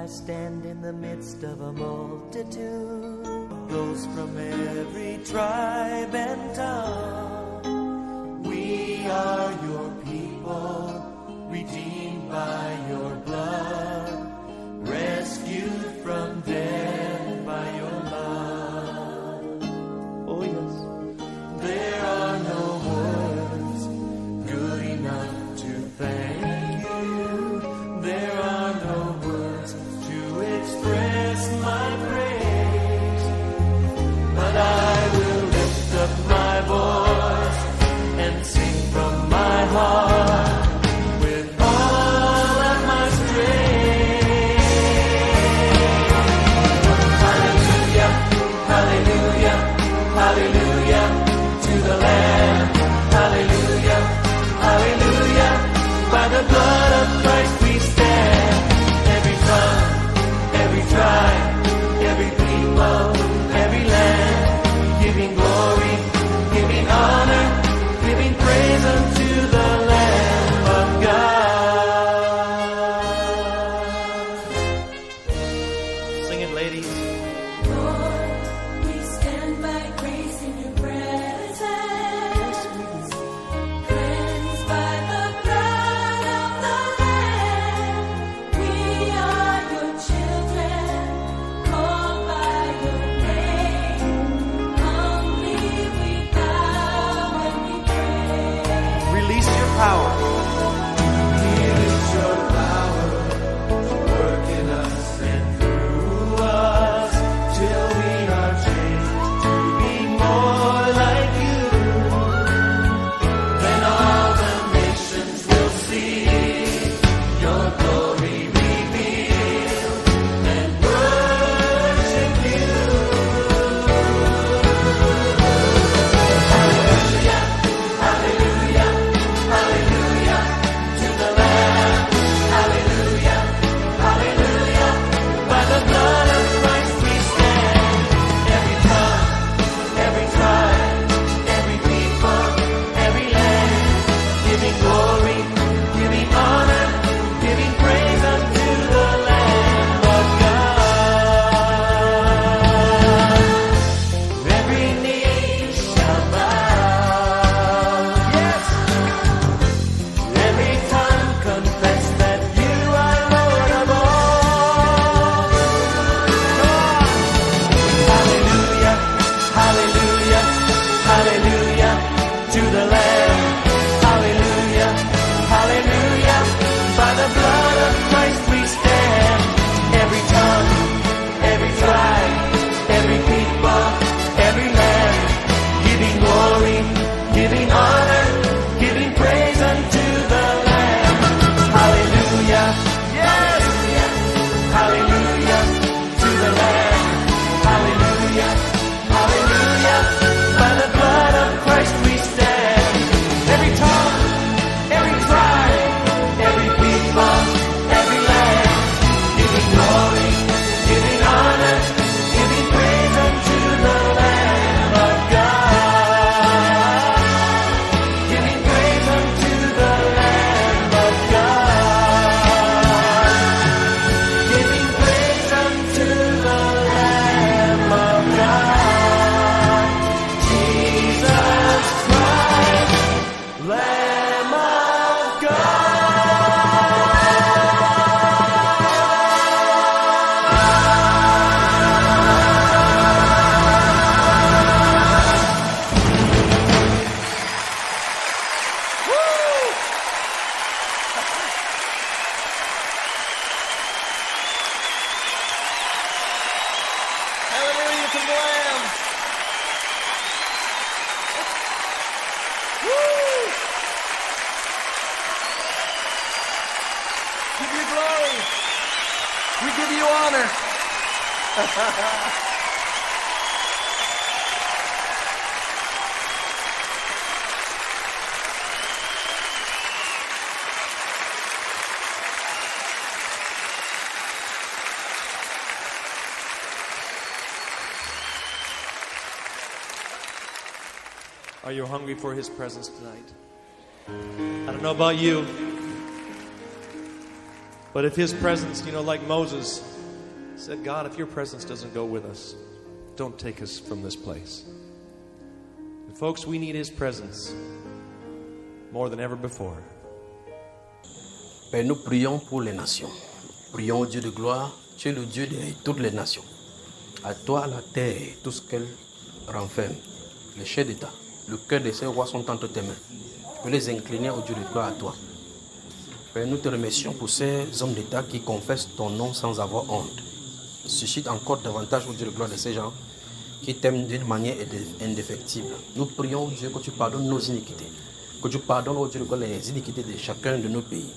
stand in the midst of a multitude, those from every tribe and tongue. We are your people, redeemed by your blood, rescued from death by your love. Oh yes. There are no words good enough to thank you. There are no words to express my praise, but I will lift up my voice and sing from my heart with all of my strength. Hallelujah, hallelujah, hallelujah to the Lamb. Hallelujah, hallelujah. By the blood of Christ we stand. Every tongue, every tribe, every people, every land, giving glory, giving honor, giving praise unto the Lamb of God. Sing it, ladies. Lord, we stand by grace in your presence, cleansed by the blood of the Lamb. We are your children, called by your name. Humbly we bow and we pray. Release your power. Release your power to work in us and through us till we are changed to be more like you. Then all the nations will see your glory revealed and worship you. Hallelujah, hallelujah, hallelujah to the Lamb. Hallelujah, hallelujah. By the blood of Christ we stand. Every tongue, every tribe, every people, every land, giving glory, giving honor, giving praise unto the Lamb of God. Every knee shall bow. Yes. Every tongue confess that you are Lord of all. Hallelujah, hallelujah, hallelujah to the Lamb. Hallelujah, hallelujah. By the blood of Christ we stand. Every tongue, every tribe, every people, every land, giving glory, giving honor, giving praise unto the Lamb. Hallelujah, yes, hallelujah to the Lamb. Hallelujah, hallelujah. By the blood of Christ we stand. Every tongue, every tribe, every people, every land, giving glory, giving honor, giving praise unto the Lamb of God. Giving praise unto the Lamb of God. Giving praise unto the Lamb of God. Jesus Christ, Lamb of God. Hallelujah to the Lamb. Woo! Give you glory. We give you honor. Are you hungry for His presence tonight? I don't know about you, but if his presence, like Moses, said, God, if your presence doesn't go with us, don't take us from this place. And folks, we need his presence more than ever before. Père, nous prions pour les nations. Prions au Dieu de gloire. Tu es le Dieu de toutes les nations. À toi la terre, tout ce qu'elle renferme, les chefs d'État, le cœur de ces rois sont entre tes mains. Tu peux les incliner au Dieu de gloire à toi. Père, nous te remercions pour ces hommes d'État qui confessent ton nom sans avoir honte. Suscite encore davantage au Dieu de gloire de ces gens qui t'aiment d'une manière indéfectible. Nous prions, Dieu, que tu pardonnes nos iniquités. Que tu pardonnes, au Dieu de gloire, les iniquités de chacun de nos pays.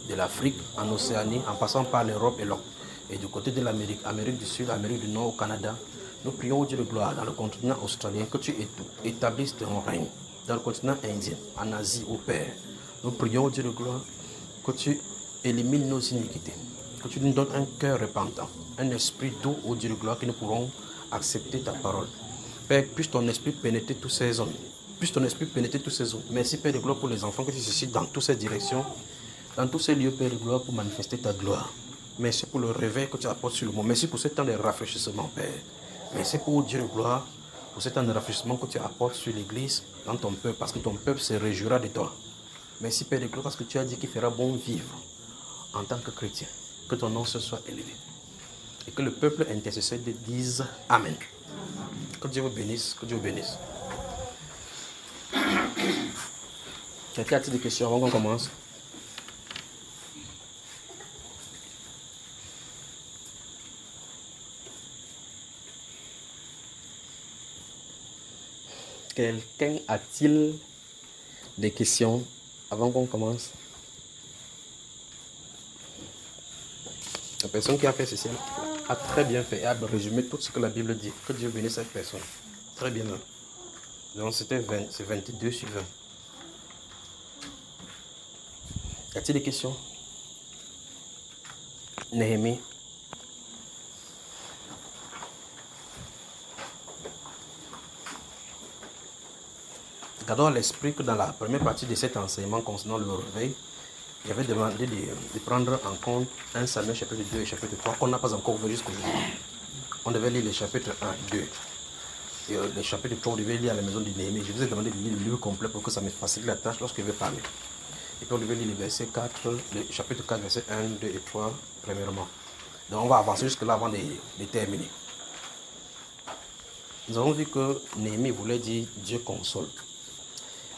De l'Afrique, en Océanie, en passant par l'Europe et du côté de l'Amérique, Amérique du Sud, Amérique du Nord, au Canada. Nous prions au Dieu de gloire dans le continent australien que tu établisses ton règne. Dans le continent indien, en Asie, au Père. Nous prions au Dieu de gloire que tu élimines nos iniquités. Que tu nous donnes un cœur repentant, un esprit doux au Dieu de gloire que nous pourrons accepter ta parole. Père, puisse ton esprit pénétrer tous ces hommes. Puisse ton esprit pénétrer tous ces hommes. Merci Père de gloire pour les enfants que tu suscites dans toutes ces directions, dans tous ces lieux, Père de gloire, pour manifester ta gloire. Merci pour le réveil que tu apportes sur le monde. Merci pour ce temps de rafraîchissement, Père. Merci pour Dieu de gloire, pour ce temps de rafraîchissement que tu apportes sur l'Église, dans ton peuple, parce que ton peuple se réjouira de toi. Merci Père de gloire, parce que tu as dit qu'il fera bon vivre en tant que chrétien. Que ton nom se soit élevé. Et que le peuple intercesseur dise Amen. Que Dieu vous bénisse, que Dieu vous bénisse. Quelqu'un a-t-il des questions avant qu'on commence? Quelqu'un a-t-il des questions avant qu'on commence? La personne qui a fait ceci a très bien fait et a résumé tout ce que la Bible dit. Que Dieu bénisse cette personne. Très bien. Donc c'est 22 sur 20. Y a-t-il des questions? Néhémie. Gardons à l'esprit que dans la première partie de cet enseignement concernant le réveil, il avait demandé de prendre en compte 1 Samuel chapitre 2 et chapitre 3 qu'on n'a pas encore vu jusqu'aujourd'hui. On devait lire les chapitres 1 et 2. Et les chapitres 3, on devait lire à la maison de Néhémie. Je vous ai demandé de lire le livre complet pour que ça me facilite la tâche lorsque je vais parler. Et puis on devait lire les versets 4, le chapitre 4, versets 1, 2 et 3, premièrement. Donc on va avancer jusque-là avant de terminer. Nous avons vu que Néhémie voulait dire Dieu console.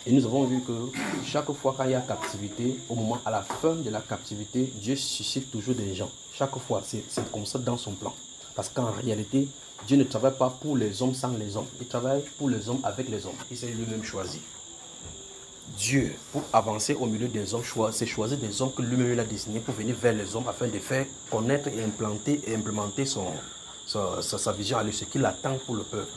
Et nous avons vu que chaque fois qu'il y a captivité, à la fin de la captivité, Dieu suscite toujours des gens. Chaque fois, c'est comme ça dans son plan. Parce qu'en réalité, Dieu ne travaille pas pour les hommes sans les hommes. Il travaille pour les hommes avec les hommes. Il s'est lui-même choisi. Dieu, pour avancer au milieu des hommes, s'est choisi des hommes que lui-même a destinés pour venir vers les hommes afin de faire connaître et implémenter sa vision à lui, ce qu'il attend pour le peuple.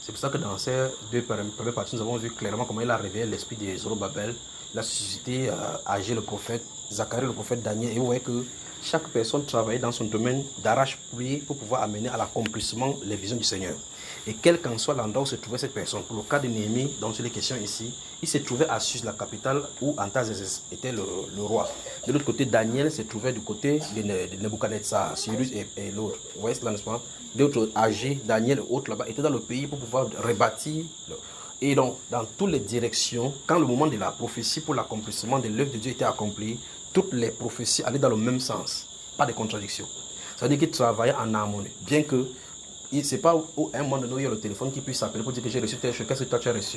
C'est pour ça que dans ces deux premières parties, nous avons vu clairement comment il a réveillé l'esprit de Zorobabel. Il a suscité Agé le prophète, Zacharie le prophète, Daniel. Et vous voyez que chaque personne travaillait dans son domaine d'arrache-pied pour pouvoir amener à l'accomplissement les visions du Seigneur. Et quel qu'en soit l'endroit où se trouvait cette personne, pour le cas de Néhémie, dont il est question ici, il se trouvait à Suse, la capitale, où Antazès était le roi. De l'autre côté, Daniel se trouvait du côté de Nebuchadnezzar, Cyrus et l'autre. Vous voyez cela, n'est-ce pas? D'autres âgés, Daniel et autres là-bas, étaient dans le pays pour pouvoir rebâtir. Et donc, dans toutes les directions, quand le moment de la prophétie pour l'accomplissement de l'œuvre de Dieu était accompli, toutes les prophéties allaient dans le même sens. Pas de contradiction. Ça veut dire qu'ils travaillaient en harmonie. Bien que, ce n'est pas à un moment donné où il y a le téléphone qui puisse s'appeler pour dire que j'ai reçu telle chose, qu'est-ce que toi tu as reçu?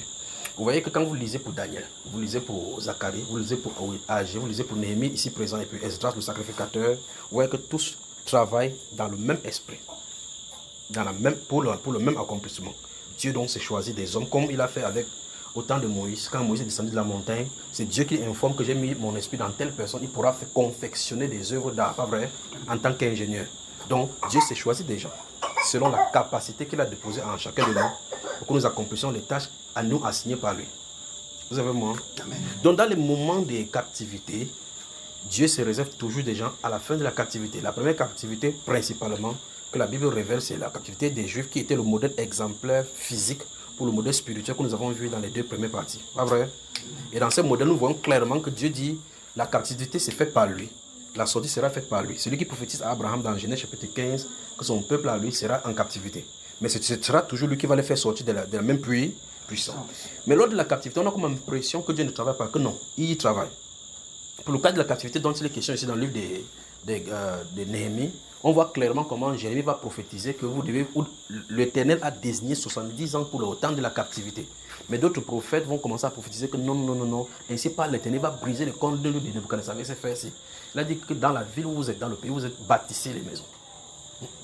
Vous voyez que quand vous lisez pour Daniel, vous lisez pour Zacharie, vous lisez pour Agé, vous lisez pour Néhémie, ici présent, et puis Esdras, le sacrificateur, vous voyez que tous travaillent dans le même esprit, pour le même accomplissement. Dieu donc s'est choisi des hommes, comme il a fait avec au temps de Moïse. Quand Moïse est descendu de la montagne, c'est Dieu qui informe que j'ai mis mon esprit dans telle personne, il pourra faire confectionner des œuvres d'art, pas vrai, en tant qu'ingénieur. Donc Dieu s'est choisi des gens, selon la capacité qu'il a déposée en chacun de nous, pour que nous accomplissions les tâches à nous assignées par lui. Vous avez moi? Amen. Donc dans les moments de captivité, Dieu se réserve toujours des gens à la fin de la captivité. La première captivité, principalement, que la Bible révèle, c'est la captivité des Juifs qui était le modèle exemplaire physique pour le modèle spirituel que nous avons vu dans les deux premières parties. Pas vrai? Et dans ce modèle, nous voyons clairement que Dieu dit la captivité s'est faite par lui. la sortie sera faite par lui. Celui qui prophétise à Abraham dans Genèse chapitre 15 que son peuple à lui sera en captivité. Mais ce sera toujours lui qui va les faire sortir de la même puissance. Mais lors de la captivité, on a comme l'impression que Dieu ne travaille pas, que non, il y travaille. Pour le cas de la captivité dont il est question ici dans le livre de Néhémie, on voit clairement comment Jérémie va prophétiser que l'Éternel a désigné 70 ans pour le temps de la captivité. Mais d'autres prophètes vont commencer à prophétiser que non, ainsi pas l'Éternel va briser le compte de Nebuchadnezzar. C'est fait ici. Il a dit que dans la ville où vous êtes, dans le pays où vous êtes, bâtissez les maisons.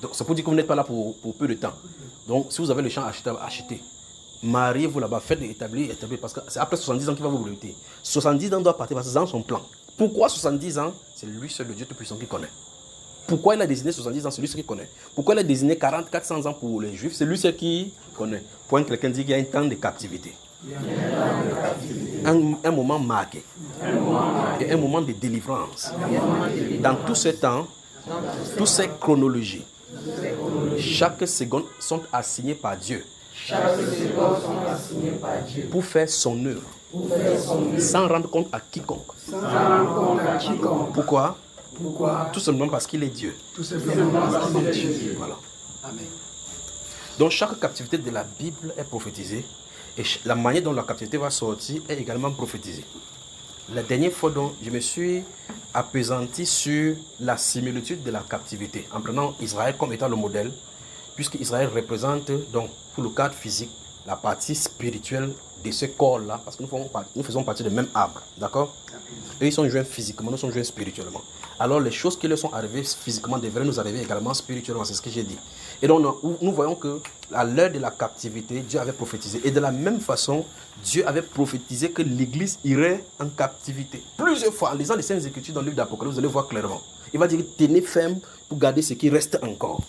Donc c'est pour dire que vous n'êtes pas là pour peu de temps. Donc si vous avez le champ achetez. Mariez-vous là-bas, faites établir, parce que c'est après 70 ans qu'il va vous brûler. 70 ans doit partir parce que c'est dans son plan. Pourquoi 70 ans? C'est lui seul, le Dieu Tout-Puissant, qui connaît. Pourquoi il a désigné 70 ans? C'est lui seul qui connaît. Pourquoi il a désigné 400 ans pour les Juifs? C'est lui seul qui connaît. Point que quelqu'un dit qu'il y a un temps de captivité. Un moment marqué. Et un moment de délivrance. Dans tout ce temps, toutes ces chronologies, chaque seconde sont assignées par Dieu. Pour faire son œuvre. Sans rendre compte à quiconque. Pourquoi? Tout simplement parce qu'il est Dieu. Voilà. Amen. Donc chaque captivité de la Bible est prophétisée et la manière dont la captivité va sortir est également prophétisée. La dernière fois dont je me suis appesanti sur la similitude de la captivité en prenant Israël comme étant le modèle, puisque Israël représente donc pour le cadre physique la partie spirituelle de ce corps-là, parce que nous faisons partie du même arbre, d'accord? Eux, ils sont joints physiquement, nous sommes joints spirituellement. Alors les choses qui leur sont arrivées physiquement devraient nous arriver également spirituellement, c'est ce que j'ai dit. Et donc nous voyons que à l'heure de la captivité, Dieu avait prophétisé. Et de la même façon, Dieu avait prophétisé que l'Église irait en captivité. Plusieurs fois, en lisant les Saintes Écritures dans le livre d'Apocalypse, vous allez voir clairement. Il va dire, tenez ferme pour garder ce qui reste encore.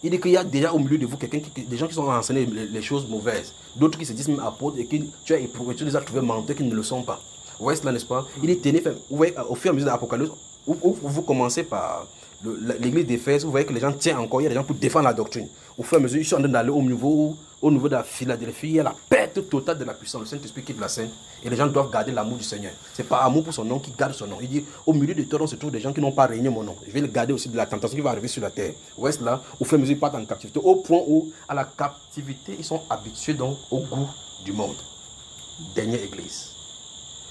Il dit qu'il y a déjà au milieu de vous des gens qui sont enseignés les choses mauvaises. D'autres qui se disent même apôtres et qui tu les as trouvés menteurs qui ne le sont pas. Vous voyez cela, n'est-ce pas? Il dit, tenez ferme. Vous voyez, au fur et à mesure de l'Apocalypse, où vous commencez par l'église d'Éphèse, vous voyez que les gens tiennent encore, il y a des gens pour défendre la doctrine. Au fur et à mesure, ils sont en train d'aller au niveau de la Philadelphie, il y a la perte totale de la puissance. Le Saint-Esprit quitte la scène et les gens doivent garder l'amour du Seigneur. C'est pas amour pour son nom qui garde son nom. Il dit, au milieu de toi, on se trouve des gens qui n'ont pas régné mon nom. Je vais le garder aussi de la tentation qui va arriver sur la terre. Vous voyez cela? Au fur et à mesure, ils partent en captivité. Au point où, à la captivité, ils sont habitués donc au goût du monde. Dernière église.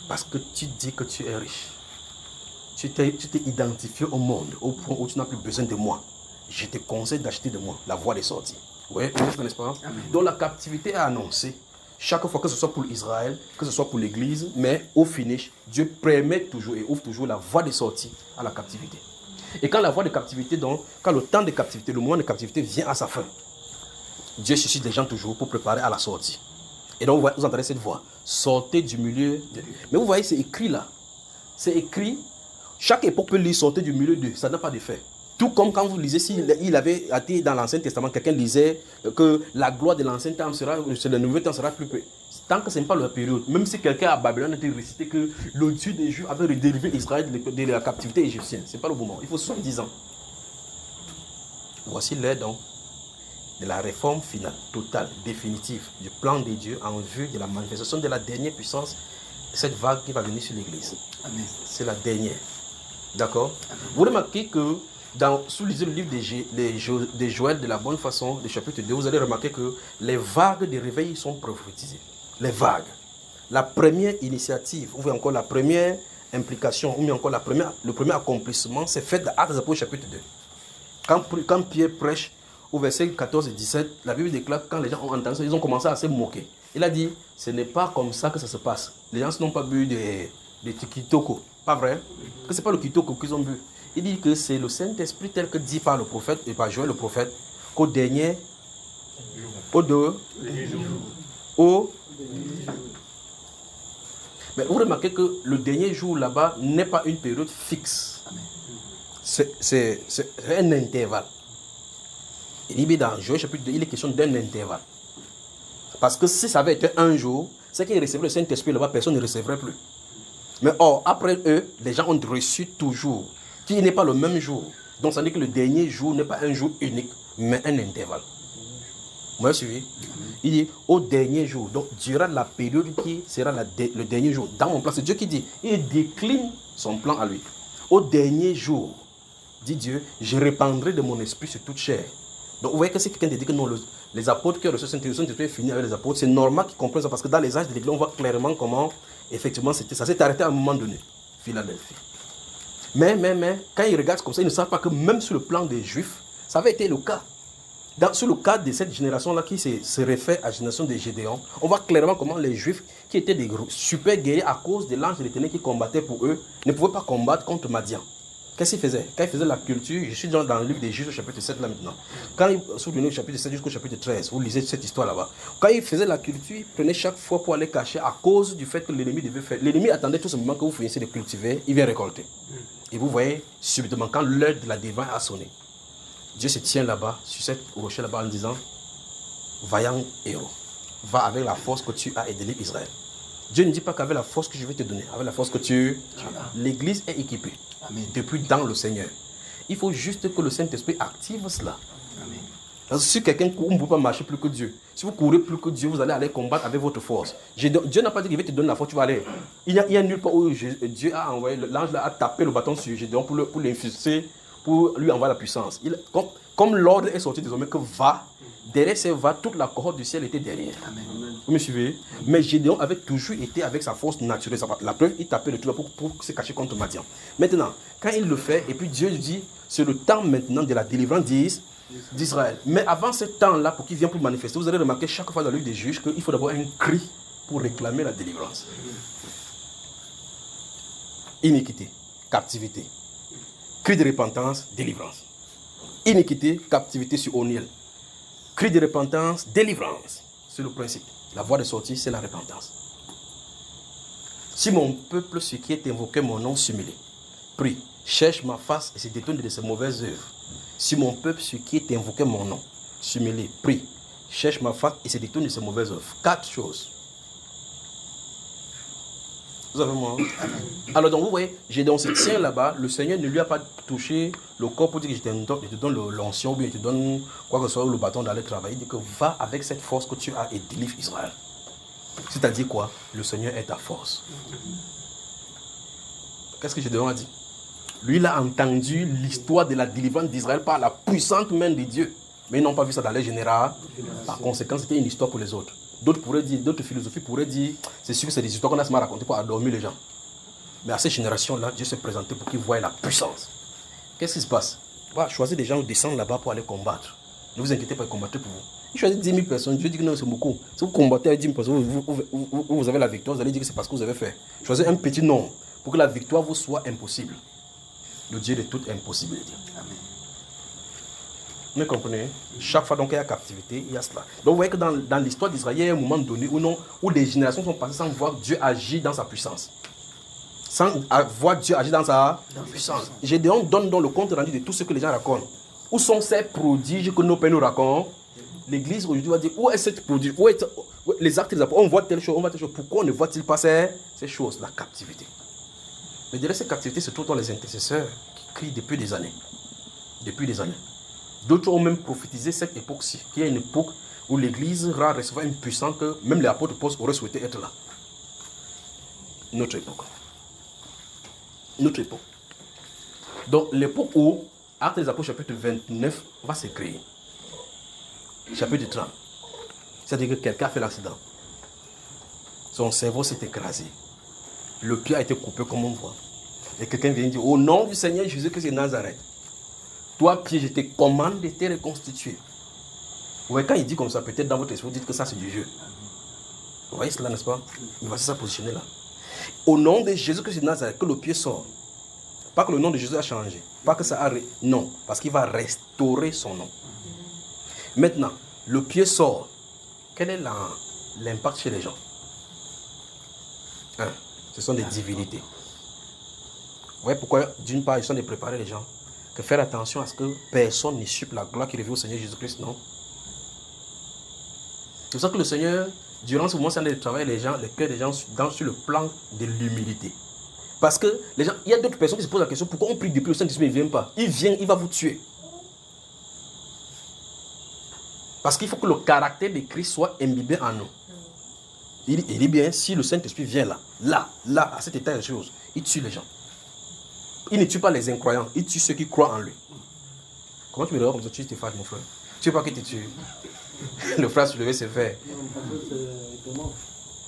Parce que tu dis que tu es riche. Tu t'es identifié au monde au point où tu n'as plus besoin de moi. Je te conseille d'acheter de moi la voie des sorties. Vous voyez, n'est-ce pas? Donc la captivité est annoncée chaque fois, que ce soit pour Israël, que ce soit pour l'Église, mais au finish, Dieu permet toujours et ouvre toujours la voie des sorties à la captivité. Et quand la voie de captivité, donc, quand le temps de captivité, le moment de captivité vient à sa fin, Dieu suscite des gens toujours pour préparer à la sortie. Et donc vous entendez cette voix, sortez du milieu de... Mais vous voyez, c'est écrit là. C'est écrit. Chaque époque peut lire sortir du milieu d'eux, ça n'a pas d'effet. Tout comme quand vous lisez, s'il avait été dans l'Ancien Testament, quelqu'un lisait que la gloire de l'Ancien Temps sera, c'est le Nouveau Temps sera plus peu. Tant que ce n'est pas leur période, même si quelqu'un à Babylone a été récité que le Dieu des Juifs avait dérivé Israël de la captivité égyptienne, ce n'est pas le moment, il faut 70 ans. Voici l'heure donc de la réforme finale, totale, définitive du plan de Dieu en vue de la manifestation de la dernière puissance, cette vague qui va venir sur l'Église. C'est la dernière. D'accord? Vous remarquez que sous le livre de Joël de la bonne façon, du chapitre 2, vous allez remarquer que les vagues de réveil sont prophétisées. Les vagues. La première initiative, ou encore la première implication, ou encore le premier accomplissement, c'est fait dans Actes des Apôtres chapitre 2. Quand Pierre prêche, au verset 14 et 17, la Bible déclare que quand les gens ont entendu ça, ils ont commencé à se moquer. Il a dit, ce n'est pas comme ça que ça se passe. Les gens n'ont pas bu de kitoko. Pas vrai? Que ce n'est pas le kitoko qu'ils ont bu. Il dit que c'est le Saint-Esprit tel que dit par le prophète et par Joël le prophète qu'au dernier, mais vous remarquez que le dernier jour là-bas n'est pas une période fixe. C'est un intervalle. Il dit dans Joël chapitre 2, il est question d'un intervalle. Parce que si ça avait été un jour, c'est qu'ils recevraient le Saint-Esprit là-bas, personne ne recevrait plus. Mais or, après eux, les gens ont reçu toujours, qui n'est pas le même jour. Donc ça veut dire que le dernier jour n'est pas un jour unique, mais un intervalle. Vous m'avez suivi? Il dit au dernier jour, donc durant la période qui sera le dernier jour. Dans mon plan, c'est Dieu qui dit, il décline son plan à lui. Au dernier jour, dit Dieu, je répandrai de mon esprit sur toute chair. Donc vous voyez que si quelqu'un te dit que non, les apôtres qui ont reçu le Saint-Esprit est fini avec les apôtres, c'est normal qu'ils comprennent ça parce que dans les âges de l'Église, on voit clairement comment, effectivement, ça s'est arrêté à un moment donné. Philadelphie. Mais, quand ils regardent comme ça, ils ne savent pas que même sur le plan des Juifs, ça avait été le cas. Sur le cas de cette génération-là qui se réfère à la génération des Gédéons, on voit clairement comment les Juifs, qui étaient des super guerriers à cause de l'ange de l'Éternel qui combattait pour eux, ne pouvaient pas combattre contre Madian. Qu'est-ce qu'ils faisaient? Quand ils faisaient la culture, je suis dans le livre des Juges au chapitre 7 là maintenant. Quand ils souvenaient au chapitre 7 jusqu'au chapitre 13, vous lisez cette histoire là-bas. Quand ils faisaient la culture, ils prenaient chaque fois pour aller cacher à cause du fait que l'ennemi devait faire. L'ennemi attendait tout ce moment que vous finissez de cultiver, il vient récolter. Et vous voyez, subitement, quand l'heure de la délivrance a sonné, Dieu se tient là-bas, sur cette rocher là-bas, en disant, vaillant héros, va avec la force que tu as et délivre Israël. Dieu ne dit pas qu'avec la force que je vais te donner, avec la force que tu as. L'église est équipée. Amen. Depuis dans le Seigneur. Il faut juste que le Saint-Esprit active cela. Amen. Parce que si quelqu'un court, on ne peut pas marcher plus que Dieu. Si vous courez plus que Dieu, vous allez aller combattre avec votre force. Dieu n'a pas dit qu'il va te donner la force, tu vas aller. Il y a nulle part où Dieu a envoyé, l'ange a tapé le bâton sur Gédéon pour l'infuser, pour lui envoyer la puissance. Comme l'ordre est sorti désormais que va, derrière ces va, toute la cohorte du ciel était derrière. Amen. Vous me suivez? Mais Gédéon avait toujours été avec sa force naturelle. La preuve, il tapait le tout pour se cacher contre Madian. Maintenant, quand il le fait, et puis Dieu dit, c'est le temps maintenant de la délivrance d'Israël. Mais avant ce temps-là, pour qu'il vienne pour manifester, vous allez remarquer chaque fois dans le livre des Juges qu'il faut d'abord un cri pour réclamer la délivrance. Iniquité, captivité. Cri de repentance, délivrance. Iniquité, captivité sur Oniel. Cri de repentance, délivrance. C'est le principe. La voie de sortie, c'est la repentance. Si mon peuple, ce qui est invoqué mon nom, s'humilie, prie, cherche ma face et se détourne de ses mauvaises œuvres. Si mon peuple, ce qui est invoqué mon nom, s'humilie, prie, cherche ma face et se détourne de ses mauvaises œuvres. 4 choses. Vous avez moi? Alors donc vous voyez, Gédéon se tient là-bas, le Seigneur ne lui a pas touché le corps pour dire que je te donne l'ancien ou bien je te donne quoi que ce soit, le bâton d'aller travailler. Il dit que va avec cette force que tu as et délivre Israël. C'est-à-dire quoi? Le Seigneur est ta force. Qu'est-ce que Gédéon a dit? Lui, il a entendu l'histoire de la délivrance d'Israël par la puissante main de Dieu. Mais ils n'ont pas vu ça dans les généraux. Par conséquent, c'était une histoire pour les autres. D'autres philosophies pourraient dire, c'est sûr que c'est des histoires qu'on a seulement racontées pour endormir les gens. Mais à cette génération-là, Dieu s'est présenté pour qu'ils voient la puissance. Qu'est-ce qui se passe? Voilà, choisir des gens, descendre là-bas pour aller combattre. Ne vous inquiétez pas, combattre pour vous. Il choisit 10 000 personnes, Dieu dit que non, c'est beaucoup. Si vous combattez avec 10 000 personnes, vous avez la victoire, vous allez dire que c'est parce que vous avez fait. Choisissez un petit nombre pour que la victoire vous soit impossible. Le Dieu de toute impossibilité. Amen. Vous comprenez? Chaque fois donc il y a captivité, il y a cela. Donc vous voyez que dans l'histoire d'Israël, il y a un moment donné où des générations sont passées sans voir Dieu agir dans sa puissance. Sans voir Dieu agir dans sa puissance. Gédéon donne donc le compte rendu de tout ce que les gens racontent. Où sont ces prodiges que nos pères nous racontent? L'Église aujourd'hui va dire, où est cette prodige? Où est les actes des apôtres? On voit telle chose, on voit telle chose. Pourquoi ne voit-il pas ces choses? La captivité. Mais derrière cette captivité se trouvent les intercesseurs qui crient depuis des années. Depuis des années. D'autres ont même prophétisé cette époque-ci, qui est une époque où l'Église va recevoir une puissance que même les apôtres auraient souhaité être là. Notre époque. Notre époque. Donc l'époque où Actes des Apôtres chapitre 29 va se créer. Chapitre 30. C'est-à-dire que quelqu'un a fait l'accident. Son cerveau s'est écrasé. Le pied a été coupé comme on voit. Et quelqu'un vient dire, au nom du Seigneur Jésus-Christ de Nazareth, toi, pied, je te commande de te reconstituer. Vous voyez, quand il dit comme ça, peut-être dans votre esprit, vous dites que ça c'est du jeu. Vous voyez cela, n'est-ce pas? Il va se positionner là. Au nom de Jésus-Christ de Nazareth, que le pied sort. Pas que le nom de Jésus a changé. Pas que ça a... Non, parce qu'il va restaurer son nom. Maintenant, le pied sort. Quel est l'impact chez les gens? Ce sont des divinités. Vous voyez pourquoi, d'une part, ils sont de préparer les gens, que faire attention à ce que personne n'usurpe la gloire qui revient au Seigneur Jésus-Christ, non? C'est pour ça que le Seigneur, durant ce moment, c'est de travailler les gens, le cœur des gens sur le plan de l'humilité. Parce que les gens, il y a d'autres personnes qui se posent la question, pourquoi on prie depuis le Saint-Esprit ne vient pas? Il vient, il va vous tuer. Parce qu'il faut que le caractère de Christ soit imbibé en nous. Il dit bien, si le Saint-Esprit vient là, à cet état de choses, il tue les gens. Il ne tue pas les incroyants, il tue ceux qui croient en lui. Comment tu me regardes comme ça? Tu te fâches, mon frère. Tu veux pas qu'il te tue? Le frère se levait, c'est fait. C'est étonnant.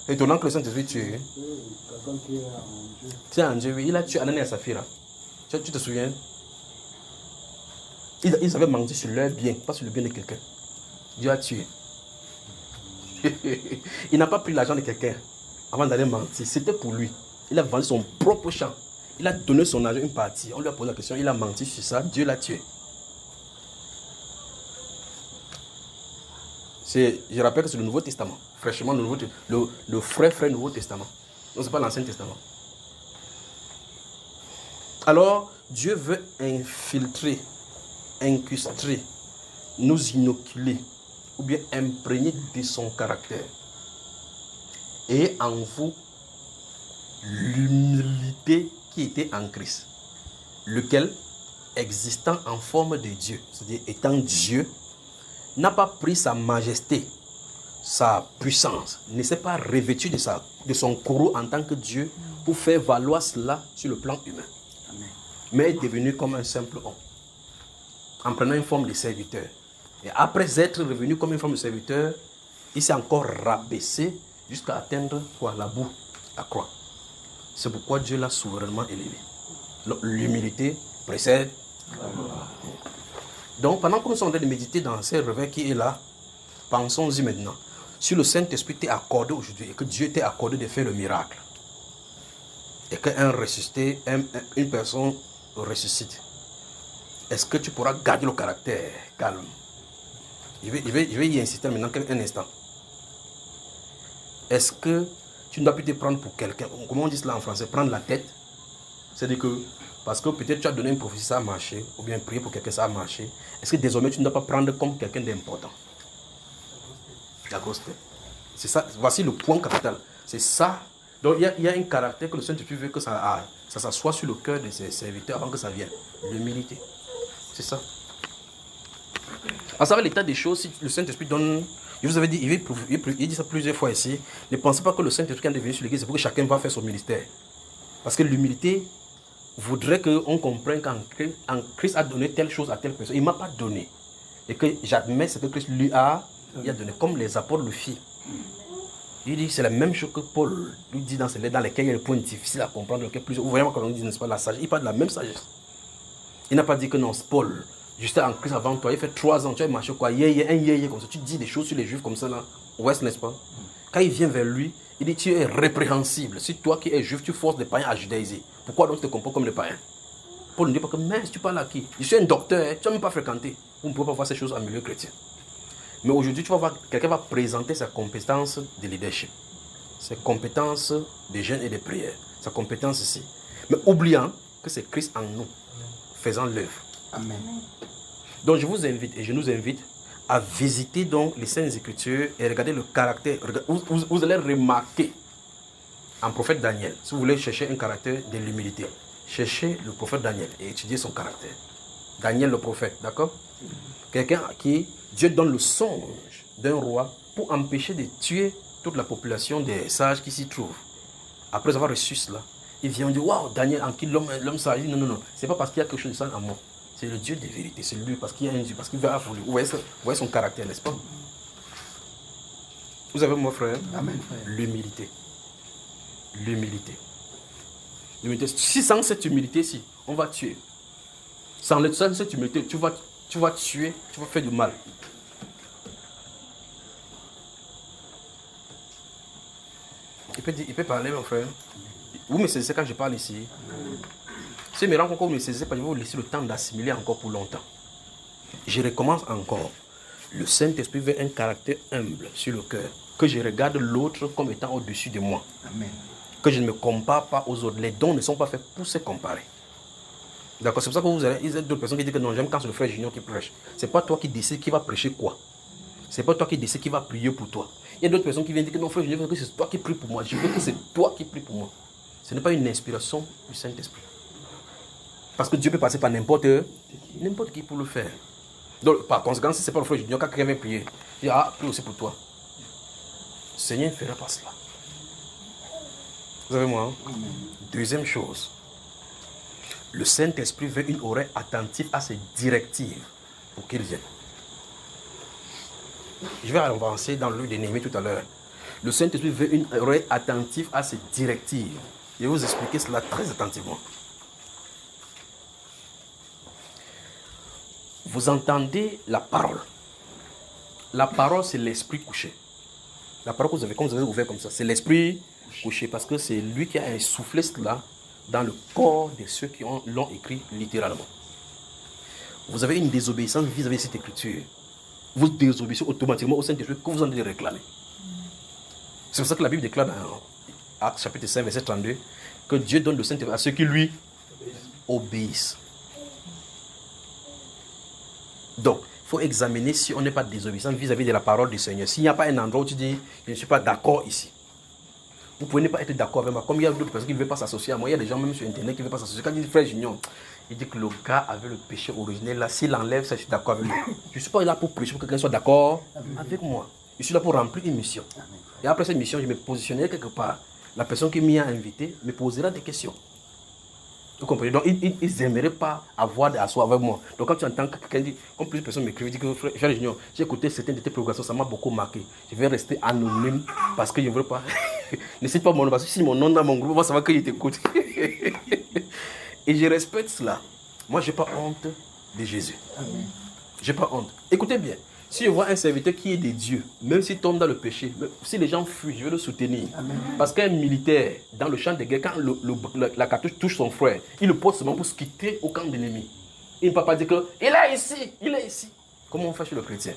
Étonnant que le Saint-Esprit tue. Quelqu'un qui est en Dieu. C'est un Dieu, oui. Il a tué Ananias et Saphira. Tu te souviens? Ils avaient menti sur leur bien, pas sur le bien de quelqu'un. Dieu a tué. Il n'a pas pris l'argent de quelqu'un avant d'aller mentir. C'était pour lui. Il a vendu son propre champ. Il a donné son argent une partie. On lui a posé la question, il a menti sur ça. Dieu l'a tué. Je rappelle que c'est le Nouveau Testament. Fraîchement, le frais Nouveau Testament. Non, ce n'est pas l'Ancien Testament. Alors, Dieu veut infiltrer, incrustrer, nous inoculer, ou bien imprégner de son caractère. Et en vous, l'humilité qui était en Christ, lequel, existant en forme de Dieu, c'est-à-dire étant Dieu, n'a pas pris sa majesté, sa puissance, ne s'est pas revêtu de son courroux en tant que Dieu pour faire valoir cela sur le plan humain. Amen. Mais est devenu comme un simple homme, en prenant une forme de serviteur. Et après être revenu comme une forme de serviteur, il s'est encore rabaissé jusqu'à atteindre quoi? La boue, la croix. C'est pourquoi Dieu l'a souverainement élevé. L'humilité précède la gloire. Donc, pendant que nous sommes en train de méditer dans ces réveils qui est là, pensons-y maintenant. Si le Saint-Esprit t'est accordé aujourd'hui et que Dieu t'est accordé de faire le miracle, et qu'un ressuscité, une personne ressuscite, est-ce que tu pourras garder le caractère calme? Je vais y insister maintenant un instant. Est-ce que tu ne dois plus te prendre pour quelqu'un? Comment on dit cela en français? Prendre la tête. C'est-à-dire que, parce que peut-être tu as donné une prophétie, ça a marché, ou bien prier pour quelqu'un, ça a marché. Est-ce que désormais tu ne dois pas prendre comme quelqu'un d'important? La grosse tête. C'est ça, voici le point capital. C'est ça. Donc il y a un caractère que le Saint-Esprit veut que ça s'assoie sur le cœur de ses serviteurs avant que ça vienne. L'humilité. C'est ça. À savoir l'état des choses, si le Saint-Esprit donne... Je vous avais dit, il dit ça plusieurs fois ici. Ne pensez pas que le Saint-Esprit quand il est venu sur l'église, c'est pour que chacun va faire son ministère. Parce que l'humilité voudrait qu'on comprenne qu'en Christ a donné telle chose à telle personne. Il ne m'a pas donné. Et que j'admets ce que Christ lui a donné, comme les apôtres le firent. Il dit c'est la même chose que Paul lui dit dans ces lettres dans lesquelles il y a des points difficiles à comprendre. Vous voyez quand on dit, n'est-ce pas, la sagesse. Il parle de la même sagesse. Il n'a pas dit que non, Paul, juste en Christ avant toi, il fait 3 ans, tu as marché quoi, comme ça, tu dis des choses sur les Juifs comme ça là, ouest, n'est-ce pas? Quand il vient vers lui, il dit tu es répréhensible. Si toi qui es juif, tu forces les païens à judaïser. Pourquoi donc tu te comportes comme les païens? Paul ne dit pas que, mais tu parles à qui? Je suis un docteur, tu n'as même pas fréquenté. Vous ne pouvez pas voir ces choses en milieu chrétien. Mais aujourd'hui, tu vas voir, quelqu'un va présenter sa compétence de leadership, ses compétences de jeûne et de prière, sa compétence ici. Mais oubliant que c'est Christ en nous, faisant l'œuvre. Amen. Donc je vous invite et je nous invite à visiter donc les Saintes Écritures et regarder le caractère. Vous allez remarquer en prophète Daniel, si vous voulez chercher un caractère de l'humilité, cherchez le prophète Daniel et étudiez son caractère. Daniel le prophète, d'accord? Quelqu'un à qui Dieu donne le songe d'un roi pour empêcher de tuer toute la population des sages qui s'y trouvent. Après avoir reçu cela, il vient dire, waouh, Daniel, en qui l'homme sage? Non, non, non, c'est pas parce qu'il y a quelque chose de ça en moi. C'est le Dieu des vérités, c'est lui, parce qu'il y a un Dieu, parce qu'il va affronter. Vous voyez son caractère, n'est-ce pas? Vous avez mon frère? Amen, frère. L'humilité. L'humilité. L'humilité. Si sans cette humilité-ci, on va tuer. Sans cette humilité, tu vas tuer, tu vas faire du mal. Il peut parler, mon frère. Vous me saisissez quand je parle ici. Si mes rencontres vous me saisissez, je vais vous laisser le temps d'assimiler encore pour longtemps. Je recommence encore. Le Saint-Esprit veut un caractère humble sur le cœur. Que je regarde l'autre comme étant au-dessus de moi. Amen. Que je ne me compare pas aux autres. Les dons ne sont pas faits pour se comparer. D'accord, c'est pour ça que vous avez d'autres personnes qui disent que non, j'aime quand c'est le frère Junior qui prêche. Ce n'est pas toi qui décides qui va prêcher quoi. Ce n'est pas toi qui décides qui va prier pour toi. Il y a d'autres personnes qui viennent dire que non, frère Junior, je veux que c'est toi qui prie pour moi. Je veux que c'est toi qui prie pour moi. Ce n'est pas une inspiration du Saint-Esprit. Parce que Dieu peut passer par n'importe qui pour le faire. Donc, par conséquent, si ce n'est pas le frère Junior, quand quelqu'un vient prier, il dit, ah, prie aussi pour toi. Le Seigneur ne fera pas cela. Vous avez moi, hein? Deuxième chose. Le Saint-Esprit veut une oreille attentive à ses directives pour qu'il vienne. Je vais avancer dans le livre de Néhémie tout à l'heure. Le Saint-Esprit veut une oreille attentive à ses directives. Je vais vous expliquer cela très attentivement. Vous entendez la parole. La parole, c'est l'esprit couché. La parole que vous avez, comme vous avez ouvert comme ça, c'est l'esprit couché parce que c'est lui qui a insoufflé cela dans le corps de ceux qui l'ont écrit littéralement. Vous avez une désobéissance vis-à-vis de cette écriture. Vous désobéissez automatiquement au Saint-Esprit que vous en avez réclamé. C'est pour ça que la Bible déclare dans Actes chapitre 5, verset 32, que Dieu donne le Saint-Esprit à ceux qui lui obéissent. Donc, il faut examiner si on n'est pas désobéissant vis-à-vis de la parole du Seigneur. S'il n'y a pas un endroit où tu dis, je ne suis pas d'accord ici. Vous pouvez ne pas être d'accord avec moi. Comme il y a d'autres personnes qui ne veulent pas s'associer à moi, il y a des gens même sur Internet qui ne veulent pas s'associer. Quand il dit frère Junior, il dit que le gars avait le péché originel. Là, s'il enlève ça, je suis d'accord avec lui. Je ne suis pas là pour prêcher pour que quelqu'un soit d'accord avec moi. Je suis là pour remplir une mission. Et après cette mission, je me positionnerai quelque part. La personne qui m'y a invité me posera des questions. Vous comprenez? Donc, ils n'aimeraient pas avoir à soi avec moi. Donc, quand tu entends que quelqu'un dit, comme plusieurs personnes m'écrivent, disent que frère Junior, j'ai écouté certaines de tes prédications, ça m'a beaucoup marqué. Je vais rester anonyme parce que je ne veux pas. Ne cite pas mon nom, parce que si mon nom dans mon groupe, on va savoir que je t'écoute. Et je respecte cela. Moi, je n'ai pas honte de Jésus. Je n'ai pas honte. Écoutez bien. Si je vois un serviteur qui est de Dieu, même s'il tombe dans le péché, si les gens fuient, je vais le soutenir. Amen. Parce qu'un militaire, dans le champ de guerre, quand la cartouche touche son frère, il le porte seulement pour se quitter au camp d'ennemi. Il ne peut pas dire que il est ici, il est ici. Comment on fait chez le chrétien?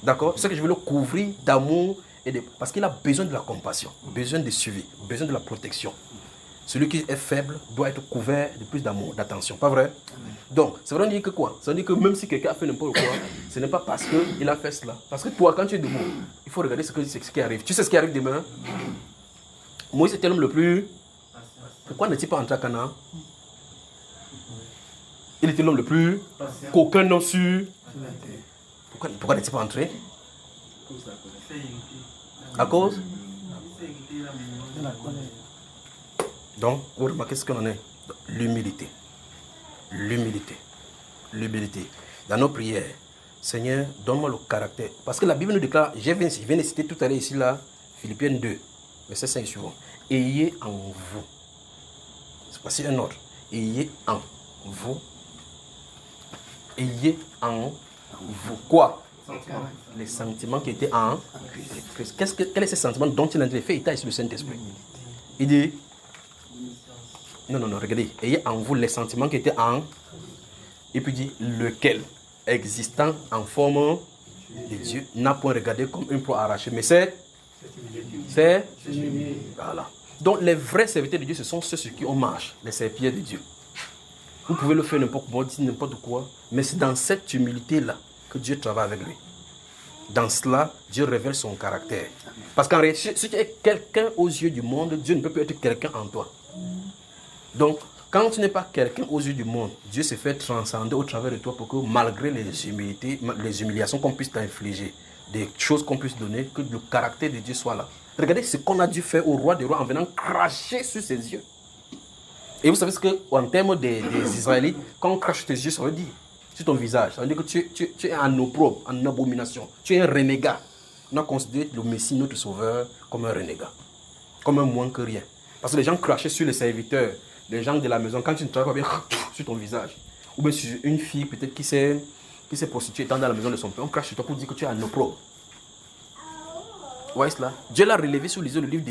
D'accord? C'est ça que je veux le couvrir d'amour, parce qu'il a besoin de la compassion, besoin de suivi, besoin de la protection. Celui qui est faible doit être couvert de plus d'amour, d'attention. Pas vrai? Amen. Donc, ça veut dire que quoi? Ça veut dire que même si quelqu'un a fait n'importe quoi, ce n'est pas parce qu'il a fait cela. Parce que toi, quand tu es debout, il faut regarder ce qui arrive. Tu sais ce qui arrive demain? Moïse était l'homme le plus... Pourquoi n'est-il pas entré à Canaan? Il était l'homme le plus... Qu'aucun n'a su... Pourquoi n'est-il pas entré? À cause? Donc, vous remarquez ce qu'on en est? L'humilité. L'humilité. L'humilité. Dans nos prières, Seigneur, donne-moi le caractère. Parce que la Bible nous déclare, je viens de citer tout à l'heure ici, là, Philippiens 2, verset 5 suivant. Ayez en vous. C'est passé un autre. Ayez en vous. Ayez en vous. Quoi? Les sentiments qui étaient en Christ. Quel est ce sentiment dont il a fait état sur le Saint-Esprit? Il dit... Non, regardez. Ayez en vous les sentiments qui étaient en... Et puis dit, lequel, existant en forme de Dieu, n'a point regardé comme une proie arrachée. Mais c'est... Voilà. Donc les vrais serviteurs de Dieu, ce sont ceux sur qui on marche, les serviteurs de Dieu. Vous pouvez le faire n'importe comment, dire n'importe quoi, mais c'est dans cette humilité-là que Dieu travaille avec lui. Dans cela, Dieu révèle son caractère. Parce qu'en réalité, si tu es quelqu'un aux yeux du monde, Dieu ne peut plus être quelqu'un en toi. Donc, quand tu n'es pas quelqu'un aux yeux du monde, Dieu se fait transcender au travers de toi pour que malgré les humiliations qu'on puisse t'infliger, des choses qu'on puisse donner, que le caractère de Dieu soit là. Regardez ce qu'on a dû faire au roi des rois en venant cracher sur ses yeux. Et vous savez ce qu'en termes des Israélites, quand on crache sur tes yeux, ça veut dire, sur ton visage, ça veut dire que tu es un opprobre, en abomination. Tu es un renégat. On a considéré le Messie, notre sauveur, comme un renégat. Comme un moins que rien. Parce que les gens crachaient sur les serviteurs, les gens de la maison, quand tu ne travailles pas bien, sur ton visage. Ou bien sur une fille peut-être qui s'est prostituée étant dans la maison de son père, on crache sur toi pour dire que tu es un opprobre. Vous voyez cela? Dieu l'a relevé sous les yeux le livre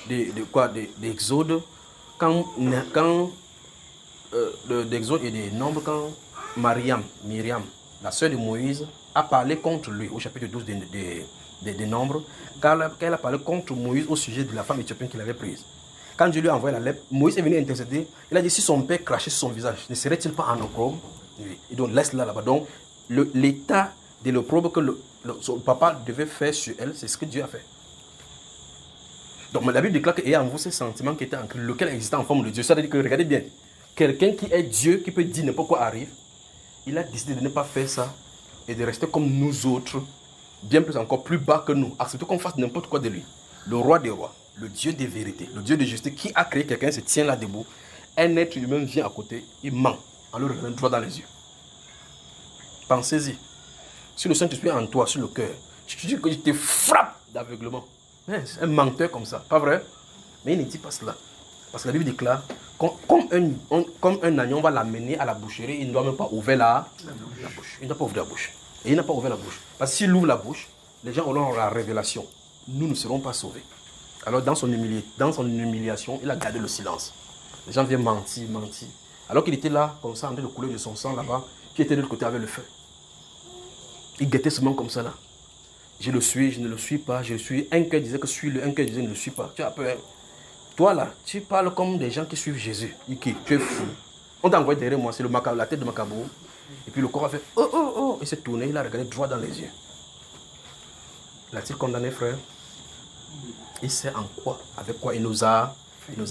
d'Exode, d'Exode et des Nombres, quand Myriam, la sœur de Moïse, a parlé contre lui au chapitre 12 des Nombres, quand elle a parlé contre Moïse au sujet de la femme éthiopienne qu'il avait prise. Quand Dieu lui a envoyé la lèpre, Moïse est venu intercéder. Il a dit, si son père crachait sur son visage, ne serait-il pas un opprobre? Et donc laisse-la là-bas. Donc l'état de l'opprobre que son papa devait faire sur elle, c'est ce que Dieu a fait. Donc la Bible déclare qu'il y a en vous ces sentiments qui étaient en Christ, lequel existait en forme de Dieu. Ça veut dire que, regardez bien, quelqu'un qui est Dieu, qui peut dire n'importe quoi arrive, il a décidé de ne pas faire ça et de rester comme nous autres, bien plus encore, plus bas que nous. Accepter qu'on fasse n'importe quoi de lui. Le roi des rois, le Dieu des vérités, le Dieu de justice qui a créé quelqu'un, se tient là debout un être humain vient à côté, il ment en le regardant droit dans les yeux. Pensez-y. Si le Saint-Esprit est en toi, sur le cœur, tu dis que je te frappe d'aveuglement. C'est un menteur comme ça, pas vrai? Mais il ne dit pas cela. Parce que la Bible déclare, comme un agneau, on va l'amener à la boucherie, il ne doit même pas ouvrir la bouche. Il ne doit pas ouvrir la bouche. Et il n'a pas ouvert la bouche. Parce que s'il ouvre la bouche, les gens auront la révélation. Nous ne serons pas sauvés. Alors dans son humiliation, il a gardé le silence. Les gens viennent mentir. Alors qu'il était là, comme ça, en train de couler de son sang là-bas, qui était de l'autre côté avec le feu. Il guettait seulement comme ça là. Je le suis, je ne le suis pas, je suis. Un cœur disait que suis-le, un cœur disait ne le suis pas. Tu as peur. Toi là, tu parles comme des gens qui suivent Jésus. Tu es fou. On t'a envoyé derrière moi, c'est la tête de Macabo. Et puis le corps a fait oh. Il s'est tourné, il a regardé droit dans les yeux. L'a-t-il condamné, frère? Il sait en quoi, avec quoi il nous a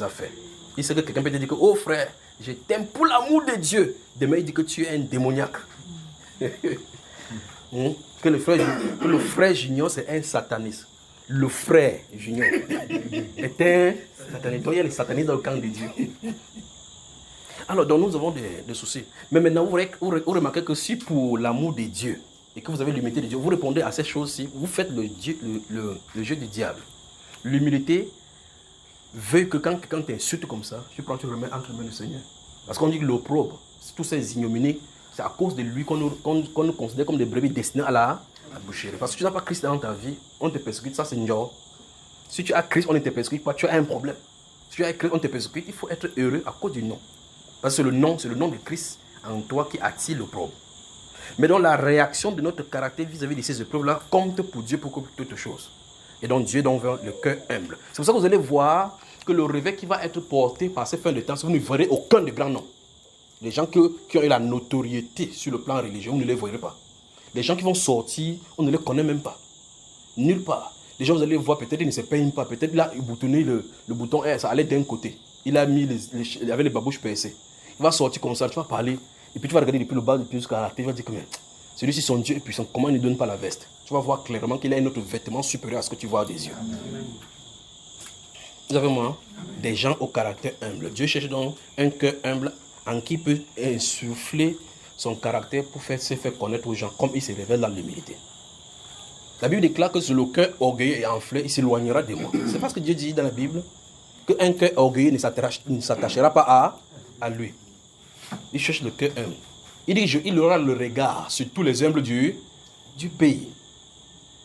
fait. Il sait que quelqu'un peut te dire que, oh frère, je t'aime pour l'amour de Dieu. Demain, il dit que tu es un démoniaque. Que le frère Junior, c'est un sataniste. Le frère Junior est un sataniste. Donc, il y a les satanistes dans le camp de Dieu. Alors, donc, nous avons des soucis. Mais maintenant, vous remarquez que si pour l'amour de Dieu, et que vous avez l'humilité de Dieu, vous répondez à ces choses-ci, vous faites le jeu du diable. L'humilité veut que quand quelqu'un t'insulte comme ça, tu prends, tu remets entre les mains du Seigneur. Parce qu'on dit que l'opprobre, tous ces ignominies, c'est à cause de lui qu'on nous considère comme des brebis destinées à la boucherie. Parce que tu n'as pas Christ dans ta vie, on te persécute, ça c'est une joie. Si tu as Christ, on ne te persécute pas, tu as un problème. Si tu as Christ, on te persécute, il faut être heureux à cause du nom. Parce que c'est le nom de Christ en toi qui attire l'opprobre. Mais donc la réaction de notre caractère vis-à-vis de ces épreuves-là compte pour Dieu pour toute chose. Et donc Dieu veut le cœur humble. C'est pour ça que vous allez voir que le réveil qui va être porté par ces fins de temps, vous ne verrez aucun de grands noms. Les gens qui ont eu la notoriété sur le plan religieux, vous ne les verrez pas. Les gens qui vont sortir, on ne les connaît même pas. Nulle part. Les gens, vous allez voir, peut-être ils ne se peignent pas. Peut-être il a boutonné le bouton R, ça allait d'un côté. Il a mis il avait les babouches percées. Il va sortir comme ça, tu vas parler. Et puis tu vas regarder depuis le bas, depuis jusqu'à la tête, tu vas dire que mais, celui-ci, son Dieu est puissant. Comment il ne donne pas la veste? Tu vas voir clairement qu'il a un autre vêtement supérieur à ce que tu vois des yeux. Vous avez moi, des gens au caractère humble. Dieu cherche donc un cœur humble en qui peut insuffler son caractère pour se faire connaître aux gens comme il se révèle dans l'humilité. La Bible déclare que sur le cœur orgueilleux et enflé, il s'éloignera de moi. C'est parce que Dieu dit dans la Bible qu'un cœur orgueilleux ne s'attachera pas à lui. Il cherche le cœur humble. Il dit il aura le regard sur tous les humbles du pays.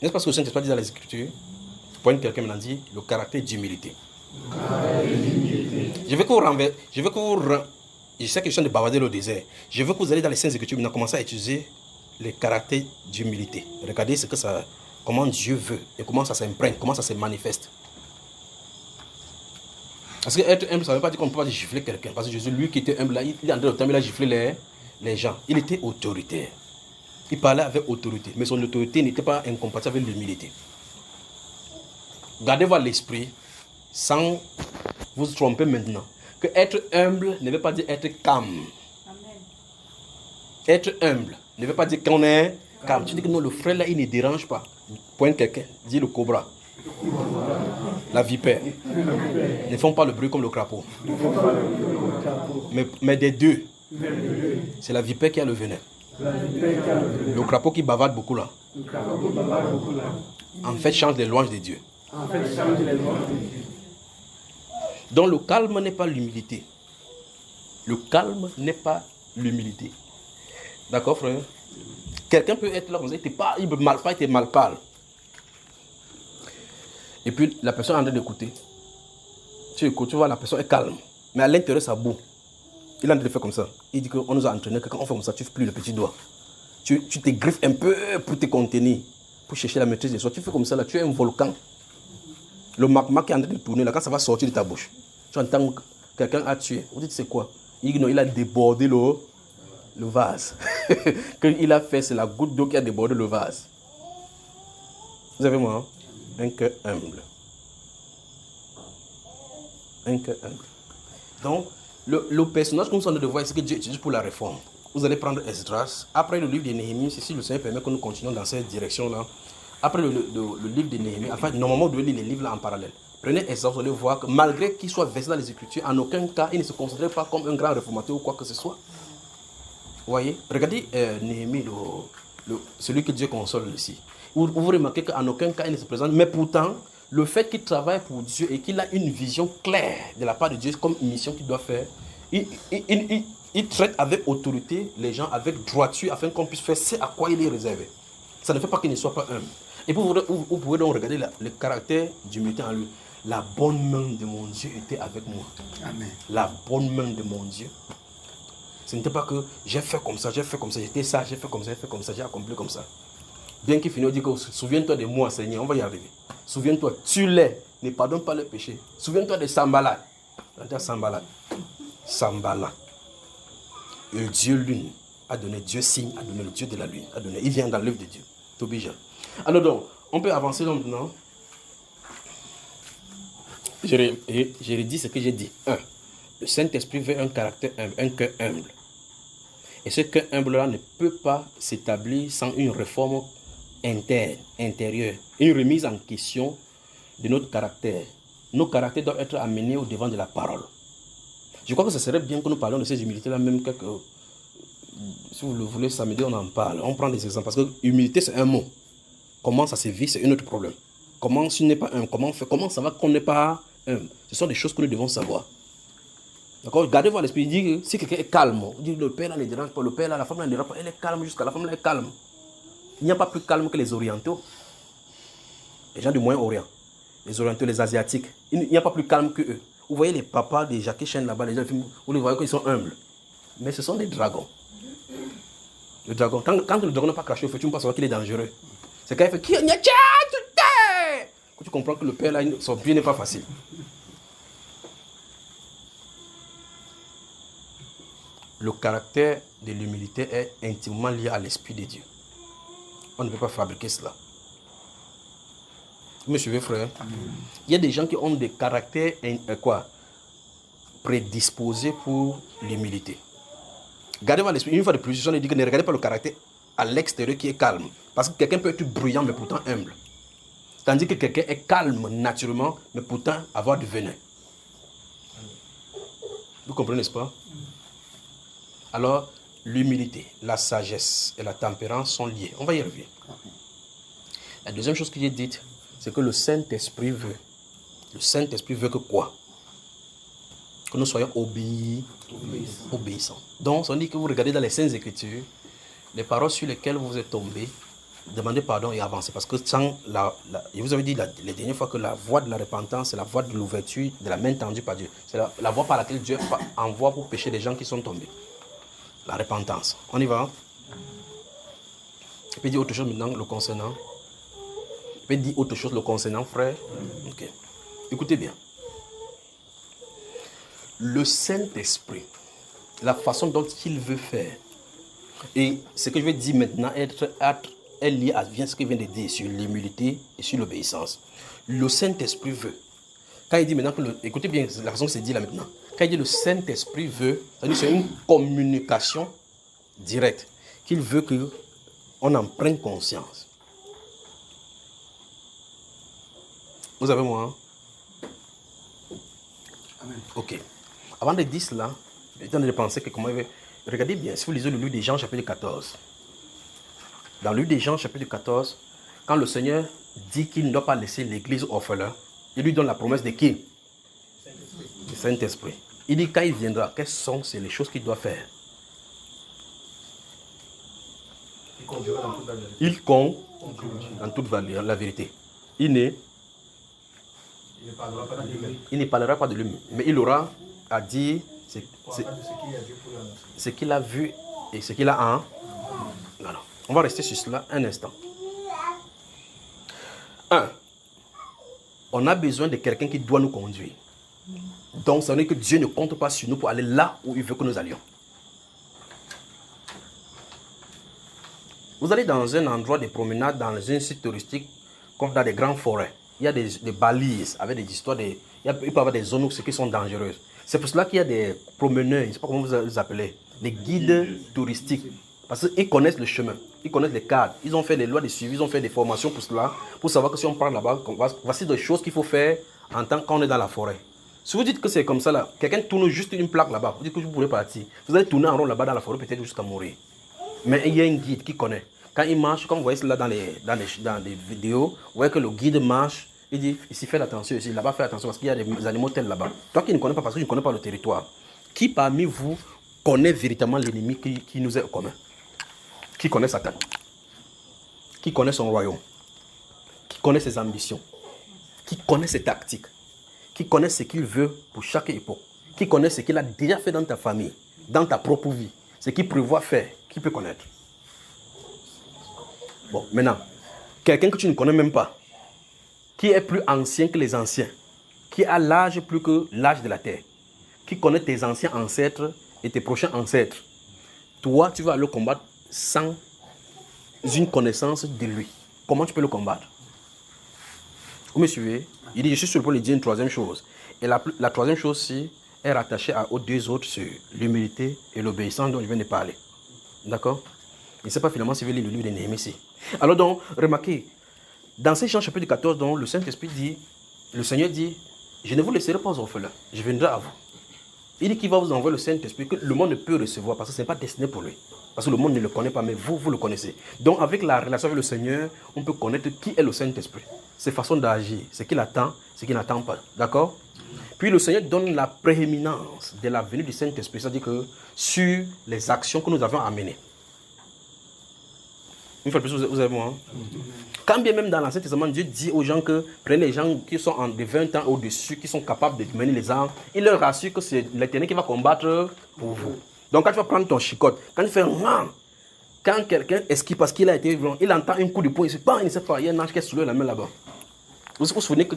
N'est-ce pas ce que le Saint-Esprit dit dans les Écritures? Pointe quelqu'un maintenant dit le caractère d'humilité. Je sais que je suis en train de bavarder le désert. Je veux que vous allez dans les Saintes Écritures maintenant commencer à utiliser les caractères d'humilité. Regardez comment Dieu veut et comment ça s'imprègne, comment ça se manifeste. Parce que être humble, ça ne veut pas dire qu'on ne peut pas gifler quelqu'un. Parce que Jésus, lui qui était humble, là, il est en train de temps, il a giflé les gens. Il était autoritaire. Il parlait avec autorité. Mais son autorité n'était pas incompatible avec l'humilité. Gardez votre esprit sans vous tromper maintenant. Que être humble ne veut pas dire être calme. Être humble ne veut pas dire qu'on est calme. Tu dis que non, le frère là, il ne dérange pas. Pointe quelqu'un, dis le cobra. La vipère. Ne font pas le bruit comme le crapaud. Mais des deux, c'est la vipère qui a le venin. Le crapaud qui bavarde beaucoup là. En fait, change les louanges de Dieu. Donc le calme n'est pas l'humilité. Le calme n'est pas l'humilité. D'accord, frère? Quelqu'un peut être là, vous êtes pas, il mal parle. Et puis la personne est en train d'écouter. Tu écoutes, tu vois, la personne est calme. Mais à l'intérieur, ça boue. Il est en train de faire comme ça. Il dit qu'on nous a entraîné que quand on fait comme ça, tu ne fais plus le petit doigt. Tu te griffes un peu pour te contenir, pour chercher la maîtrise de soi. Tu fais comme ça, là, tu es un volcan. Le magma qui est en train de tourner, là, quand ça va sortir de ta bouche, tu entends que quelqu'un a tué. Vous dites, c'est quoi? Il dit non, il a débordé le vase. Qu'il a fait, c'est la goutte d'eau qui a débordé le vase. Vous avez moi, un cœur humble. Un cœur humble. Donc, le personnage que nous sommes en train de voir, c'est que Dieu utilise pour la réforme. Vous allez prendre Esdras. Après le livre de Néhémie, si le Seigneur permet que nous continuions dans cette direction-là. Après le livre de Néhémie, enfin, normalement, vous devez lire les livres là en parallèle. Prenez exemple, vous allez voir que malgré qu'il soit versé dans les Écritures, en aucun cas, il ne se considère pas comme un grand réformateur ou quoi que ce soit. Vous voyez? Regardez Néhémie, celui que Dieu console ici. Vous remarquez qu'en aucun cas, il ne se présente. Mais pourtant, le fait qu'il travaille pour Dieu et qu'il a une vision claire de la part de Dieu comme une mission qu'il doit faire, il traite avec autorité les gens, avec droiture, afin qu'on puisse faire ce à quoi il est réservé. Ça ne fait pas qu'il ne soit pas humble. Et vous pouvez donc regarder le caractère d'humilité en lui. La bonne main de mon Dieu était avec moi. Amen. La bonne main de mon Dieu. Ce n'était pas que j'ai fait comme ça, j'étais ça, j'ai fait comme ça, j'ai accompli comme ça. Bien qu'il finisse, dit que souviens-toi de moi, Seigneur, on va y arriver. Souviens-toi, tu l'es, ne pardonne pas le péché. Souviens-toi de Sambalat. Sambalat. Et Dieu lune a donné, Dieu signe, a donné le Dieu de la lune, a donné. Il vient dans l'œuvre de Dieu. Tobija. Alors donc, on peut avancer donc maintenant. Je redis ce que j'ai dit. 1. Le Saint-Esprit veut un caractère humble, un cœur humble. Et ce cœur humble-là ne peut pas s'établir sans une réforme interne, intérieure, une remise en question de notre caractère. Nos caractères doivent être amenés au devant de la parole. Je crois que ce serait bien que nous parlions de ces humilités-là, même que, si vous le voulez, samedi, on en parle. On prend des exemples, parce que humilité, c'est un mot. Comment ça se vit, c'est un autre problème. Comment si on n'est pas humble, comment ça va qu'on n'est pas humble? Ce sont des choses que nous devons savoir. D'accord? Gardez-vous à l'esprit, il dit que si quelqu'un est calme, il dit le père là ne dérange pas, le père là, la femme là ne dérange pas, elle est calme jusqu'à la femme là est calme. Il n'y a pas plus calme que les orientaux. Les gens du Moyen-Orient, les orientaux, les asiatiques, il n'y a pas plus calme que eux. Vous voyez les papas des Jackie Chan là-bas, les gens, vous les voyez qu'ils sont humbles. Mais ce sont des dragons. Le dragon, quand le dragon n'a pas craché au feu, tu ne peux pas savoir qu'il est dangereux. C'est quand il fait que tu comprends que le père là, son pied n'est pas facile. Le caractère de l'humilité est intimement lié à l'Esprit de Dieu. On ne peut pas fabriquer cela. Vous me suivez, frère? Il y a des gens qui ont des caractères prédisposés pour l'humilité. Gardez-vous à l'esprit, une fois de plus, je dis que ne regardez pas le caractère à l'extérieur qui est calme. Parce que quelqu'un peut être bruyant, mais pourtant humble. Tandis que quelqu'un est calme naturellement, mais pourtant avoir du venin. Vous comprenez, n'est-ce pas? Alors, l'humilité, la sagesse et la tempérance sont liées. On va y revenir. La deuxième chose que j'ai dite, c'est que le Saint-Esprit veut. Le Saint-Esprit veut que quoi? Que nous soyons obéissants. Donc, on dit que vous regardez dans les Saintes Écritures, les paroles sur lesquelles vous êtes tombés, demandez pardon et avancez. Parce que je vous avais dit les dernières fois que la voie de la repentance, c'est la voie de l'ouverture, de la main tendue par Dieu. C'est la voie par laquelle Dieu envoie pour pécher les gens qui sont tombés. La repentance. On y va? Je peux dire autre chose maintenant le concernant? Je peux dire autre chose le concernant, frère? Ok. Écoutez bien. Le Saint-Esprit, la façon dont il veut faire, et ce que je vais dire maintenant est lié à ce qu'il vient de dire sur l'humilité et sur l'obéissance. Le Saint-Esprit veut. Quand il dit maintenant écoutez bien la façon que c'est dit là maintenant. Quand il dit le Saint-Esprit veut, c'est-à-dire c'est une communication directe qu'il veut qu'on en prenne conscience. Vous avez moi? Amen. Ok. Avant de dire cela, j'ai en train de penser que comment il veut. Regardez bien, si vous lisez le livre des Jean, chapitre 14. Dans le livre des Jean, chapitre 14, quand le Seigneur dit qu'il ne doit pas laisser l'église orphelin, il lui donne la promesse de qui? Le Saint-Esprit. Il dit quand il viendra, quelles sont les choses qu'il doit faire? Il compte dans toute la vérité. Il ne parlera pas de lui, mais il aura à dire ce qu'il a vu et ce qu'il a en... Alors, on va rester sur cela un instant. 1. On a besoin de quelqu'un qui doit nous conduire. Donc, ça veut dire que Dieu ne compte pas sur nous pour aller là où il veut que nous allions. Vous allez dans un endroit de promenade, dans un site touristique, comme dans des grandes forêts. Il y a des balises avec des histoires, il peut y avoir des zones qui sont dangereuses. C'est pour cela qu'il y a des promeneurs, je ne sais pas comment vous les appelez, des guides touristiques. Parce qu'ils connaissent le chemin, ils connaissent les cadres, ils ont fait des lois de suivi, ils ont fait des formations pour cela, pour savoir que si on part là-bas, voici des choses qu'il faut faire quand on est dans la forêt. Si vous dites que c'est comme ça là, quelqu'un tourne juste une plaque là-bas, vous dites que vous pouvez partir. Vous allez tourner en rond là-bas dans la forêt peut-être jusqu'à mourir. Mais il y a un guide qui connaît. Quand il marche, comme vous voyez cela dans les vidéos, vous voyez que le guide marche, il dit ici faites attention, ici là-bas faites attention parce qu'il y a des animaux tels là-bas. Toi qui ne connais pas parce que tu ne connais pas le territoire, qui parmi vous connaît véritablement l'ennemi qui nous est commun? Qui connaît Satan? Qui connaît son royaume? Qui connaît ses ambitions? Qui connaît ses tactiques? Qui connaît ce qu'il veut pour chaque époque? Qui connaît ce qu'il a déjà fait dans ta famille, dans ta propre vie? Ce qu'il prévoit faire, qui peut connaître? Bon, maintenant, quelqu'un que tu ne connais même pas, qui est plus ancien que les anciens, qui a l'âge plus que l'âge de la terre, qui connaît tes anciens ancêtres et tes prochains ancêtres, toi, tu vas le combattre sans une connaissance de lui. Comment tu peux le combattre? Vous me suivez? Il dit, je suis sur le point de dire une troisième chose. Et la troisième chose-ci est rattachée aux deux autres sur l'humilité et l'obéissance dont je viens de parler. D'accord? Je ne sais pas finalement si vous lire le livre de Néhémie ici. Alors donc, remarquez, dans ces Jean chapitre 14, dont le Saint-Esprit dit, le Seigneur dit, je ne vous laisserai pas orphelins, je viendrai à vous. Il dit qu'il va vous envoyer le Saint-Esprit que le monde ne peut recevoir parce que ce n'est pas destiné pour lui. Parce que le monde ne le connaît pas, mais vous le connaissez. Donc avec la relation avec le Seigneur, on peut connaître qui est le Saint-Esprit. Ses façons d'agir, ce qu'il attend, ce qu'il n'attend pas. D'accord? Puis le Seigneur donne la prééminence de la venue du Saint-Esprit, c'est-à-dire que sur les actions que nous avons à mener. Une fois de plus, vous avez moi. Quand bien même dans l'Ancien Testament, Dieu dit aux gens que prenez les gens qui sont de 20 ans au-dessus, qui sont capables de mener les armes, il leur rassure que c'est l'Éternel qui va combattre pour vous. Donc quand tu vas prendre ton chicotte, quand tu fais un quand quelqu'un esquive parce qu'il a été violent, il entend un coup de poing, il ne sait pas, il y a un ange qui est sous la main là-bas. Vous vous souvenez que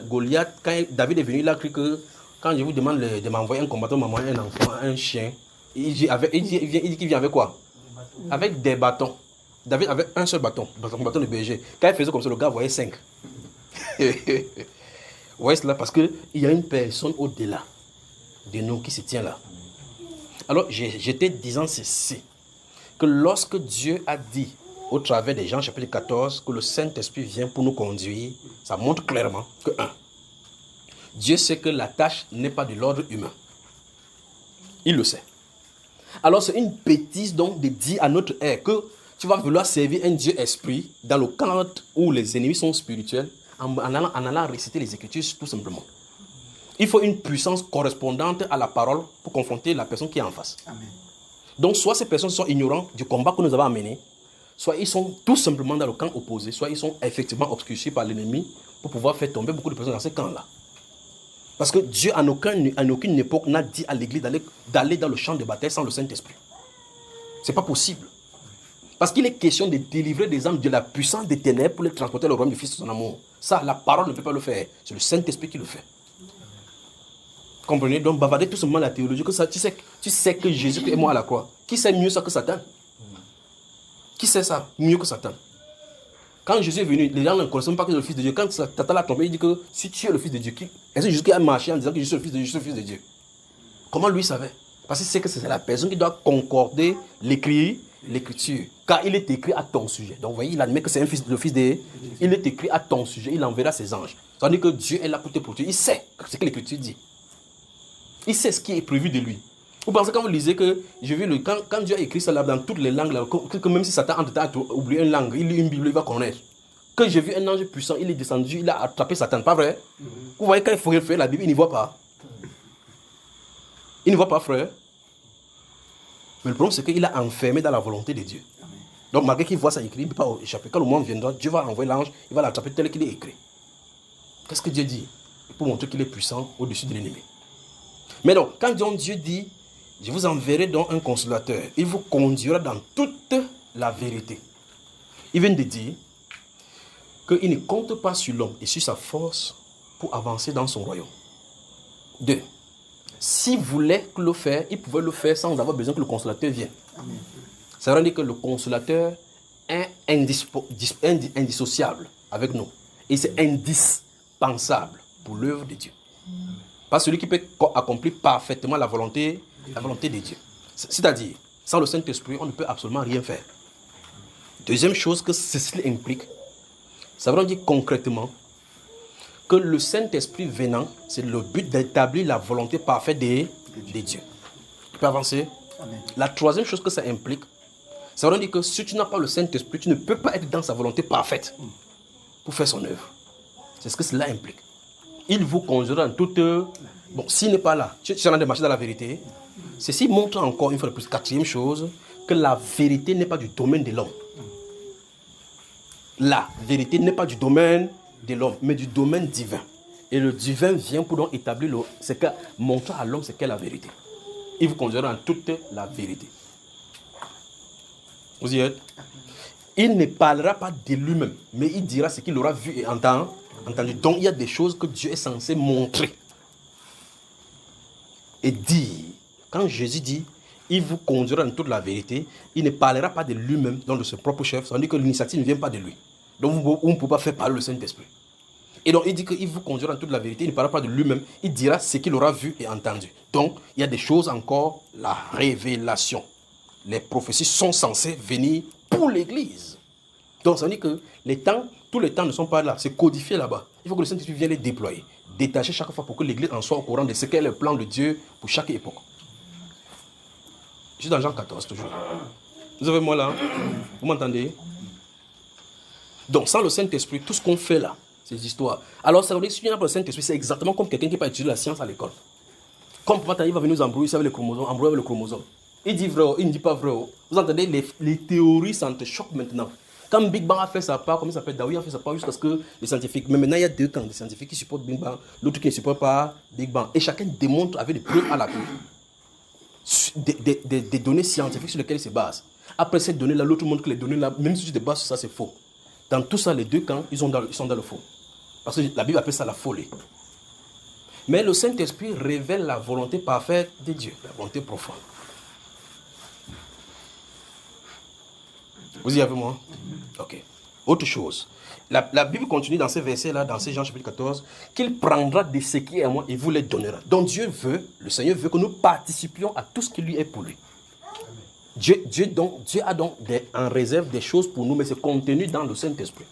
Goliath, quand David est venu, il a cru que quand je vous demande de m'envoyer un combattant, m'envoyer un enfant, un chien, il dit qu'il vient avec quoi? Avec des bâtons. David avait un seul bâton, son bâton de berger. Quand il faisait comme ça, le gars voyait 5. Vous voyez cela? Parce qu'il y a une personne au-delà de nous qui se tient là. Alors, j'étais disant ceci, que lorsque Dieu a dit, au travers de Jean chapitre 14, que le Saint-Esprit vient pour nous conduire, ça montre clairement que, Dieu sait que la tâche n'est pas de l'ordre humain. Il le sait. Alors, c'est une bêtise donc de dire à notre ère que tu vas vouloir servir un Dieu esprit dans le camp où les ennemis sont spirituels en allant réciter les Écritures tout simplement. Il faut une puissance correspondante à la parole pour confronter la personne qui est en face. Amen. Donc soit ces personnes sont ignorantes du combat que nous avons à mener, soit ils sont tout simplement dans le camp opposé, soit ils sont effectivement obscurcis par l'ennemi pour pouvoir faire tomber beaucoup de personnes dans ces camps-là. Parce que Dieu en aucune époque n'a dit à l'Église d'aller dans le champ de bataille sans le Saint-Esprit. Ce n'est pas possible. Parce qu'il est question de délivrer des âmes de la puissance des ténèbres pour les transporter au royaume du Fils de son amour. Ça, la parole ne peut pas le faire. C'est le Saint-Esprit qui le fait. Comprenez? Donc, bavarder tout simplement la théologie, que ça, tu sais que Jésus est mort à la croix. Qui sait mieux ça que Satan? Qui sait ça mieux que Satan? Quand Jésus est venu, les gens ne connaissaient même pas que c'est le Fils de Dieu. Quand Satan l'a tombé, il dit que si tu es le Fils de Dieu, est-ce que Jésus qui a marché en disant que je suis le Fils de Dieu, je suis le Fils de Dieu? Comment lui savait? Parce qu'il sait que c'est la personne qui doit concorder l'écriture. Car il est écrit à ton sujet. Donc, vous voyez, il admet que c'est le Fils de Dieu. Il est écrit à ton sujet. Il enverra ses anges. C'est-à-dire que Dieu est là pour te protéger. Il sait ce que l'Écriture dit. Il sait ce qui est prévu de lui. Vous pensez quand vous lisez que, quand Dieu a écrit ça là, dans toutes les langues, là, que même si Satan a oublié une langue, il lit une Bible, il va connaître. Que j'ai vu un ange puissant, il est descendu, il a attrapé Satan. Pas vrai? Vous voyez, quand il faut faire la Bible, il n'y voit pas. Il ne voit pas, frère. Mais le problème, c'est qu'il a enfermé dans la volonté de Dieu. Donc, malgré qu'il voit ça écrit, il ne peut pas échapper. Quand le moment viendra, Dieu va envoyer l'ange, il va l'attraper tel qu'il est écrit. Qu'est-ce que Dieu dit? Pour montrer qu'il est puissant au-dessus de l'ennemi. Mais donc, quand Dieu dit, je vous enverrai donc un consolateur, il vous conduira dans toute la vérité. Il vient de dire qu'il ne compte pas sur l'homme et sur sa force pour avancer dans son royaume. 2. S'il voulait le faire, il pouvait le faire sans avoir besoin que le consolateur vienne. Amen. Ça veut dire que le consolateur est indissociable avec nous. Et c'est indispensable pour l'œuvre de Dieu. Pas celui qui peut accomplir parfaitement la volonté de Dieu. C'est-à-dire, sans le Saint-Esprit, on ne peut absolument rien faire. Deuxième chose que ceci implique, ça veut dire concrètement que le Saint-Esprit venant, c'est le but d'établir la volonté parfaite des dieux. Tu peux avancer? Amen. La troisième chose que ça implique, ça veut dire que si tu n'as pas le Saint-Esprit, tu ne peux pas être dans sa volonté parfaite pour faire son œuvre. C'est ce que cela implique. Il vous conduira dans toute... Bon, s'il n'est pas là, tu es en train de marcher dans la vérité. Ceci montre encore une fois de plus, quatrième chose, que la vérité n'est pas du domaine de l'homme. La vérité n'est pas du domaine de l'homme, mais du domaine divin. Et le divin vient pour donc établir, c'est que montrer à l'homme ce qu'est la vérité. Il vous conduira dans toute la vérité. Vous y êtes? Il ne parlera pas de lui-même, mais il dira ce qu'il aura vu et entendu. Donc il y a des choses que Dieu est censé montrer. Et dire, quand Jésus dit, il vous conduira dans toute la vérité, il ne parlera pas de lui-même, donc de son propre chef, ça veut dire que l'initiative ne vient pas de lui. Donc on ne peut pas faire parler le Saint-Esprit. Et donc il dit qu'il vous conduira dans toute la vérité, il ne parlera pas de lui-même, il dira ce qu'il aura vu et entendu. Donc il y a des choses encore, la révélation. Les prophéties sont censées venir pour l'Église. Donc ça veut dire que tous les temps ne sont pas là, c'est codifié là-bas. Il faut que le Saint-Esprit vienne les déployer, détacher chaque fois pour que l'Église en soit au courant de ce qu'est le plan de Dieu pour chaque époque. Je suis dans Jean 14 toujours. Vous avez moi là? Vous m'entendez? Donc sans le Saint-Esprit, tout ce qu'on fait là, c'est des histoires. Alors ça veut dire que si tu n'as pas le Saint-Esprit, c'est exactement comme quelqu'un qui n'a pas étudié la science à l'école. Comme papa, il va venir nous embrouiller avec le chromosome, embrouiller avec le chromosome. Il dit vrai, il ne dit pas vrai. Vous entendez, les théories s'entrechoquent maintenant. Quand Big Bang a fait sa part, comme il s'appelle, Darwin a fait sa part jusqu'à ce que les scientifiques... Mais maintenant, il y a deux camps, des scientifiques qui supportent Big Bang, l'autre qui ne supporte pas Big Bang. Et chacun démontre avec des preuves à l'appui des données scientifiques sur lesquelles il se base. Après ces données-là, l'autre montre que les données-là, même si tu te bases sur ça, c'est faux. Dans tout ça, les deux camps, ils sont dans le faux. Parce que la Bible appelle ça la folie. Mais le Saint-Esprit révèle la volonté parfaite de Dieu, la volonté profonde. Vous y avez moi? Ok. Autre chose. La Bible continue dans ces versets-là, dans ces Jean chapitre 14, qu'il prendra de ce qui est à moi et vous les donnera. Donc Dieu veut, le Seigneur veut que nous participions à tout ce qui lui est pour lui. Dieu a donc en réserve des choses pour nous, mais c'est contenu dans le Saint-Esprit.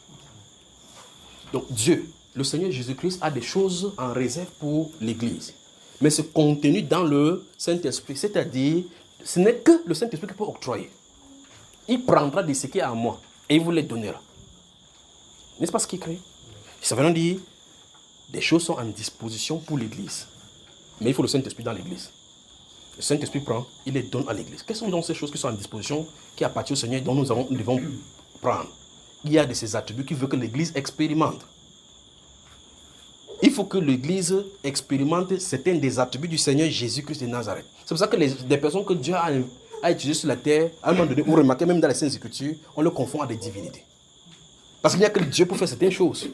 Donc Dieu, le Seigneur Jésus-Christ a des choses en réserve pour l'Église. Mais c'est contenu dans le Saint-Esprit. C'est-à-dire, ce n'est que le Saint-Esprit qui peut octroyer. Il prendra de ce qui est à moi et il vous les donnera. N'est-ce pas ce qu'il crée? Ça veut dire, des choses sont en disposition pour l'Église. Mais il faut le Saint-Esprit dans l'Église. Le Saint-Esprit prend, il les donne à l'Église. Quelles sont donc ces choses qui sont en disposition, qui appartiennent au Seigneur, dont nous devons prendre? Il y a de ces attributs qui veut que l'Église expérimente. Il faut que l'Église expérimente certains des attributs du Seigneur Jésus-Christ de Nazareth. C'est pour ça que des personnes que Dieu a utilisées sur la terre, à un moment donné, vous remarquez même dans les Saintes Écritures, on le confond à des divinités. Parce qu'il n'y a que Dieu pour faire certaines choses.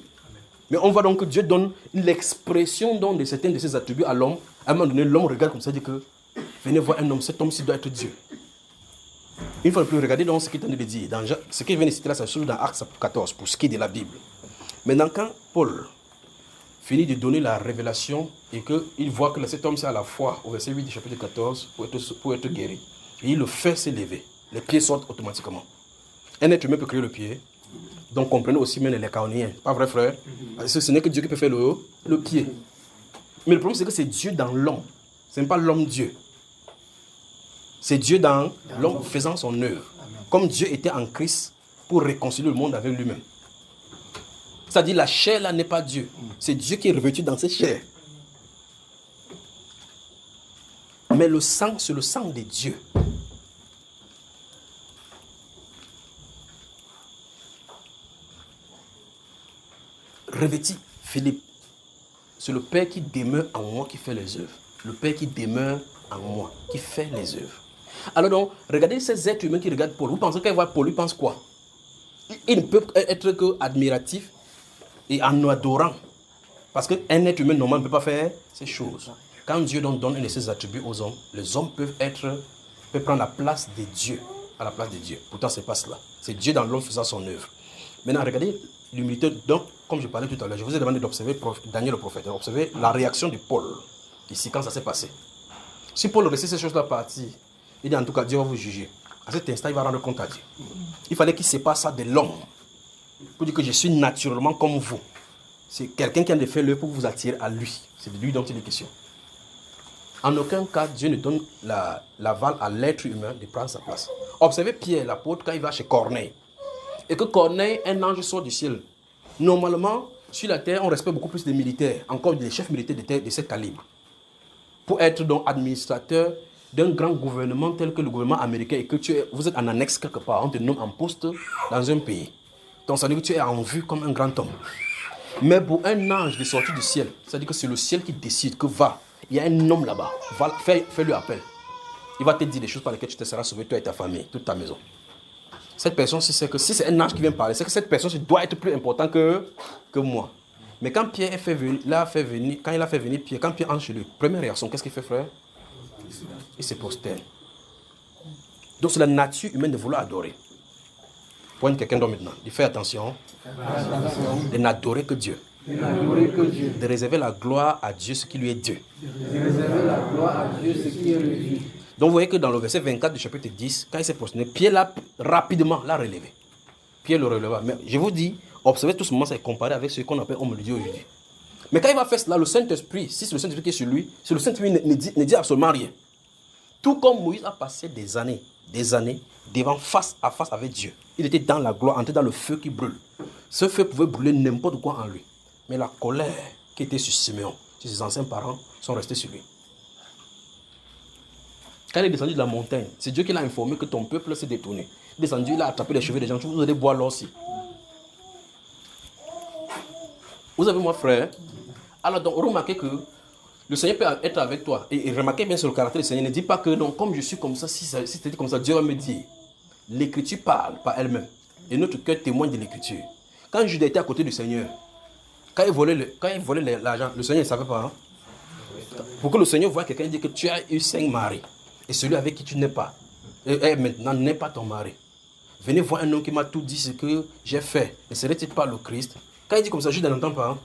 Mais on voit donc que Dieu donne l'expression de certains de ses attributs à l'homme. À un moment donné, l'homme regarde comme ça et dit que venez voir un homme, cet homme-ci doit être Dieu. Une fois de plus, regardez donc ce qu'il est en train de dire. Ce qu'il vient de citer là, c'est surtout dans Actes 14, pour ce qui est de la Bible. Maintenant, quand Paul finit de donner la révélation et qu'il voit que cet homme, c'est à la foi, au verset 8 du chapitre 14, pour être guéri. Et il le fait s'élever. Les pieds sortent automatiquement. Un être humain peut créer le pied. Donc comprenez aussi même les Caoniens. Pas vrai, frère? Parce que ce n'est que Dieu qui peut faire le pied. Mais le problème, c'est que c'est Dieu dans l'homme. Ce n'est pas l'homme Dieu. C'est Dieu dans l'homme faisant son œuvre. Comme Dieu était en Christ pour réconcilier le monde avec lui-même. C'est-à-dire la chair là n'est pas Dieu. C'est Dieu qui est revêtu dans cette chair. Mais le sang, c'est le sang de Dieu. Revêti, Philippe, c'est le Père qui demeure en moi qui fait les œuvres. Le Père qui demeure en moi qui fait les œuvres. Alors donc, regardez ces êtres humains qui regardent Paul. Vous pensez qu'ils voient Paul, ils pensent quoi? Il ne peut être que admiratif et en adorant. Parce qu'un être humain normal ne peut pas faire ces choses. Quand Dieu donne un de ses attributs aux hommes, les hommes peuvent prendre la place de Dieu. À la place de Dieu. Pourtant, ce n'est pas cela. C'est Dieu dans l'homme faisant son œuvre. Maintenant, regardez l'humilité. Donc, comme je parlais tout à l'heure, je vous ai demandé d'observer Daniel le prophète. Observez la réaction de Paul. Ici, quand ça s'est passé. Si Paul laissait ces choses-là partir, il dit en tout cas, Dieu va vous juger. À cet instant, il va rendre compte à Dieu. Il fallait qu'il sépare ça de l'homme. Pour dire que je suis naturellement comme vous. c'est quelqu'un qui a fait l'œuvre pour vous attirer à lui. C'est de lui dont il est question. En aucun cas, Dieu ne donne l'aval à l'être humain de prendre sa place. Observez Pierre, l'apôtre, quand il va chez Corneille. Et que Corneille, un ange sort du ciel. Normalement, sur la terre, on respecte beaucoup plus des militaires, encore des chefs militaires de ce calibre. Pour être donc administrateur d'un grand gouvernement tel que le gouvernement américain et que vous êtes en annexe quelque part, on te nomme en poste dans un pays. Donc ça veut dire que tu es en vue comme un grand homme. Mais pour un ange de sortir du ciel, c'est-à-dire que c'est le ciel qui décide que va. Il y a un homme là-bas, fais-lui appel. Il va te dire des choses par lesquelles tu te seras sauvé, toi et ta famille, toute ta maison. Cette personne, si c'est un ange qui vient parler, c'est que cette personne doit être plus important que moi. Mais quand Pierre quand il a fait venir Pierre, quand Pierre entre chez lui, première réaction, qu'est-ce qu'il fait, frère? Il se prosterne. Donc c'est la nature humaine de vouloir adorer. Pointe quelqu'un d'autre maintenant. Il fait attention. De n'adorer que Dieu. De réserver la gloire à Dieu, ce qui lui est Dieu. Donc vous voyez que dans le verset 24 du chapitre 10, quand il s'est prosterné, Pierre l'a rapidement relevé. Pierre le releva. Mais je vous dis, observez tout ce moment, c'est comparé avec ce qu'on appelle homme de Dieu aujourd'hui. Mais quand il va faire cela, le Saint-Esprit, si c'est le Saint-Esprit qui est sur lui, c'est le Saint-Esprit ne dit absolument rien. Tout comme Moïse a passé des années devant face à face avec Dieu. Il était dans la gloire, entré dans le feu qui brûle. Ce feu pouvait brûler n'importe quoi en lui. Mais la colère qui était sur Siméon, sur ses anciens parents, sont restés sur lui. Quand il est descendu de la montagne, c'est Dieu qui l'a informé que ton peuple s'est détourné. Il est descendu, il a attrapé les cheveux des gens. Vous allez boire l'eau aussi. Vous avez mon frère. Alors donc remarquez que le Seigneur peut être avec toi. Et remarquez bien sur le caractère du Seigneur. Ne dis pas que non, comme je suis comme ça, si c'était comme ça, Dieu va me dire. L'écriture parle par elle-même. Et notre cœur témoigne de l'écriture. Quand Judas était à côté du Seigneur, quand il volait l'argent, le Seigneur ne savait pas. Hein? Pour que le Seigneur voie quelqu'un dire que tu as eu 5 maris. Et celui avec qui tu n'es pas. Et maintenant n'est pas ton mari. Venez voir un homme qui m'a tout dit ce que j'ai fait. Ne serait-il pas le Christ? Quand il dit comme ça, Judas n'entend pas. Hein?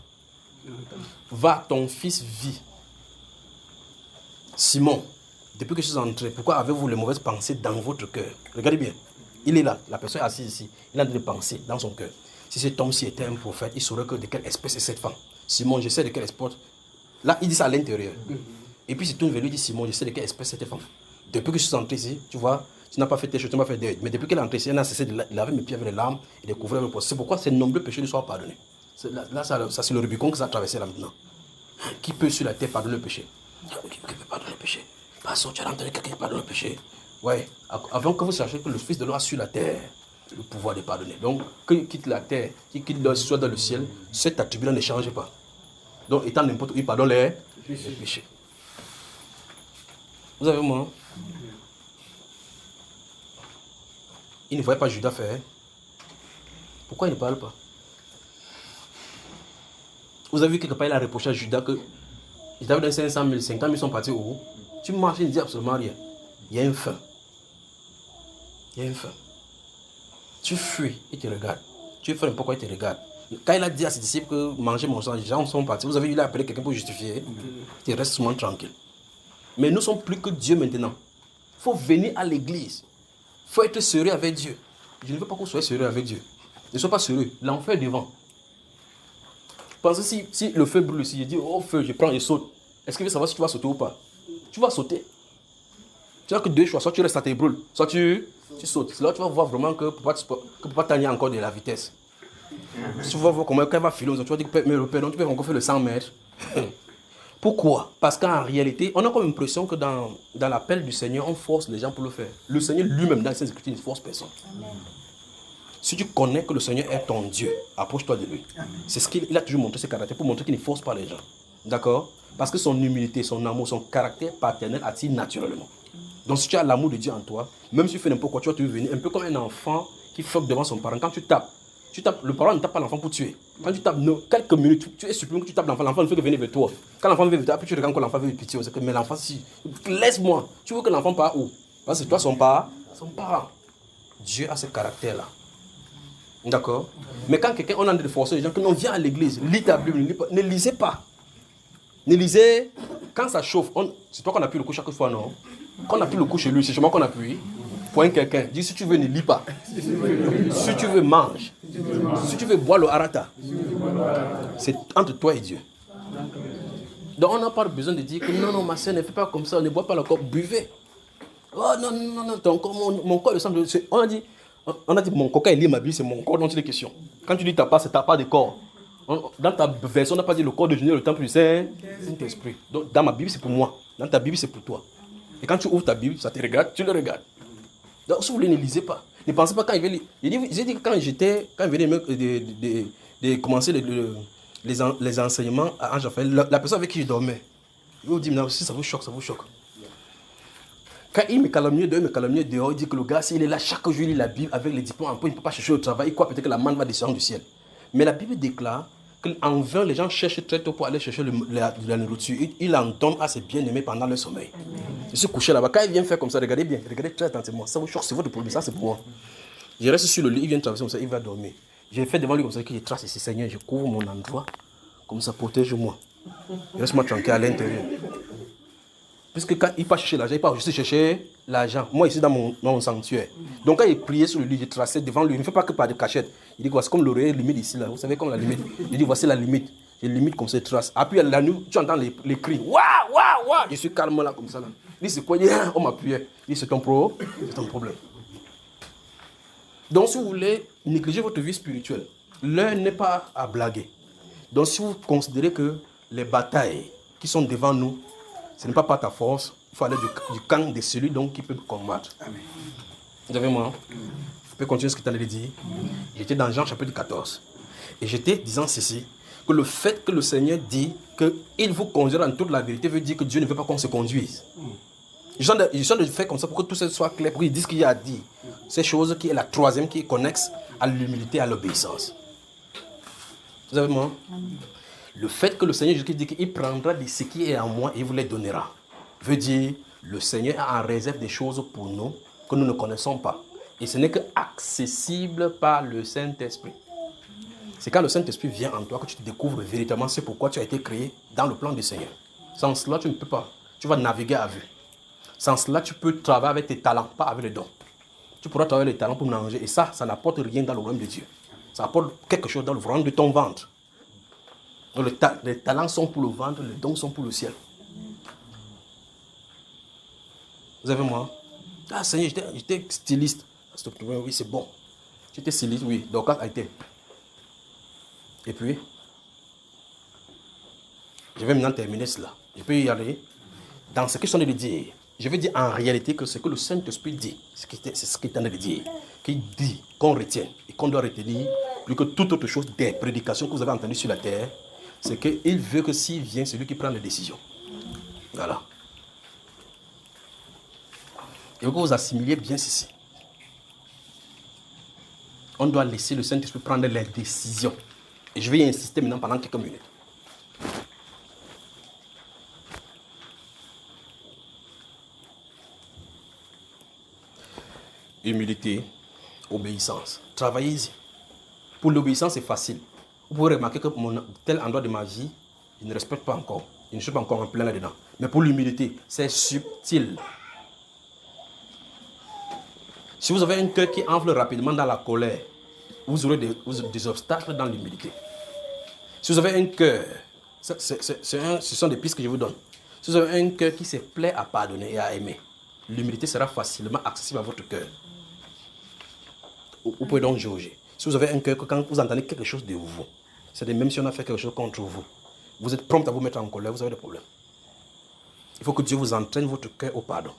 Va, ton fils vit. Simon, depuis que je suis entré, pourquoi avez-vous les mauvaises pensées dans votre cœur? Regardez bien. Il est là, la personne est assise ici. Il a des pensées dans son cœur. Si cet homme-ci était un prophète, il saurait que de quelle espèce est cette femme. Simon, je sais de quelle espèce. Là, il dit ça à l'intérieur. Et puis il se tourne vers lui et dit, Simon, je sais de quelle espèce est cette femme. Depuis que je suis entré ici, tu vois, tu n'as pas fait tes choses, tu n'as pas fait deuil. Mais depuis qu'elle est entrée ici, elle a cessé de laver mes pieds avec les larmes et de couvrir avec le poisson. C'est pourquoi ces nombreux péchés lui soient pardonnés. Là, ça c'est le Rubicon que ça a traversé là maintenant. Qui peut sur la terre pardonner le péché? Qui peut pardonner le péché? Passons, tu as entendu quelqu'un qui pardonne le péché? Ouais, avant que vous sachiez que le Fils de l'homme a sur la terre le pouvoir de pardonner. Donc, qu'il quitte la terre, qu'il soit dans le ciel, cet attribut-là ne change pas. Donc, étant n'importe où, il pardonne les péchés. Vous avez moi? Il ne voyait pas Judas faire. Pourquoi il ne parle pas? Vous avez vu quelque part, il a reproché à Judas que il t'avait donné 500 000, 50 000 sont partis où? Tu marches, il ne dit absolument rien. Il y a une faim. Il y a une faim. Tu fuis, il te regarde. Tu fais pourquoi il te regarde. Quand il a dit à ses disciples que manger mon sang, les gens sont partis. Vous avez vu, il a appelé quelqu'un pour justifier. Tu restes souvent tranquille. Mais nous ne sommes plus que Dieu maintenant. Il faut venir à l'église. Il faut être sérieux avec Dieu. Je ne veux pas que vous soyez sérieux avec Dieu. Ne soyez pas sérieux. L'enfer est devant. Pensez si le feu brûle ici, je dis, oh feu, je prends et saute. Est-ce que tu veux savoir si tu vas sauter ou pas? Tu vas sauter. Tu n'as que 2 choix. Soit tu restes à tes brûles, soit tu sautes. C'est là que tu vas voir vraiment que pour ne pas t'agner encore de la vitesse. Si tu vas voir comment elle va filer, tu vas dire que mais tu peux encore faire le 100 mètres. Pourquoi? Parce qu'en réalité, on a comme l'impression que dans l'appel du Seigneur, on force les gens pour le faire. Le Seigneur lui-même, dans ses écritures, ne force personne. Si tu connais que le Seigneur est ton Dieu, approche-toi de lui. C'est ce qu'il a toujours montré, ses caractères, pour montrer qu'il ne force pas les gens. D'accord? Parce que son humilité, son amour, son caractère paternel attire naturellement. Donc si tu as l'amour de Dieu en toi, même si tu fais n'importe quoi, tu vas te venir un peu comme un enfant qui flotte devant son parent. Quand tu tapes, le parent ne tape pas l'enfant pour tuer. Quand tu tapes, quelques minutes, tu es supprimé que tu tapes l'enfant ne fait que venir vers toi. Quand l'enfant vient vers toi, après tu regardes que l'enfant veut pitié. Mais l'enfant, si, laisse-moi. Tu veux que l'enfant part où? Parce que c'est toi son parent. Dieu a ce caractère-là. D'accord? Mais quand quelqu'un, on a envie de forcer les gens, que non, viens à l'église, lis ta Bible, ne lisez pas. Ne lisez, quand ça chauffe, c'est toi qu'on appuie le coup chaque fois, non? Quand on appuie le coup chez lui, c'est chez moi qu'on appuie. Point quelqu'un, dis si tu veux, ne lis pas. Si tu veux, mange. Si tu veux, bois le harata. C'est entre toi et Dieu. Donc on n'a pas besoin de dire que non, ma soeur ne fait pas comme ça, ne bois pas le corps, buvez. Oh non, ton corps, mon corps ressemble. On a dit mon coca, il lit ma Bible, c'est mon corps dont il est question. Quand tu dis ta part, c'est ta part de corps. Dans ta version, on n'a pas dit le corps de Jésus, le temple du Saint-Esprit. Donc dans ma Bible, c'est pour moi. Dans ta Bible, c'est pour toi. Et quand tu ouvres ta Bible, ça te regarde, tu le regardes. Donc si vous voulez, ne lisez pas. Ne pensez pas quand il veut lire. J'ai dit que quand il venait de commencer les enseignements à Ange-Raphaël, la personne avec qui je dormais, il vous dit, non, si ça vous choque, ça vous choque. Quand il me calomnie dehors, il dit que le gars, s'il est là, chaque jour, il lit la Bible avec les diplômes en poche, il ne peut pas chercher au travail, il croit peut-être que la manne va descendre du ciel. Mais la Bible déclare qu'en vain, les gens cherchent très tôt pour aller chercher de la nourriture. Il en donne à ses bien-aimés pendant leur sommeil. Je suis couché là-bas. Quand il vient faire comme ça, regardez bien, regardez très attentivement. Ça vous choque, c'est votre problème, ça c'est pour moi. Je reste sur le lit, il vient traverser comme ça, il va dormir. J'ai fait devant lui comme ça, que je trace ici, Seigneur, je couvre mon endroit, comme ça, protège-moi. Laisse-moi tranquille à l'intérieur. Puisque quand il part chercher l'argent, il part juste chercher l'argent. Moi, ici, dans mon sanctuaire. Donc, quand il priait sur le lit, j'ai tracé devant lui. Il ne fait pas que par des cachettes. Il dit, c'est comme l'oreille limite ici, là. Vous savez, comme la limite. Il dit, voici la limite. J'ai limite comme ça, trace. Après, la nuit, tu entends les cris. Waouh, waouh, waouh. Je suis calme là, comme ça. Là. Il dit, c'est quoi? Il dit, on m'appuyait. Il dit, c'est ton problème. Donc, si vous voulez négliger votre vie spirituelle, l'heure n'est pas à blaguer. Donc, si vous considérez que les batailles qui sont devant nous, ce n'est pas par ta force, il faut aller du camp de celui donc qui peut combattre. Amen. Vous avez moi? Vous pouvez continuer ce que tu allais dire. J'étais dans Jean chapitre 14. Et j'étais disant ceci, que le fait que le Seigneur dit qu'il vous conduira en toute la vérité veut dire que Dieu ne veut pas qu'on se conduise. Ils sont de faire comme ça pour que tout ça soit clair, pour qu'ils disent ce qu'il y a à dire. Ces choses qui est la troisième qui est connexe à l'humilité et à l'obéissance. Vous avez moi? Le fait que le Seigneur Jésus dit qu'il prendra de ce qui est en moi et il vous les donnera, veut dire le Seigneur a en réserve des choses pour nous que nous ne connaissons pas. Et ce n'est qu'accessible par le Saint-Esprit. C'est quand le Saint-Esprit vient en toi que tu te découvres véritablement c'est pourquoi tu as été créé dans le plan du Seigneur. Sans cela, tu ne peux pas. Tu vas naviguer à vue. Sans cela, tu peux travailler avec tes talents, pas avec les dons. Tu pourras travailler les talents pour manger. Et ça n'apporte rien dans le royaume de Dieu. Ça apporte quelque chose dans le royaume de ton ventre. Donc les talents sont pour le ventre, les dons sont pour le ciel. Vous avez moi? Ah Seigneur, j'étais styliste. Oui, c'est bon. J'étais styliste, oui. Donc, a été. Et puis, je vais maintenant terminer cela. Je peux y aller. Dans ce que je suis en train de dire, je vais dire en réalité que ce que le Saint-Esprit dit, c'est ce qu'il est en train de dire. Qu'il dit qu'on retient et qu'on doit retenir plus que toute autre chose des prédications que vous avez entendues sur la terre. C'est qu'il veut que s'il vient, c'est lui qui prend les décisions. Voilà. Et que vous assimiliez bien ceci. On doit laisser le Saint-Esprit prendre les décisions. Et je vais y insister maintenant pendant quelques minutes. Humilité, obéissance. Travaillez-y. Pour l'obéissance, c'est facile. Vous pouvez remarquer que tel endroit de ma vie, je ne respecte pas encore. Je ne suis pas encore en plein là-dedans. Mais pour l'humilité, c'est subtil. Si vous avez un cœur qui enfle rapidement dans la colère, vous aurez des obstacles dans l'humilité. Si vous avez un cœur, ce sont des pistes que je vous donne. Si vous avez un cœur qui se plaît à pardonner et à aimer, l'humilité sera facilement accessible à votre cœur. Vous pouvez donc jauger. Si vous avez un cœur que quand vous entendez quelque chose de vous, c'est même si on a fait quelque chose contre vous, vous êtes prompt à vous mettre en colère, vous avez des problèmes. Il faut que Dieu vous entraîne votre cœur au pardon.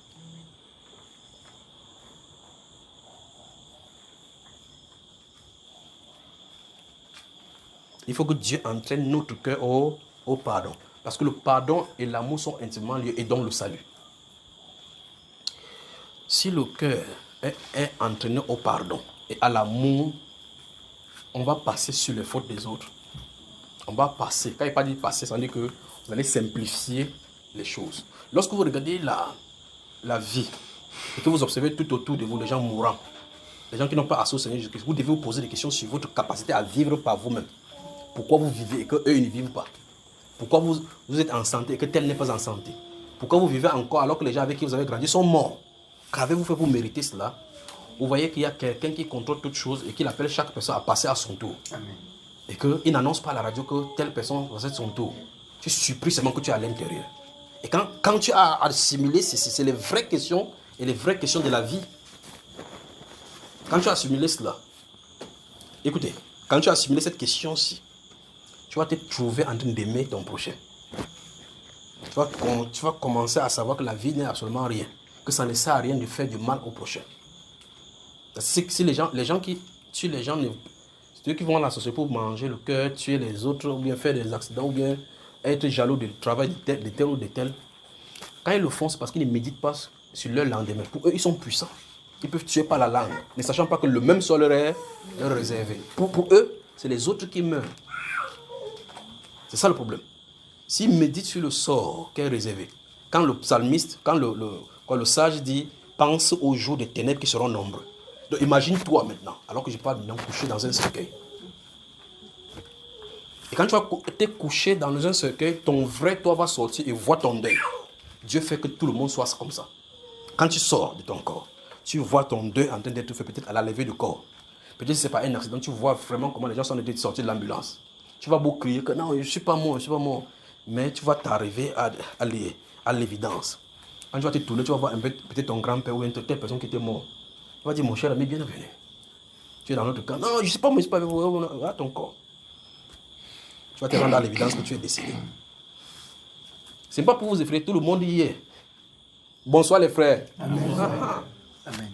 Il faut que Dieu entraîne notre cœur au pardon. Parce que le pardon et l'amour sont intimement liés et donc le salut. Si le cœur est entraîné au pardon et à l'amour, on va passer sur les fautes des autres. On va passer. Quand il n'y a pas dit passer, ça veut dire que vous allez simplifier les choses. Lorsque vous regardez la vie et que vous observez tout autour de vous les gens mourants, les gens qui n'ont pas accès au Seigneur Jésus-Christ, vous devez vous poser des questions sur votre capacité à vivre par vous-même. Pourquoi vous vivez et qu'eux ils ne vivent pas? Pourquoi vous êtes en santé et que tel n'est pas en santé? Pourquoi vous vivez encore alors que les gens avec qui vous avez grandi sont morts? Qu'avez-vous fait pour mériter cela? Vous voyez qu'il y a quelqu'un qui contrôle toutes choses et qui appelle chaque personne à passer à son tour. Amen. et qu'il n'annonce pas à la radio que telle personne va être son tour, tu es surpris seulement que tu es à l'intérieur. Et quand tu as assimilé, c'est les vraies questions et les vraies questions de la vie. Quand tu as assimilé cela, écoutez, quand tu as assimilé cette question-ci, tu vas te trouver en train d'aimer ton prochain. Tu vas commencer à savoir que la vie n'est absolument rien, que ça ne sert à rien de faire du mal au prochain. Si les gens qui tuent les gens, ceux qui vont à la société pour manger le cœur, tuer les autres, ou bien faire des accidents, ou bien être jaloux du travail de tel ou de tel, quand ils le font, c'est parce qu'ils ne méditent pas sur leur lendemain. Pour eux, ils sont puissants. Ils peuvent tuer par la langue, ne sachant pas que le même sort leur est réservé. Pour eux, c'est les autres qui meurent. C'est ça le problème. S'ils méditent sur le sort qui est réservé, quand le psalmiste, quand le sage dit, pense aux jours des ténèbres qui seront nombreux. Donc imagine-toi maintenant, alors que je parle maintenant, couché dans un cercueil. Et quand tu vas te coucher dans un cercueil, ton vrai toi va sortir et voir ton deuil. Dieu fait que tout le monde soit comme ça. Quand tu sors de ton corps, tu vois ton deuil en train d'être fait peut-être à la levée du corps. Peut-être que ce n'est pas un accident, tu vois vraiment comment les gens sont en train de sortir de l'ambulance. Tu vas beau crier que non, je ne suis pas mort, je ne suis pas mort. Mais tu vas t'arriver à l'évidence. Quand tu vas te tourner, tu vas voir peut-être ton grand-père ou une telle personne qui était mort. Tu vas dire, mon cher ami, bienvenue. Tu es dans l'autre camp. Non, je ne sais pas, moi, je ne sais pas. Voilà ton corps. Tu vas te rendre à l'évidence que tu es décédé. Ce n'est pas pour vous effrayer, tout le monde y est. Bonsoir les frères. Amen. Amen.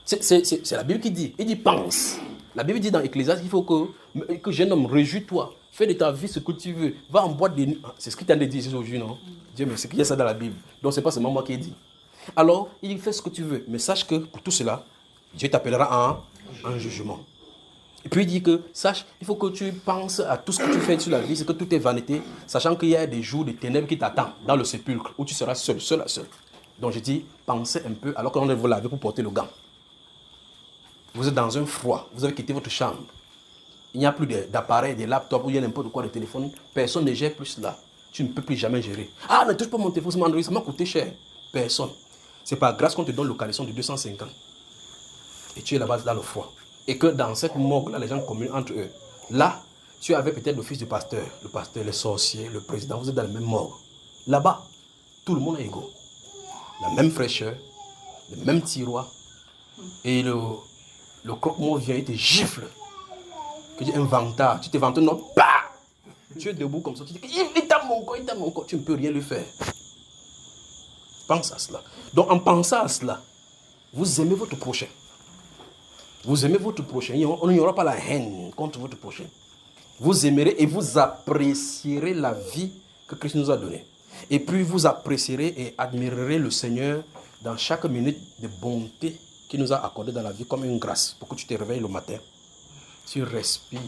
C'est la Bible qui dit. Il dit pense. La Bible dit dans Ecclésiaste qu'il faut que jeune homme, réjouis-toi. Fais de ta vie ce que tu veux. Va en boîte de nuit. C'est ce qu'il t'a dit ici aujourd'hui, non? Dieu merci, qu'il y a ça dans la Bible. Donc ce n'est pas seulement moi qui ai dit. Alors, il dit fais ce que tu veux. Mais sache que pour tout cela, Dieu t'appellera en jugement. Et puis il dit que, sache, il faut que tu penses à tout ce que tu fais sur la vie, c'est que tout est vanité, sachant qu'il y a des jours de ténèbres qui t'attendent dans le sépulcre, où tu seras seul. Donc je dis, pensez un peu, alors qu'on va vous laver pour porter le gant. Vous êtes dans un froid, vous avez quitté votre chambre. Il n'y a plus d'appareil, de laptop, ou il y a n'importe quoi de téléphone. Personne ne gère plus cela. Tu ne peux plus jamais gérer. Ah, ne touche pas mon téléphone, ça m'a coûté cher. Personne. C'est par grâce qu'on te donne location de 250. Et tu es là-bas dans le froid. Et que dans cette morgue-là, les gens communent entre eux. Là, tu avais peut-être le fils du pasteur, les sorciers, le président, vous êtes dans la même morgue. Là-bas, tout le monde est égaux. La même fraîcheur, le même tiroir. Et le croque-mort vient et te gifle. Que tu es un vantard. Tu te vantes, non, bah! Tu es debout comme ça. Tu dis, il tape mon corps, Tu ne peux rien lui faire. Pense à cela. Donc, en pensant à cela, vous aimez votre prochain. Vous aimez votre prochain. Il n'y aura pas la haine contre votre prochain. Vous aimerez et vous apprécierez la vie que Christ nous a donnée. Et puis vous apprécierez et admirerez le Seigneur dans chaque minute de bonté qu'il nous a accordée dans la vie comme une grâce. Pour que tu te réveilles le matin, tu respires.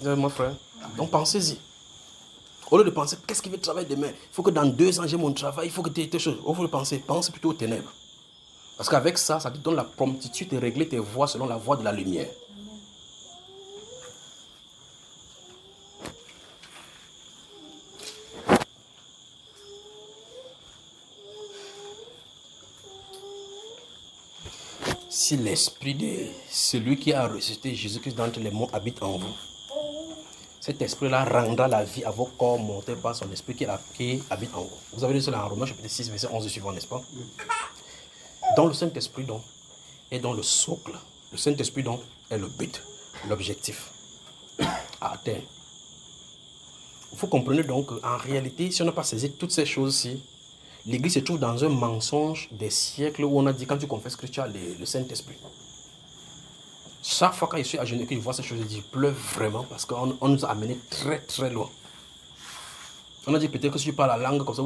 Mon frère, donc pensez-y. Au lieu de penser, qu'est-ce qui veut travailler demain? Il faut que dans 2 ans j'ai mon travail, il faut que tu aies tes choses. Au lieu de penser, pense plutôt aux ténèbres. Parce qu'avec ça, ça te donne la promptitude de régler tes voies selon la voie de la lumière. Si l'esprit de celui qui a ressuscité Jésus-Christ d'entre les morts habite en vous, cet esprit-là rendra la vie à vos corps mortels par son esprit qui habite en vous. Vous avez lu cela en Romains chapitre 6, verset 11 et suivant, n'est-ce pas? Dans le Saint-Esprit, donc, est dans le socle. Le Saint-Esprit, donc, est le but, l'objectif à atteindre. Vous comprenez donc qu'en réalité, si on n'a pas saisi toutes ces choses-ci, l'Église se trouve dans un mensonge des siècles où on a dit, quand tu confesses que tu as le Saint-Esprit. Chaque fois quand je suis à genoux et que je vois ces choses, je dis, je pleure vraiment parce qu'on nous a amenés très très loin. On a dit peut-être que si tu parles la langue comme ça,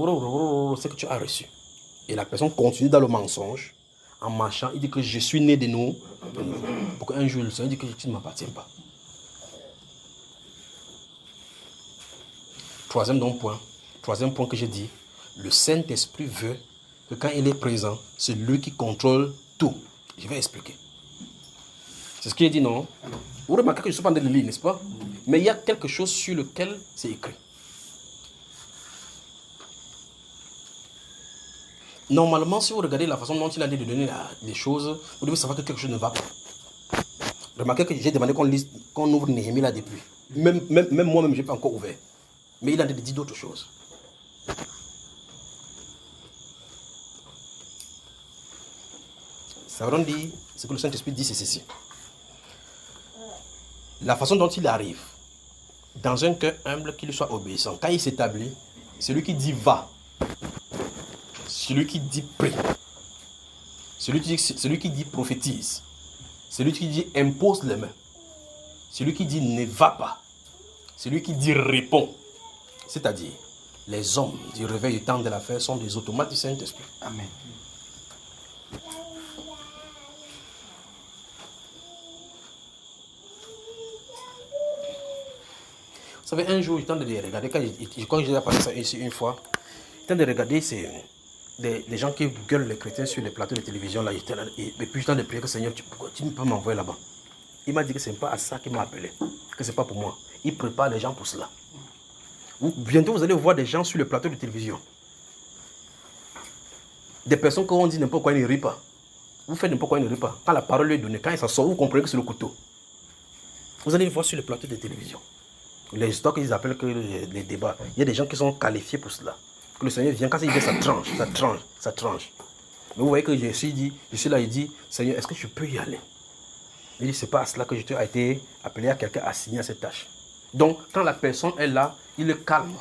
c'est que tu as reçu. Et la personne continue dans le mensonge, en marchant, il dit que je suis né de nous, pour qu'un jour le Seigneur dit que tu ne m'appartiens pas. Troisième point que j'ai dit, le Saint-Esprit veut que quand il est présent, c'est lui qui contrôle tout. Je vais expliquer. C'est ce qu'il dit, non? Vous remarquez que je ne suis pas en train de lire, n'est-ce pas? Mais il y a quelque chose sur lequel c'est écrit. Normalement, si vous regardez la façon dont il a dit de donner les choses, vous devez savoir que quelque chose ne va pas. Remarquez que j'ai demandé qu'on ouvre Néhémie là depuis. Même moi-même, je n'ai pas encore ouvert. Mais il a dit d'autres choses. Ça veut dire, ce que le Saint-Esprit dit, c'est ceci. La façon dont il arrive, dans un cœur humble, qu'il soit obéissant, quand il s'établit, celui qui dit va, celui qui dit prie, celui qui dit prophétise, celui qui dit impose les mains, celui qui dit ne va pas, celui qui dit répond. C'est-à-dire, les hommes du réveil du temps de l'affaire sont des automates du Saint-Esprit. Amen. Vous savez, un jour, je tente de regarder, je crois que j'ai déjà passé ça ici une fois, je tente de regarder des gens qui gueulent les chrétiens sur les plateaux de télévision, là, et puis je tente de prier que Seigneur, pourquoi tu ne peux pas m'envoyer là-bas? Il m'a dit que ce n'est pas à ça qu'il m'a appelé, que ce n'est pas pour moi. Il prépare les gens pour cela. Bientôt, vous allez voir des gens sur les plateaux de télévision. Des personnes, quand on dit n'importe quoi, ils ne rient pas. Vous faites n'importe quoi, ils ne rient pas. Quand la parole est donnée, quand il s'en sort, vous comprenez que c'est le couteau. Vous allez les voir sur les plateaux de télévision. Les histoires qu'ils appellent que les débats. Il y a des gens qui sont qualifiés pour cela. Que le Seigneur vient, quand il vient, ça tranche, ça tranche, ça tranche. Mais vous voyez que je suis là, il dit, Seigneur, est-ce que je peux y aller? Il dit, c'est pas à cela que je t'ai été appelé à quelqu'un à signer à cette tâche. Donc, quand la personne est là, il est calme.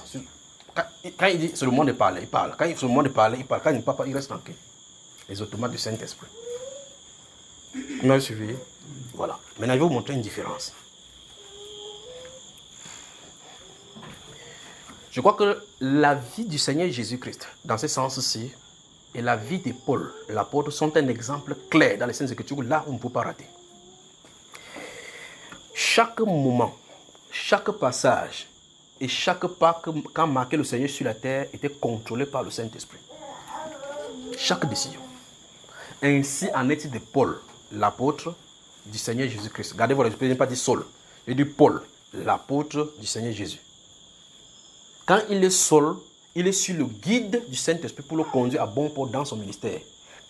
Quand il dit, c'est le moment de parler, il parle. Quand c'est le moment de parler, il parle. Quand il ne parle pas, il reste tranquille. Les automates du Saint-Esprit. Vous m'avez suivi? Voilà. Maintenant, je vais vous montrer une différence. Je crois que la vie du Seigneur Jésus-Christ, dans ce sens-ci, et la vie de Paul, l'apôtre, sont un exemple clair dans les Saintes Écritures, là où on ne peut pas rater. Chaque moment, chaque passage et chaque pas qu'a marqué le Seigneur sur la terre était contrôlé par le Saint-Esprit. Chaque décision. Ainsi en est-il de Paul, l'apôtre du Seigneur Jésus-Christ. Regardez, voilà, je ne peux pas dire Saul, je dis Paul, l'apôtre du Seigneur Jésus. Quand il est seul, il est sur le guide du Saint-Esprit pour le conduire à bon port dans son ministère.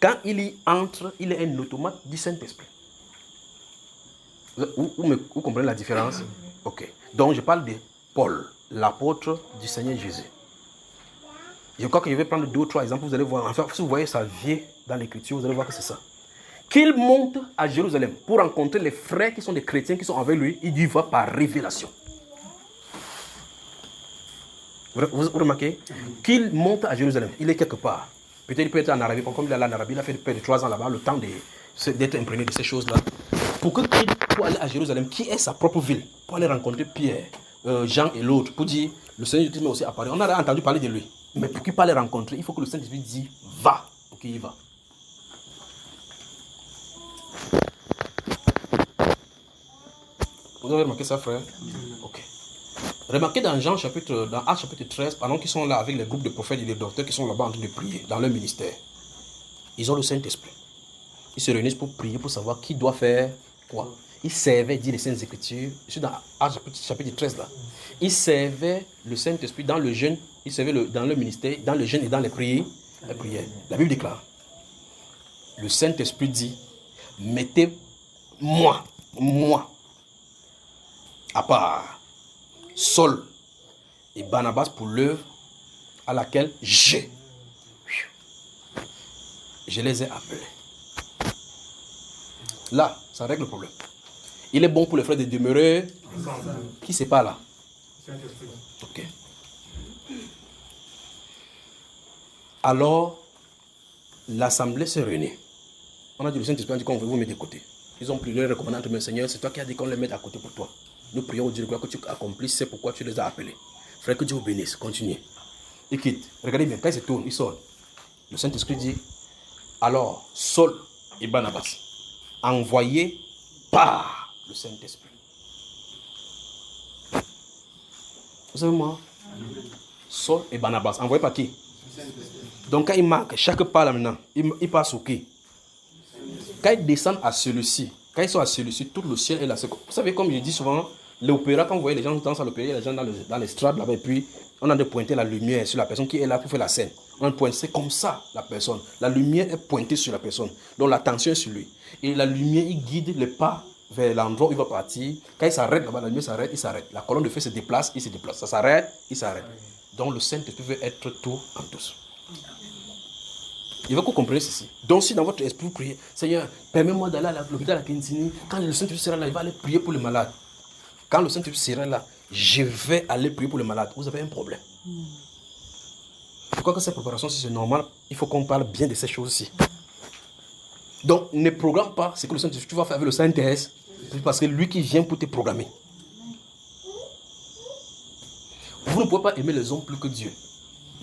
Quand il y entre, il est un automate du Saint-Esprit. Vous comprenez la différence? Ok. Donc je parle de Paul, l'apôtre du Seigneur Jésus. Je crois que je vais prendre 2 ou 3 exemples. Vous allez voir. Enfin, si vous voyez sa vie dans l'Écriture, vous allez voir que c'est ça. Qu'il monte à Jérusalem pour rencontrer les frères qui sont des chrétiens qui sont avec lui. Il y va par révélation. Vous remarquez? Qu'il monte à Jérusalem. Il est quelque part. Peut-être il peut être en Arabie. Comme il est allé en Arabie, il a fait près de 3 ans là-bas, le temps d'être imprégné de ces choses-là. Pour aller à Jérusalem, qui est sa propre ville, pour aller rencontrer Pierre, Jean et l'autre, pour dire, le Seigneur Jésus aussi apparu. On a entendu parler de lui. Mais pour qu'il puisse les rencontrer, il faut que le Saint-Esprit dise, va, pour qu'il y va. Vous avez remarqué ça, frère? Ok. Remarquez dans Actes chapitre 13, pendant qu'ils sont là avec les groupes de prophètes et de docteurs qui sont là-bas en train de prier dans leur ministère. Ils ont le Saint-Esprit. Ils se réunissent pour prier, pour savoir qui doit faire quoi. Ils servaient, dit les Saintes Écritures, je suis dans Actes chapitre 13 là. Ils servaient le Saint-Esprit dans le jeûne, ils servaient dans le ministère, dans le jeûne et dans les prières. La Bible déclare, le Saint-Esprit dit, mettez-moi, à part Saul et Barnabas pour l'œuvre à laquelle je les ai appelés. Là, ça règle le problème. Il est bon pour les frères de demeurer. Qui c'est pas là? Ok. Alors, l'assemblée s'est réunie. On a dit, le Saint-Esprit a dit qu'on veut vous mettre de côté. Ils ont pris les recommandants, mais Seigneur, c'est toi qui as dit qu'on les mette à côté pour toi. Nous prions au Dieu que tu accomplisses, c'est pourquoi tu les as appelés. Frère, que Dieu vous bénisse. Continuez. Il quitte. Regardez bien, quand il se tourne, il sort. Le Saint-Esprit dit, alors, Saul et Barnabas, envoyés par le Saint-Esprit. Vous savez moi? Saul et Barnabas, envoyés par qui? Donc quand il marque chaque pas là maintenant, il passe au qui? Quand ils descendent à celui-ci, quand ils sont à celui-ci, tout le ciel est là. Vous savez, comme je dis souvent, l'opéra, quand vous voyez les gens dansent à l'opéra, il y a les gens dans les strates là-bas, et puis on a de pointer la lumière sur la personne qui est là pour faire la scène. On pointe, c'est comme ça la personne. La lumière est pointée sur la personne. Donc l'attention est sur lui. Et la lumière, il guide les pas vers l'endroit où il va partir. Quand il s'arrête là-bas, la lumière s'arrête, il s'arrête. La colonne de feu se déplace, il se déplace. Ça s'arrête, il s'arrête. Donc le Saint-Esprit veut être tout en tous. Il veut que vous compreniez ceci. Donc si dans votre esprit vous priez, Seigneur, permets-moi d'aller à l'hôpital à Kentini. Quand le Saint-Esprit sera là, il va aller prier pour les malades. Quand le Saint-Esprit sera là, je vais aller prier pour les malades. Vous avez un problème. Je crois que cette préparation, si c'est normal, il faut qu'on parle bien de ces choses-ci. Donc, ne programme pas ce que le Saint-Esprit, tu vas faire avec le Saint-Esprit, parce que lui qui vient pour te programmer. Vous ne pouvez pas aimer les hommes plus que Dieu.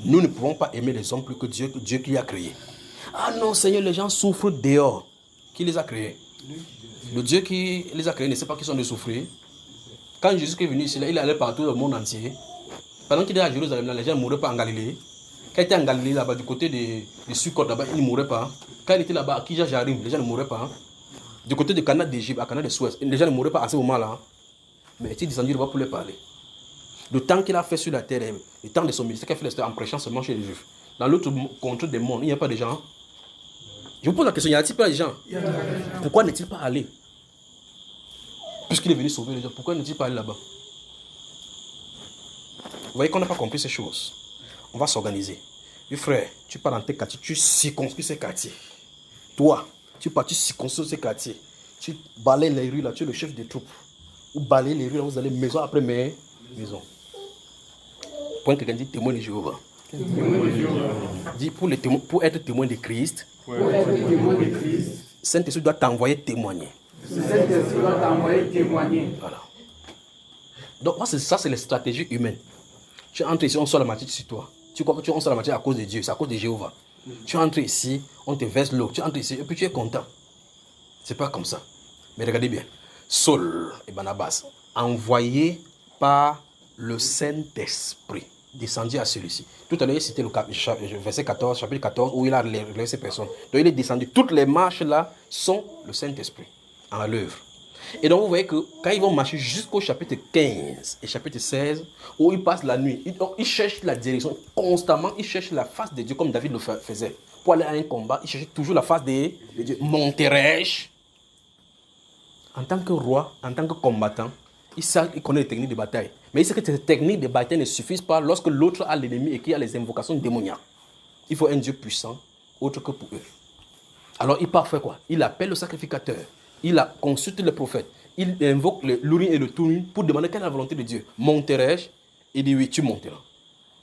Nous ne pouvons pas aimer les hommes plus que Dieu qui les a créés. Ah non, Seigneur, les gens souffrent dehors. Qui les a créés? Le Dieu qui les a créés ne sait pas qu'ils sont de souffrir. Quand Jésus est venu ici, là, il allait partout dans le monde entier. Pendant qu'il était à Jérusalem, là, les gens ne mouraient pas en Galilée. Quand il était en Galilée, là-bas, du côté de Sukkot, là-bas, il ne mourait pas. Quand il était là-bas, à Kija Jarim, les gens ne mouraient pas. Du côté de Canaan d'Égypte, à Canaan de Suez, les gens ne mouraient pas à ce moment-là. Mais il est descendu là-bas pour les parler. Le temps qu'il a fait sur la terre, le temps de son ministère qu'il a fait en prêchant seulement chez les Juifs. Dans l'autre contre des mondes, il n'y a pas de gens. Je vous pose la question, y a-t-il pas de gens? Pourquoi n'est-il pas allé? Puisqu'il est venu sauver les gens, pourquoi n'est-il pas allé là-bas? Vous voyez qu'on n'a pas compris ces choses. On va s'organiser. Oui, frère, tu pars dans tes quartiers, tu circonscris ces quartiers. Toi, tu pars, tu circonstruis ces quartiers. Tu balayes les rues là, tu es le chef des troupes. Vous balayez les rues là, vous allez maison après maison. Point quelqu'un dit témoin de Jéhovah. Dit pour être témoin de Christ, Saint-Esprit doit t'envoyer témoigner. Voilà. Donc ça c'est les stratégies humaines. Tu entres ici, on sort la matière sur toi. Tu crois que on sort la matière à cause de Dieu, c'est à cause de Jéhovah. Tu entres ici, on te verse l'eau. Tu entres ici et puis tu es content. C'est pas comme ça. Mais regardez bien. Saul et Barnabas, envoyés par le Saint-Esprit, descendu à celui-ci. Tout à l'heure, c'était le verset 14, chapitre 14, où il a relèvé ces personnes. Donc il est descendu. Toutes les marches là sont le Saint-Esprit en l'œuvre. Et donc vous voyez que quand ils vont marcher jusqu'au chapitre 15 et chapitre 16, où ils passent la nuit, ils cherchent la direction constamment, ils cherchent la face de Dieu comme David le faisait. Pour aller à un combat, ils cherchent toujours la face de Dieu. Monterai-je? En tant que roi, en tant que combattant, il connaît les techniques de bataille. Mais il sait que ces techniques de bataille ne suffisent pas lorsque l'autre a l'ennemi et qu'il y a les invocations démoniaques. Il faut un Dieu puissant, autre que pour eux. Alors il part faire quoi? Il appelle le sacrificateur. Il consulte les prophètes. Il invoque l'Urim et le Thummim pour demander quelle est la volonté de Dieu. Monterai-je? Il dit oui, tu monteras.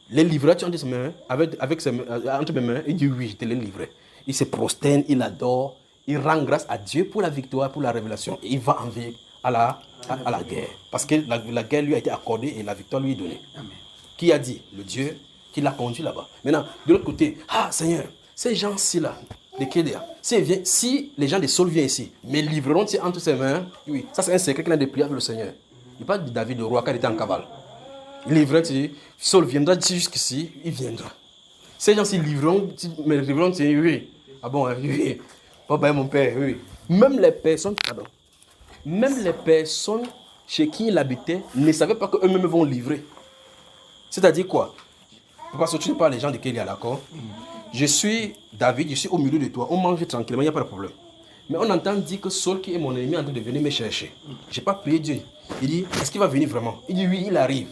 Les livreras-tu entre mes mains, entre mes mains? Il dit oui, je te les livrerai. Il se prosterne, il adore, il rend grâce à Dieu pour la victoire, pour la révélation. Et il va envier à la guerre. Parce que la guerre lui a été accordée et la victoire lui est donnée. Amen. Qui a dit? Le Dieu qui l'a conduit là-bas. Maintenant, de l'autre côté, Seigneur, ces gens-ci là, de Kédéa, si les gens de Saul viennent ici, mais livreront-ils entre ses mains? Oui, ça c'est un secret qu'il a de prier avec le Seigneur. Il parle de David, le roi, quand il était en cavale. Il livrerait, Saul viendra jusqu'ici, il viendra. Ces gens-ci livreront, oui. Ah bon, oui. Papa et mon père, oui. Même les personnes chez qui il habitait ne savaient pas qu'eux-mêmes vont livrer. C'est-à-dire quoi? Parce que tu n'es pas les gens de Kélia, d'accord? Je suis David, je suis au milieu de toi. On mange tranquillement, il n'y a pas de problème. Mais on entend dire que Saul, qui est mon ennemi, est en train de venir me chercher. Je n'ai pas prié Dieu. Il dit, est-ce qu'il va venir vraiment? Il dit, oui, il arrive.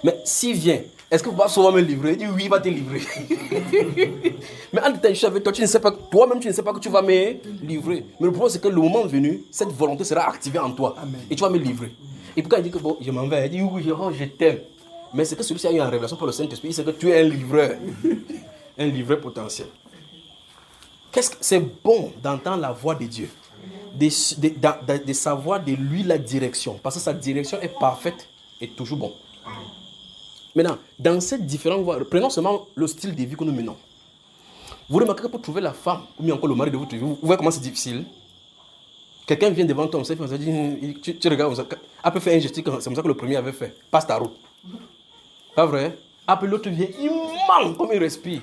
Mais s'il vient, est-ce que Saul va me livrer? Il dit, oui, il va te livrer. Mais en détail, je suis avec toi, tu ne sais pas, toi-même, tu ne sais pas que tu vas me livrer. Mais le problème, c'est que le moment venu, cette volonté sera activée en toi. Amen. Et tu vas me livrer. Et puis quand il dit que bon, je m'en vais, il dit, oui, je t'aime. Mais c'est que celui-ci a eu en révélation par le Saint-Esprit, il sait que tu es un livreur. Un livreur potentiel. C'est bon d'entendre la voix de Dieu, de savoir de lui la direction, parce que sa direction est parfaite et toujours bon. Maintenant, dans ces différentes voies, prenons seulement le style de vie que nous menons. Vous remarquez que pour trouver la femme, ou bien encore le mari de votre vie, vous voyez comment c'est difficile. Quelqu'un vient devant toi, on dit, tu regardes, elle peut faire un geste, c'est comme ça que le premier avait fait. Passe ta route. Pas vrai? Après l'autre vient, il manque comme il respire.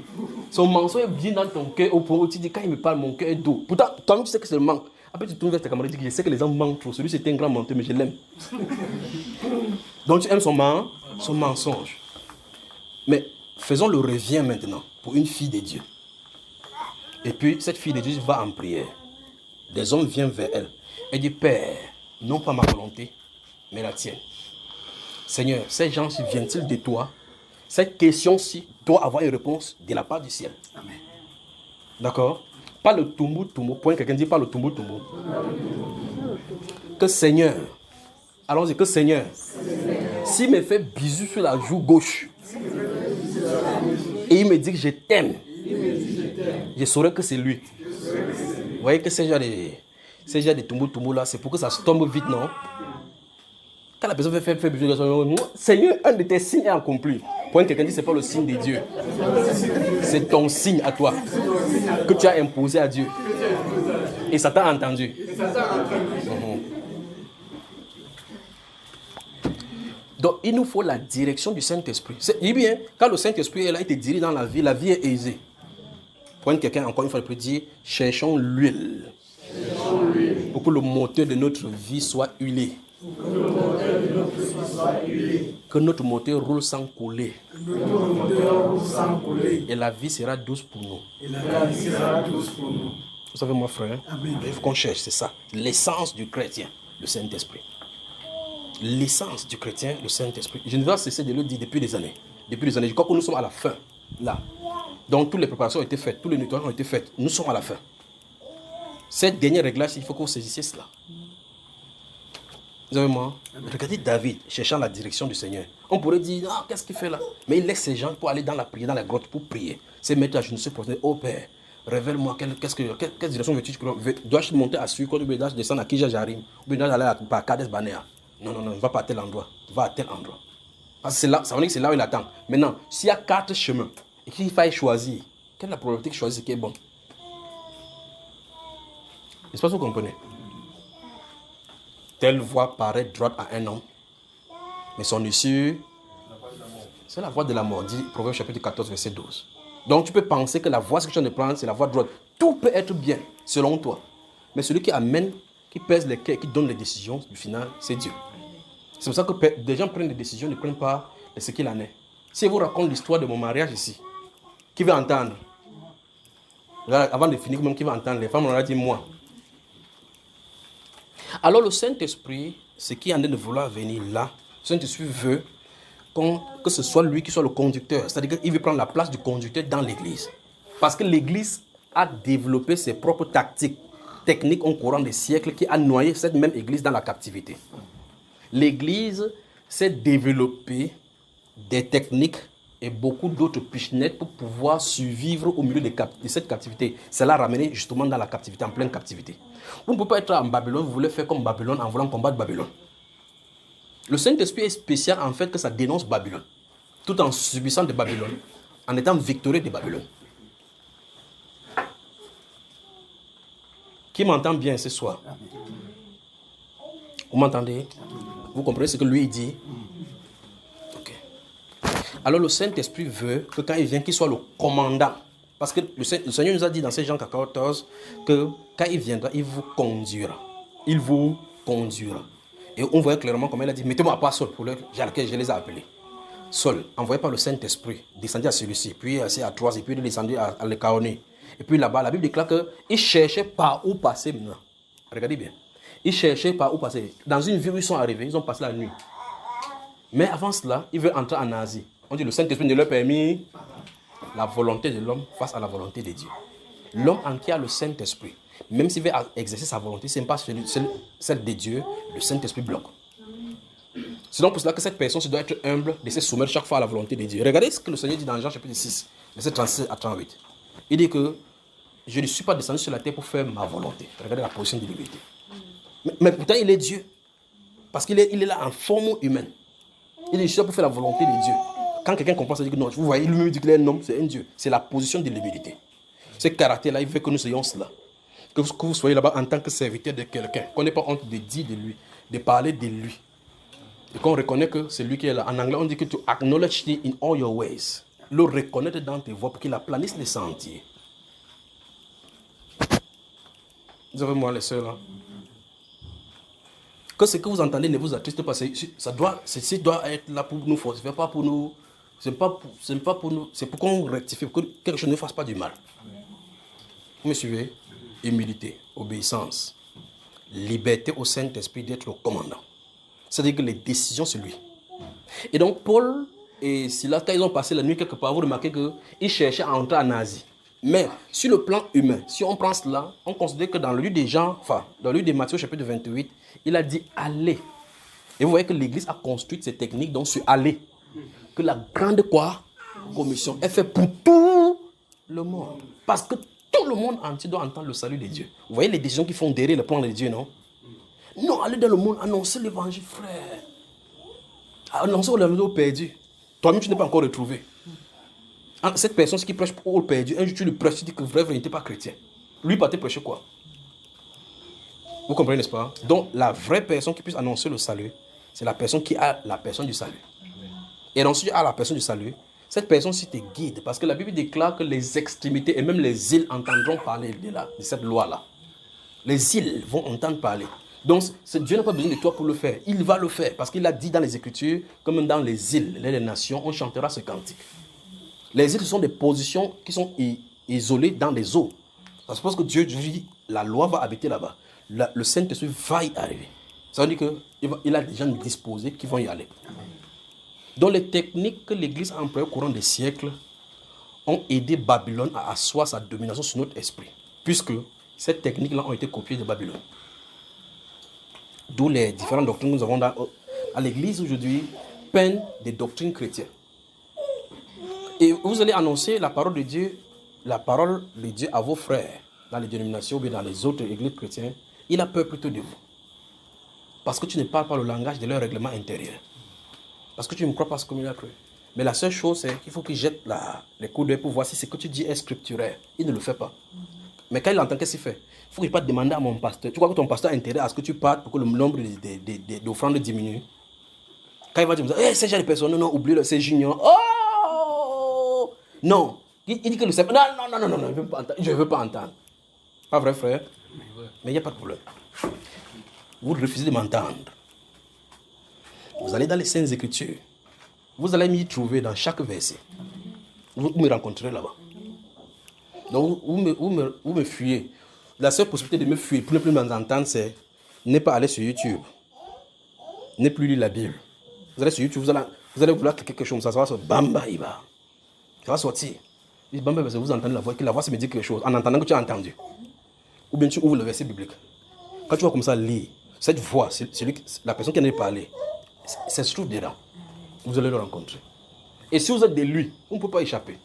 Son mensonge est bien dans ton cœur au point où tu dis, quand il me parle, mon cœur est doux. Pourtant, toi-même tu sais que c'est le manque. Après tu tournes vers ta camarade et tu dis, je sais que les gens mentent trop. Celui c'est un grand menteur, mais je l'aime. Donc tu aimes son mensonge. Mais faisons le revient maintenant pour une fille de Dieu. Et puis cette fille de Dieu va en prière. des hommes viennent vers elle et disent, Père, non pas ma volonté, mais la tienne. Seigneur, ces gens-ci viennent-ils de toi? Cette question-ci doit avoir une réponse de la part du ciel. Amen. D'accord? Pas le tumbu. Point quelqu'un dit pas le tumbu. Que Seigneur, allons-y, que Seigneur, s'il me fait bisou sur la joue gauche et il me dit que je t'aime, je saurai que c'est lui. Vous voyez que ces gens de tumbu là, c'est pour que ça se tombe vite, non? Quand la personne fait bisou, Seigneur, un de tes signes est accompli. Point quelqu'un dit, ce n'est pas le signe de Dieu. C'est ton signe à toi que tu as imposé à Dieu. Et ça t'a entendu. Donc, il nous faut la direction du Saint-Esprit. Il bien, quand le Saint-Esprit est là, il te dirige dans la vie est aisée. Point quelqu'un, encore une fois, peut dire, cherchons l'huile. Pour que le moteur de notre vie soit huilé. Que notre moteur roule sans couler. Et la vie sera douce pour nous. Vous savez, mon frère, il faut qu'on cherche, c'est ça. L'essence du chrétien, le Saint-Esprit. L'essence du chrétien, le Saint-Esprit. Je ne vais pas cesser de le dire depuis des années. Je crois que nous sommes à la fin, là. Donc, toutes les préparations ont été faites, tous les nettoyages ont été faits. Nous sommes à la fin. Cette dernière réglage, il faut qu'on saisisse cela. Vous avez moi? Regardez David cherchant la direction du Seigneur. On pourrait dire, ah, qu'est-ce qu'il fait là? Mais il laisse ces gens pour aller dans la prière, dans la grotte pour prier. C'est mettre à genoux, se poser, oh Père, révèle-moi quelle direction veux-tu? Dois-je monter à Sucre, ou dois-je descendre à Kijajarim, ou dois-je aller à Kades Banea? Non, ne va pas à tel endroit, va à tel endroit. Parce que c'est là, ça veut dire que c'est là où il attend. Maintenant, s'il y a 4 chemins et qu'il faille choisir, quelle est la probabilité de choisir ce qui est bon? N'est-ce pas ce que vous comprenez? Telle voie paraît droite à un homme, mais son issue, c'est la voie de la mort, dit Proverbe chapitre 14, verset 12. Donc tu peux penser que la voie que tu viens de prendre, c'est la voie droite. Tout peut être bien, selon toi. Mais celui qui amène, qui pèse les cœurs, qui donne les décisions, du final, c'est Dieu. C'est pour ça que des gens prennent des décisions, ne prennent pas ce qu'il en est. Si je vous raconte l'histoire de mon mariage ici, qui va entendre? Avant de finir, même qui va entendre? Les femmes, on a dit moi. Alors le Saint-Esprit, ce qui est en train de vouloir venir là, le Saint-Esprit veut que ce soit lui qui soit le conducteur. C'est-à-dire qu'il veut prendre la place du conducteur dans l'église. Parce que l'église a développé ses propres techniques au courant des siècles qui a noyé cette même église dans la captivité. L'église s'est développée des techniques et beaucoup d'autres pichenettes pour pouvoir survivre au milieu de cette captivité. Cela l'a ramené justement dans la captivité, en pleine captivité. Vous ne pouvez pas être en Babylone, vous voulez faire comme Babylone en voulant combattre Babylone. Le Saint-Esprit est spécial en fait que ça dénonce Babylone, tout en subissant de Babylone, en étant victorieux de Babylone. Qui m'entend bien ce soir? Vous m'entendez? Vous comprenez ce que lui dit? Alors le Saint-Esprit veut que quand il vient, qu'il soit le commandant. Parce que le Seigneur nous a dit dans ces Jean 14 que quand il viendra, il vous conduira. Il vous conduira. Et on voit clairement comment il a dit, mettez-moi à part Saul, pour lequel je les ai appelés. Saul, envoyé par le Saint-Esprit, descendu à celui-ci, puis à Troas, et puis descendu à Lécaonie. Et puis là-bas, la Bible déclare qu'il cherchait par où passer maintenant. Regardez bien. Il cherchait par où passer. Dans une ville où ils sont arrivés, ils ont passé la nuit. Mais avant cela, il veut entrer en Asie. On dit le Saint-Esprit ne leur a permis la volonté de l'homme face à la volonté de Dieu. L'homme en qui a le Saint-Esprit, même s'il veut exercer sa volonté, ce n'est pas celle de Dieu, le Saint-Esprit bloque. C'est donc pour cela que cette personne doit être humble de se soumettre chaque fois à la volonté de Dieu. Regardez ce que le Seigneur dit dans Jean chapitre 6, verset 36 à 38. Il dit que je ne suis pas descendu sur la terre pour faire ma volonté. Regardez la position de l'humilité. Mais pourtant, il est Dieu. Parce qu'il est là en forme humaine. Il est juste là pour faire la volonté de Dieu. Quand quelqu'un comprend ça, il dit que non, vous voyez, lui-même dit qu'il est un homme, c'est un Dieu. C'est la position de l'humilité. Ce caractère-là, il veut que nous soyons cela. Que vous soyez là-bas en tant que serviteur de quelqu'un. Qu'on n'ait pas honte de dire de lui, de parler de lui. Et qu'on reconnaît que c'est lui qui est là. En anglais, on dit que to acknowledge him in all your ways. Le reconnaître dans tes voies pour qu'il aplanisse les sentiers. Vous avez moi les sœurs là. Que ce que vous entendez ne vous attriste pas. Ceci doit être là pour nous fortifier, pas pour nous. C'est pas pour nous. C'est pour qu'on rectifie, pour que quelque chose ne fasse pas du mal. Vous me suivez? humilité, obéissance, liberté au Saint-Esprit d'être le commandant. C'est-à-dire que les décisions, c'est lui. Et donc, Paul et Silas, quand ils ont passé la nuit quelque part, vous remarquez qu'ils cherchaient à entrer en Asie. Mais sur le plan humain, si on prend cela, on considère que dans le livre des gens, enfin, dans le livre de Matthieu chapitre 28, il a dit allez. Et vous voyez que l'Église a construit ces techniques, donc sur aller. Que la grande quoi? Commission est faite pour tout le monde. Parce que tout le monde entier doit entendre le salut de Dieu. Vous voyez les décisions qui font derrière le plan de Dieu, non? Non, allez dans le monde, annoncer l'évangile, frère. Annoncer aux perdus. Toi-même, tu n'es pas encore retrouvé. Cette personne qui prêche pour le perdu, un jour tu lui prêches, tu dis que vrai, il n'était pas chrétien. Lui, pas te prêcher quoi? Vous comprenez, n'est-ce pas? Donc, la vraie personne qui puisse annoncer le salut, c'est la personne qui a la personne du salut. Et ensuite, à la personne du salut, cette personne-ci te guide. Parce que la Bible déclare que les extrémités et même les îles entendront parler de cette loi-là. Les îles vont entendre parler. Donc, Dieu n'a pas besoin de toi pour le faire. Il va le faire. Parce qu'il a dit dans les Écritures, comme dans les îles, les nations, on chantera ce cantique. Les îles, ce sont des positions qui sont isolées dans les eaux. Parce que Dieu dit, la loi va habiter là-bas. Le Saint-Esprit va y arriver. Ça veut dire qu'il a des gens disposés qui vont y aller. Donc les techniques que l'Église a employées au courant des siècles ont aidé Babylone à asseoir sa domination sur notre esprit. Puisque ces techniques-là ont été copiées de Babylone. D'où les différentes doctrines que nous avons à l'Église aujourd'hui, peignent des doctrines chrétiennes. Et vous allez annoncer la parole de Dieu à vos frères dans les dénominations ou bien dans les autres églises chrétiennes. Il a peur plutôt de vous. Parce que tu ne parles pas le langage de leur règlement intérieur. Parce que tu ne crois pas ce que il a cru. Mais la seule chose, c'est qu'il faut qu'il jette les coups d'œil pour voir si ce que tu dis est scripturaire. Il ne le fait pas. Mais quand il entend, qu'est-ce qu'il fait? Il faut qu'il parte demander à mon pasteur. Tu crois que ton pasteur a intérêt à ce que tu partes pour que le nombre d'offrandes diminue? Quand il va dire, hey, ces gens de personnes, non, oublie-le, c'est junior. Oh! Non. Il dit que le Seigneur, non, je ne veux pas entendre. Pas vrai, frère? Mais il n'y a pas de problème. Vous refusez de m'entendre. Vous allez dans les Saintes Écritures. Vous allez m'y trouver dans chaque verset. Vous me rencontrez là-bas. Donc, vous me fuyez. La seule possibilité de me fuir pour ne plus m'entendre, c'est ne pas aller sur YouTube. Ne plus lire la Bible. Vous allez sur YouTube, vous allez vouloir cliquer quelque chose, ça va sortir. Bamba, il va. Ça va sortir. Bamba, parce que vous entendez la voix, que la voix, ça me dit quelque chose, en entendant que tu as entendu. Ou bien tu ouvres le verset biblique. Quand tu vas comme ça lire, cette voix, la personne qui en est parlé, ça se trouve dedans. Vous allez le rencontrer. Et si vous êtes de lui, on ne peut pas échapper.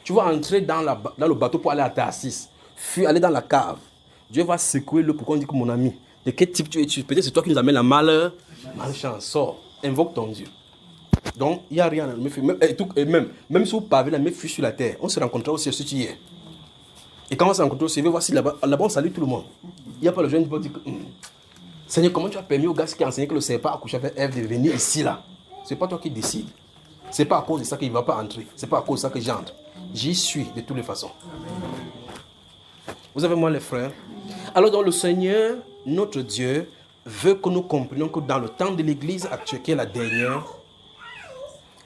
Tu vas entrer dans le bateau pour aller à Tarsis, aller dans la cave. Dieu va secouer le pourquoi on dit que mon ami, de quel type tu es? Peut-être c'est toi qui nous amène la malchance. Sors, invoque ton Dieu. Donc, il n'y a rien à me fuir. Même si vous pavez la me fuir sur la terre, on se rencontrera aussi ce qui est. Et quand on se rencontre au CV, voici là-bas, on salue tout le monde. Il n'y a pas le jeune qui va dire que Seigneur, comment tu as permis au gars qui a enseigné que le serpent a couché avec Ève de venir ici là? Ce n'est pas toi qui décides. Ce n'est pas à cause de ça qu'il ne va pas entrer. Ce n'est pas à cause de ça que j'entre. J'y suis de toutes les façons. Vous avez moi les frères? Alors donc le Seigneur, notre Dieu, veut que nous comprenions que dans le temps de l'Église actuelle, qui est la dernière,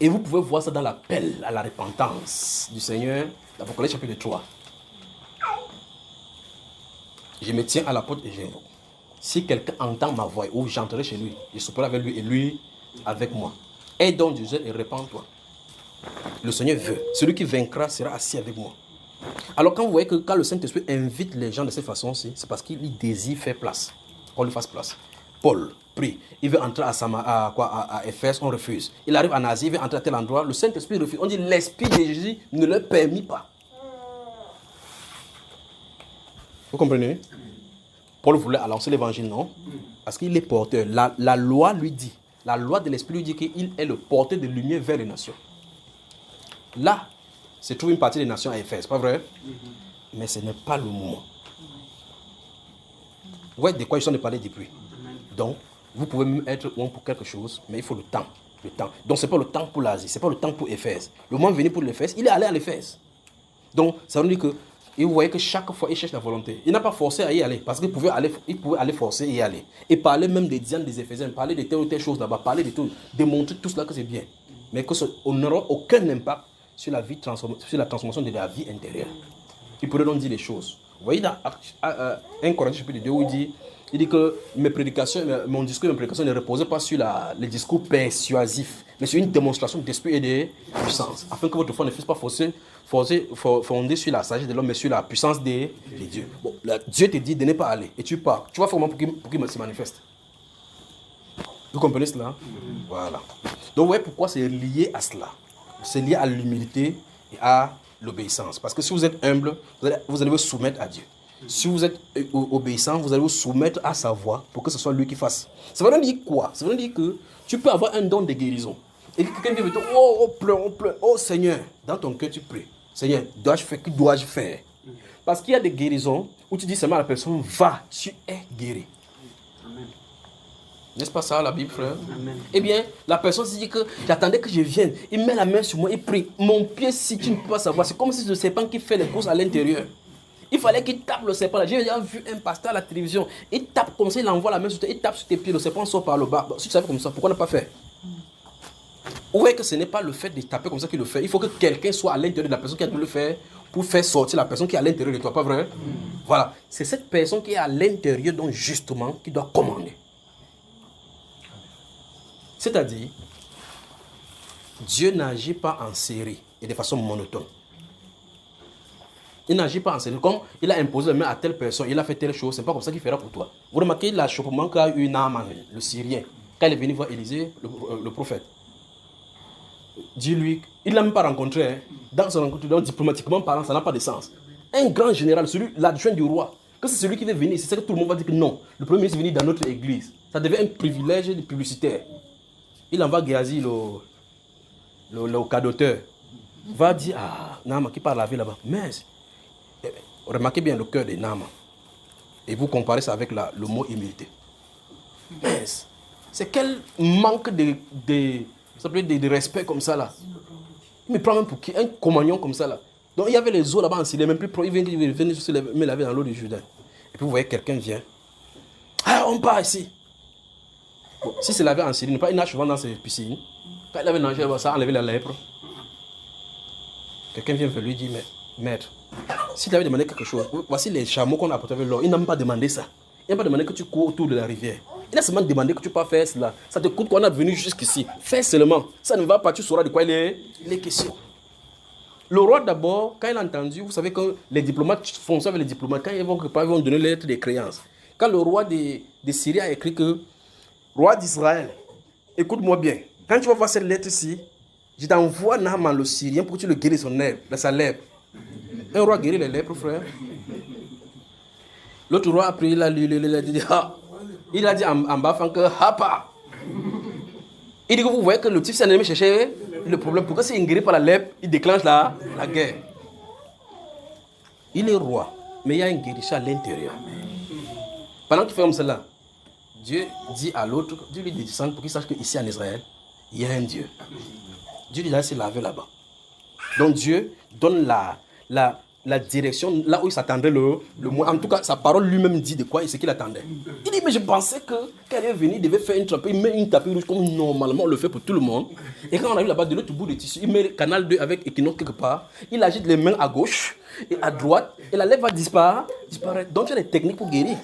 et vous pouvez voir ça dans l'appel à la repentance du Seigneur, l'Apocalypse chapitre 3. Je me tiens à la porte et j'invoque. Si quelqu'un entend ma voix ou j'entrerai chez lui, je souperai avec lui et lui avec moi. Aie donc du zèle et répands-toi. Le Seigneur veut. Celui qui vaincra sera assis avec moi. Alors quand vous voyez que quand le Saint-Esprit invite les gens de cette façon-ci, c'est parce qu'il désire faire place. Qu'on lui fasse place. Paul prie. Il veut entrer à Éphèse, on refuse. Il arrive en Asie, il veut entrer à tel endroit. Le Saint-Esprit refuse. On dit l'Esprit de Jésus ne le permet pas. Vous comprenez? Paul voulait annoncer l'évangile, non? Parce qu'il est porteur. La loi lui dit, la loi de l'Esprit lui dit qu'il est le porteur de lumière vers les nations. Là, se trouve une partie des nations à Éphèse, pas vrai? Mais ce n'est pas le moment. Vous voyez de quoi ils sont de parler depuis. Donc, vous pouvez même être bon pour quelque chose, mais il faut le temps. Donc, ce n'est pas le temps pour l'Asie, ce n'est pas le temps pour Éphèse. Le moment venu pour l'Éphèse, il est allé à l'Éphèse. Donc, ça veut dire que et vous voyez que chaque fois, il cherche la volonté. Il n'a pas forcé à y aller, parce qu'il pouvait aller forcer et y aller. Et parler même des dianes des Éphésiens, parler de telle ou telle chose là-bas, parler de tout, démontrer tout cela que c'est bien. Mais qu'on n'aura aucun impact sur la transformation de la vie intérieure. Il pourrait donc dire les choses. Vous voyez dans 1 Corinthiens chapitre 2 où il dit que mes prédications, mon discours et mes prédications ne reposaient pas sur les discours persuasifs, mais sur une démonstration d'esprit et de puissance, afin que votre foi ne fût pas fondée sur la sagesse de l'homme, mais sur la puissance de Dieu. Bon, Dieu te dit de ne pas aller, et tu pars. Tu vas faire comment pour qu'il se manifeste? Vous comprenez cela? Voilà. Donc, vous voyez pourquoi c'est lié à cela. C'est lié à l'humilité et à l'obéissance. Parce que si vous êtes humble, vous allez vous soumettre à Dieu. Si vous êtes obéissant, vous allez vous soumettre à sa voix pour que ce soit lui qui fasse. Ça veut dire quoi? Ça veut dire que tu peux avoir un don de guérison. Et quelqu'un vient te dire, oh, on pleure, oh Seigneur, dans ton cœur tu pries. Seigneur, dois-je faire? Que dois-je faire? Parce qu'il y a des guérisons où tu dis seulement à la personne, va, tu es guéri. Amen. N'est-ce pas ça la Bible, frère? Amen. Eh bien, la personne se dit que j'attendais que je vienne. Il met la main sur moi, il prie. Mon pied, si tu ne peux pas savoir, c'est comme si c'est le serpent qui fait les courses à l'intérieur. Il fallait qu'il tape le serpent. J'ai déjà vu un pasteur à la télévision. Il tape comme ça, il envoie la main sur toi, il tape sur tes pieds, le serpent sort par le bas. Si tu savais comme ça, pourquoi ne pas faire? Vous voyez que ce n'est pas le fait de taper comme ça qu'il le fait. Il faut que quelqu'un soit à l'intérieur de la personne qui a dû le faire pour faire sortir la personne qui est à l'intérieur de toi, pas vrai? Voilà. C'est cette personne qui est à l'intérieur, donc justement, qui doit commander. C'est-à-dire, Dieu n'agit pas en série et de façon monotone. Il n'agit pas en série. Comme il a imposé la main à telle personne, il a fait telle chose, c'est pas comme ça qu'il fera pour toi. Vous remarquez l'achoppement qu'a eu Naaman, le Syrien, quand il est venu voir Élisée, le prophète. Dis-lui, il ne l'a même pas rencontré. Hein. Dans son rencontre, donc, diplomatiquement parlant, ça n'a pas de sens. Un grand général, l'adjoint du roi, que c'est celui qui veut venir, c'est ça que tout le monde va dire que non. Le premier ministre est venu dans notre église. Ça devient un privilège de publicitaire. Il envoie Géasi, le cadoteur, va dire à Naaman qui parle la vie là-bas. Mais, remarquez bien le cœur de Naaman. Et vous comparez ça avec le mot humilité. Mais, c'est quel manque de respect comme ça là. Il me prend même pour qui? Un compagnon comme ça là. Donc il y avait les eaux là-bas en Syrie, même plus pro. Il venait juste me laver dans l'eau du Jourdain. Et puis vous voyez quelqu'un vient. Ah, on part ici. Bon, si c'est lavé en Syrie, il nage souvent dans ses piscines. Quand il avait nagé, ça a enlevé la lèpre. Quelqu'un vient vers lui et dit, mais maître, si tu avais demandé quelque chose, voici les chameaux qu'on a apportés avec l'or. Il n'a même pas demandé ça. Il n'a pas demandé que tu cours autour de la rivière. Il a seulement demandé que tu ne peux pas faire cela. Ça te coûte qu'on a venu jusqu'ici. Fais seulement. Ça ne va pas, tu sauras de quoi il est question. Le roi d'abord, quand il a entendu, vous savez que les diplomates font ça avec les diplomates, quand ils vont donner les lettres de créance. Quand le roi de Syrie a écrit que, roi d'Israël, écoute-moi bien, quand tu vas voir cette lettre-ci, je t'envoie Naaman le Syrien pour que tu le guérisses sa lèpre. Un roi guérit les lèpres, frère. L'autre roi a pris, il a dit, ah. Il a dit en bas, que hapa. Il dit que vous voyez que le type s'est allé chercher le problème. Pourquoi s'il est guéri par la lèpre, il déclenche la guerre. Il est roi, mais il y a un guérisseur à l'intérieur. Pendant qu'il fait comme cela, Dieu dit à l'autre, Dieu lui dit de descendre pour qu'il sache qu'ici en Israël, il y a un Dieu. Dieu dit d'aller se laver là-bas. Donc Dieu donne la direction là où il s'attendait le moins. En tout cas, sa parole lui-même dit de quoi et ce qu'il attendait. Il dit, mais je pensais que quand il est venu, il devait faire une trappe, il met une tapis rouge comme normalement on le fait pour tout le monde. Et quand on arrive là-bas, de l'autre bout du tissu, il met canal 2 avec équinoxe quelque part, il agite les mains à gauche et à droite, et la lèvre va disparaître. Donc tu as des techniques pour guérir.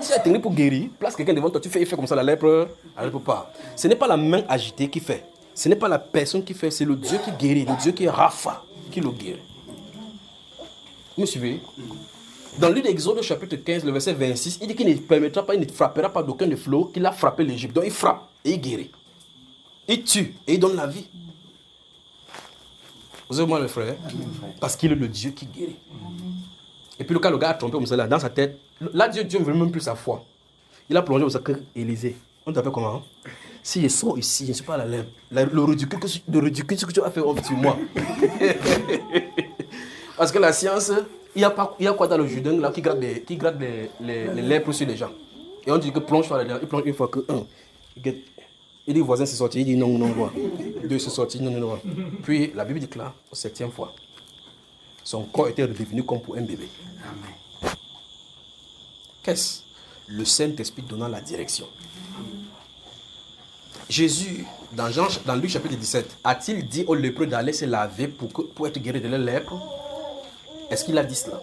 Si tu as des techniques pour guérir, place quelqu'un devant toi, il fait comme ça, la lèpre, elle ne peut pas. Ce n'est pas la main agitée qui fait. Ce n'est pas la personne qui fait, c'est le Dieu qui guérit, le Dieu qui est Rapha, qui le guérit. Vous me suivez? Dans le livre d'Exode, chapitre 15, le verset 26, il dit qu'il ne permettra pas, il ne frappera pas d'aucun des flots qu'il a frappé l'Égypte. Donc il frappe et il guérit. Il tue et il donne la vie. Vous savez moi, le frère? Parce qu'il est le Dieu qui guérit. Et puis le gars a trompé comme ça, là, dans sa tête. Là, Dieu ne veut même plus sa foi. Il a plongé dans sa cœur, Élisée. On t'appelle comment? Si je sors ici, je ne suis pas à la lèvre. Le ridicule que tu as fait sur moi. Parce que la science, il y a quoi dans le Jourdain là qui gratte les lèpres sur les gens. Et on dit que plonge par là, il plonge une fois que il dit voisin c'est sorti, il dit non, quoi. 2 c'est sorti, non. Puis la Bible déclare au 7e fois, son corps était redevenu comme pour un bébé. Amen. Qu'est-ce? Le Saint-Esprit donnant la direction. Jésus, dans Luc chapitre 17, a-t-il dit aux lépreux d'aller se laver pour être guéris de leur lèpre? Est-ce qu'il a dit cela?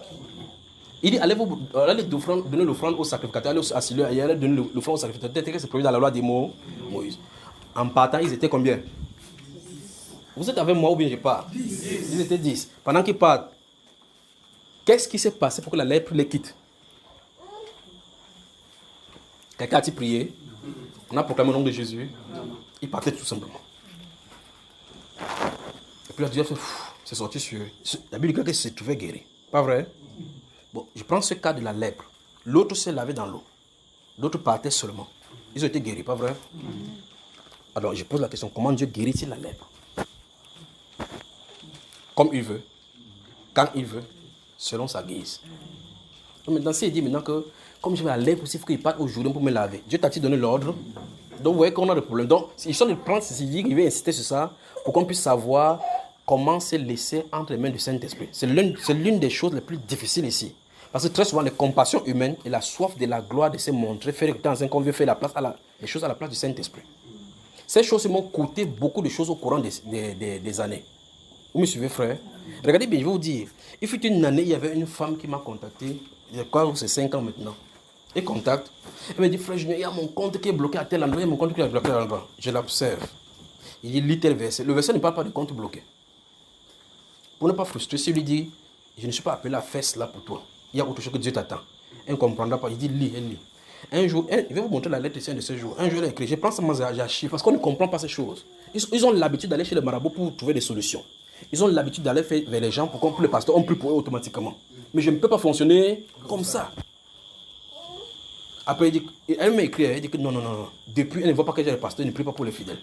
Il dit, allez donner l'offrande au sacrificateur, allez à Silo, allez donner l'offrande au sacrificateur, tel que c'est prévu dans la loi des Moïse. En partant, ils étaient combien? Vous êtes avec moi ou bien je pars? Ils étaient 10. Pendant qu'ils partent, qu'est-ce qui s'est passé pour que la lèpre les quitte? Quelqu'un a-t-il prié? On a proclamé le nom de Jésus. Il partait tout simplement. Et puis la Dieu c'est sorti sur eux. La Bible dit que se trouvait guéri. Pas vrai? Bon, je prends ce cas de la lèpre. L'autre s'est lavé dans l'eau. L'autre partait seulement. Ils ont été guéris, pas vrai? Alors je pose la question, comment Dieu guérit-il la lèpre? Comme il veut, quand il veut, selon sa guise. Donc maintenant, s'il dit maintenant que, comme je vais la lèpre, il faut qu'il parte au Jourdain pour me laver. Dieu t'a-t-il donné l'ordre? Donc vous voyez qu'on a des problèmes. Donc, il sont de prendre ceci, il veut insister sur ça, pour qu'on puisse savoir comment se laisser entre les mains du Saint-Esprit. C'est l'une des choses les plus difficiles ici. Parce que très souvent, les compassions humaines et la soif de la gloire de se montrer, faire que dans un qu'on veut faire les choses à la place du Saint-Esprit. Ces choses m'ont coûté beaucoup de choses au courant des années. Vous me suivez, frère? Regardez bien, je vais vous dire. Il fut une année, il y avait une femme qui m'a contacté. Je crois que c'est 5 ans maintenant. Elle contacte. Elle me dit, frère, il y a mon compte qui est bloqué à tel endroit, il y a mon compte qui est bloqué à tel endroit. Je l'observe. Il dit, lis tel verset. Le verset ne parle pas de compte bloqué. Pour ne pas frustrer, s'il lui dit, je ne suis pas appelé à faire cela pour toi. Il y a autre chose que Dieu t'attend. Elle ne comprendra pas. Il dit, lis, elle lit. Un jour, je vais vous montrer la lettre de ce jour. Un jour, elle a écrit, je prends ça, j'archive, parce qu'on ne comprend pas ces choses. Ils ont l'habitude d'aller chez les marabouts pour trouver des solutions. Ils ont l'habitude d'aller faire vers les gens pour qu'on le pasteur, on prie pour eux automatiquement. Mais je ne peux pas fonctionner comme ça. Après, elle m'a écrit, elle dit que non. Depuis, elle ne voit pas que j'ai le pasteur, elle ne prie pas pour les fidèles.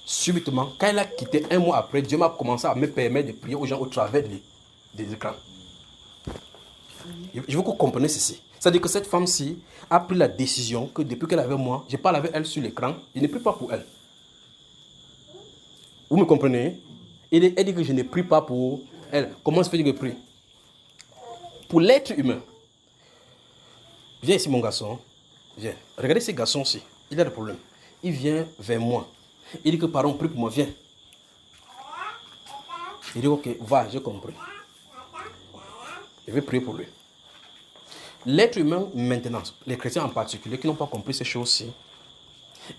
Subitement, quand elle a quitté, un mois après, Dieu m'a commencé à me permettre de prier aux gens au travers des écrans. Je veux que vous compreniez ceci. C'est-à-dire que cette femme-ci a pris la décision que depuis qu'elle est avec moi, je parle avec elle sur l'écran, je ne prie pas pour elle. Vous me comprenez? Elle dit que je ne prie pas pour elle. Comment se fait que je prie? Pour l'être humain. Viens ici mon garçon. Viens. Regardez ce garçon-ci. Il a des problèmes. Il vient vers moi. Il dit que parents, prie pour moi. Viens. Il dit ok, va, j'ai compris. Je vais prier pour lui. L'être humain maintenant, les chrétiens en particulier qui n'ont pas compris ces choses-ci,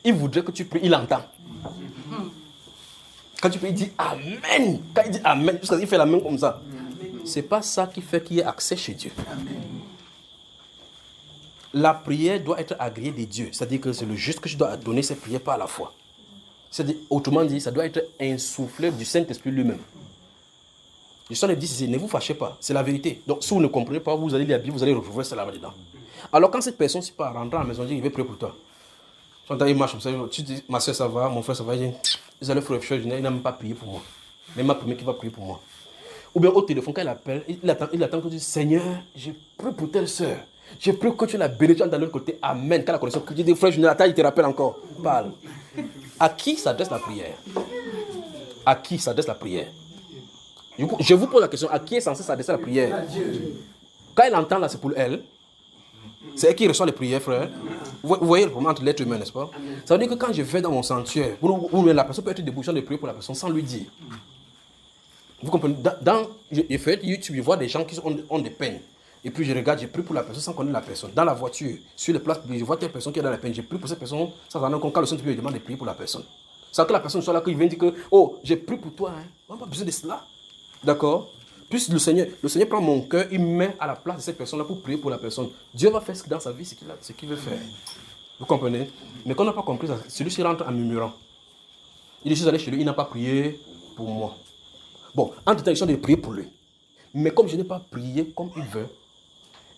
il voudrait que tu pries, il entend. Quand tu pries, il dit Amen. Quand il dit Amen, jusqu'à ce qu'il fait la main comme ça. Ce n'est pas ça qui fait qu'il y ait accès chez Dieu. La prière doit être agréée de Dieu. C'est-à-dire que c'est le juste que je dois donner cette prière par la foi. C'est-à-dire, autrement dit, ça doit être insufflé du Saint-Esprit lui-même. Je suis en train de dire ceci, ne vous fâchez pas, c'est la vérité. Donc si vous ne comprenez pas, vous allez lire la Bible, vous allez retrouver cela là-dedans. Alors quand cette personne, si pas rentrer à la maison, dit, il va prier pour toi. Il marche comme ça, tu dis, ma soeur ça va, mon frère ça va, il dit, vous allez faire il n'a même pas prié pour moi. Même ma première qui va prier pour moi. Ou bien au téléphone, quand il appelle, il attend que tu dises, Seigneur, je prie pour telle soeur. Je prie que tu la bénisses de l'autre côté. Amen. Quand la connexion, que tu dis, frère, je ne l'attends, il te rappelle encore. Parle. À qui s'adresse la prière? À qui s'adresse la prière? Je vous pose la question, à qui est censé s'adresser la prière? À Dieu. Quand elle entend là, c'est pour elle. C'est elle qui reçoit les prières, frère. Vous voyez le problème entre l'être humain, n'est-ce pas? Ça veut dire que quand je vais dans mon sanctuaire, la personne peut être débouchée de prier pour la personne sans lui dire. Vous comprenez? Je fais YouTube, je vois des gens qui ont des peines. Et puis je regarde, je prie pour la personne sans connaître la personne. Dans la voiture, sur les places publiques, je vois telle personne qui est dans la peine. Je prie pour cette personne sans en compte quand le Saint-Esprit me demande de prier pour la personne. Sans que la personne soit là, qu'il vient dire que, oh, j'ai prié pour toi. Hein. On n'a pas besoin de cela. D'accord? Puis le Seigneur prend mon cœur, il met à la place de cette personne-là pour prier pour la personne. Dieu va faire dans sa vie ce qu'il veut faire. Vous comprenez? Mais quand on n'a pas compris ça, celui-ci rentre en murmurant. Il est juste allé chez lui, il n'a pas prié pour moi. Bon, entre-temps, ils sont de prier pour lui. Mais comme je n'ai pas prié comme il veut,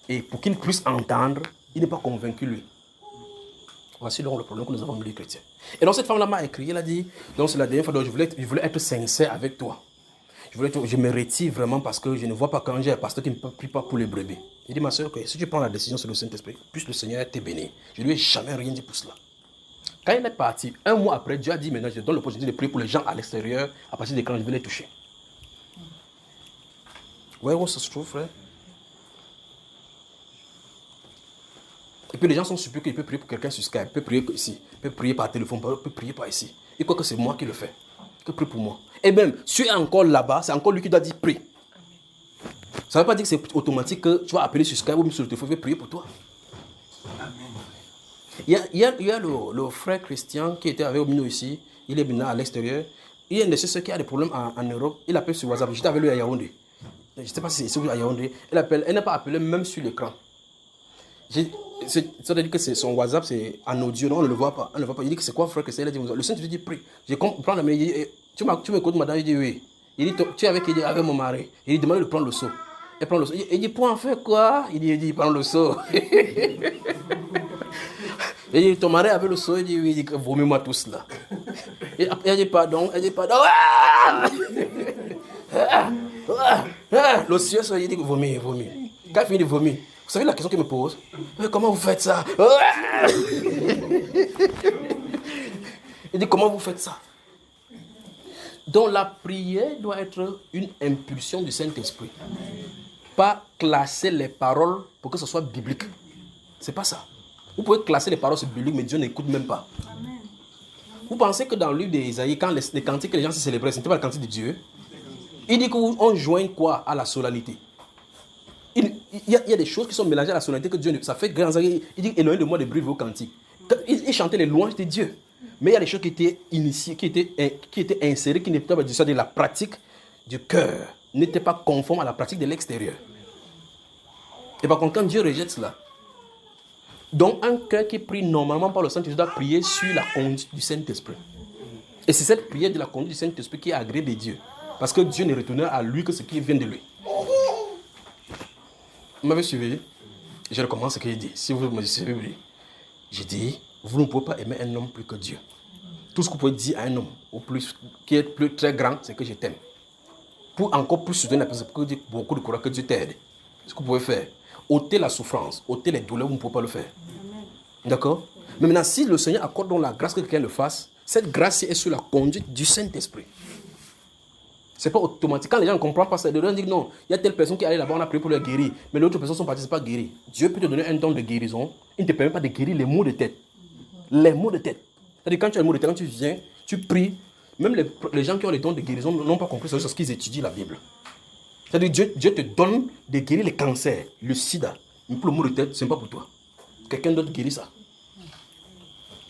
et pour qu'il puisse entendre, il n'est pas convaincu lui. Voici donc le problème que nous avons, les chrétiens. Et donc cette femme-là m'a écrit, elle a dit, donc c'est la dernière fois, donc je voulais être sincère avec toi. Je me retire vraiment parce que je ne vois pas quand j'ai un pasteur qui ne prie pas pour les brebis. Il dit, ma soeur, okay, si tu prends la décision sur le Saint-Esprit, puisse le Seigneur te bénir. Je ne lui ai jamais rien dit pour cela. Quand il est parti, un mois après, Dieu a dit, maintenant je donne l'opportunité de prier pour les gens à l'extérieur, à partir des écrans, je vais les toucher. Vous voyez où ça se trouve, frère? Et puis les gens sont surpris qu'il peut prier pour quelqu'un sur Skype, il peut prier ici, il peut prier par téléphone, il peut prier par ici. Il croit que c'est moi qui le fais, que prie pour moi. Et même, si tu es encore là-bas, c'est encore lui qui doit dire prie. Ça ne veut pas dire que c'est automatique que tu vas appeler sur Skype ou même sur le téléphone, je vais prier pour toi. Il y a le frère Christian qui était avec Omino ici, il est maintenant à l'extérieur. Il y a une de ceux qui a des problèmes en Europe, il appelle sur WhatsApp. J'étais avec lui à Yaoundé. Je ne sais pas si c'est à Yaoundé. Elle n'a pas appelé même sur l'écran. C'est-à-dire que son WhatsApp, c'est en audio, non, on ne le voit pas. On ne le voit pas. Il dit que c'est quoi, frère, que c'est? Il a dit, le Saint-Esprit dit, prie. Je prends la main, il dit, tu m'écoutes, madame? Il dit, oui. Il dit, tu es avec mon mari. Il dit, demande de prendre le seau. Elle prend le seau. Il dit, pour en faire quoi? Il dit, prends le seau. Il dit, ton mari avait le seau. Il dit, oui. Il dit, vomis-moi tous là. Elle dit, pardon. Elle dit, pardon. Le ciel, il dit, vomis. Quand il finit de vomir, vous savez la question qu'il me pose? Comment vous faites ça? Il dit, comment vous faites ça? Donc la prière doit être une impulsion du Saint-Esprit. Pas classer les paroles pour que ce soit biblique. C'est pas ça. Vous pouvez classer les paroles sur biblique, mais Dieu n'écoute même pas. Amen. Vous pensez que dans le livre d'Ésaïe, quand les cantiques que les gens se célébraient, ce n'était pas le cantique de Dieu? Il dit qu'on joigne quoi à la solennité? Il y a des choses qui sont mélangées à la solennité que Dieu ne... Ça fait grand... Il dit, éloignez de moi des bruits de vos cantiques. Il chantait les louanges de Dieu. Mais il y a des choses qui étaient initiées, qui étaient insérées, qui n'étaient pas de la pratique du cœur, n'étaient pas conformes à la pratique de l'extérieur. Et par contre, quand Dieu rejette cela, donc un cœur qui prie normalement par le Saint-Esprit doit prier sur la conduite du Saint-Esprit. Et c'est cette prière de la conduite du Saint-Esprit qui est agréée de Dieu. Parce que Dieu ne retourne à lui que ce qui vient de lui. Vous m'avez suivi? Je recommence ce qu'il dit. Si vous me suivez, j'ai dit, vous ne pouvez pas aimer un homme plus que Dieu. Tout ce que vous pouvez dire à un homme au plus, qui est plus très grand, c'est que je t'aime. Pour encore plus soutenir la personne, pour dire beaucoup de courage, que Dieu t'aide. Ce que vous pouvez faire, ôter la souffrance, ôter les douleurs, vous ne pouvez pas le faire. D'accord? Mais maintenant, si le Seigneur accorde donc la grâce que quelqu'un le fasse, cette grâce est sur la conduite du Saint-Esprit. Ce n'est pas automatique. Quand les gens ne comprennent pas ça, les gens disent non, il y a telle personne qui est allée là-bas, on a prié pour le guérir. Mais l'autre personne sont parties, ce n'est pas guéri. Dieu peut te donner un don de guérison. Il ne te permet pas de guérir les maux de tête. Les maux de tête. C'est-à-dire quand tu as les maux de tête, quand tu viens, tu pries. Même les gens qui ont les dons de guérison n'ont pas compris ce qu'ils étudient la Bible. C'est-à-dire Dieu te donne de guérir les cancers, le sida. Mais pour le mot de tête, ce n'est pas pour toi. Quelqu'un d'autre guérit ça.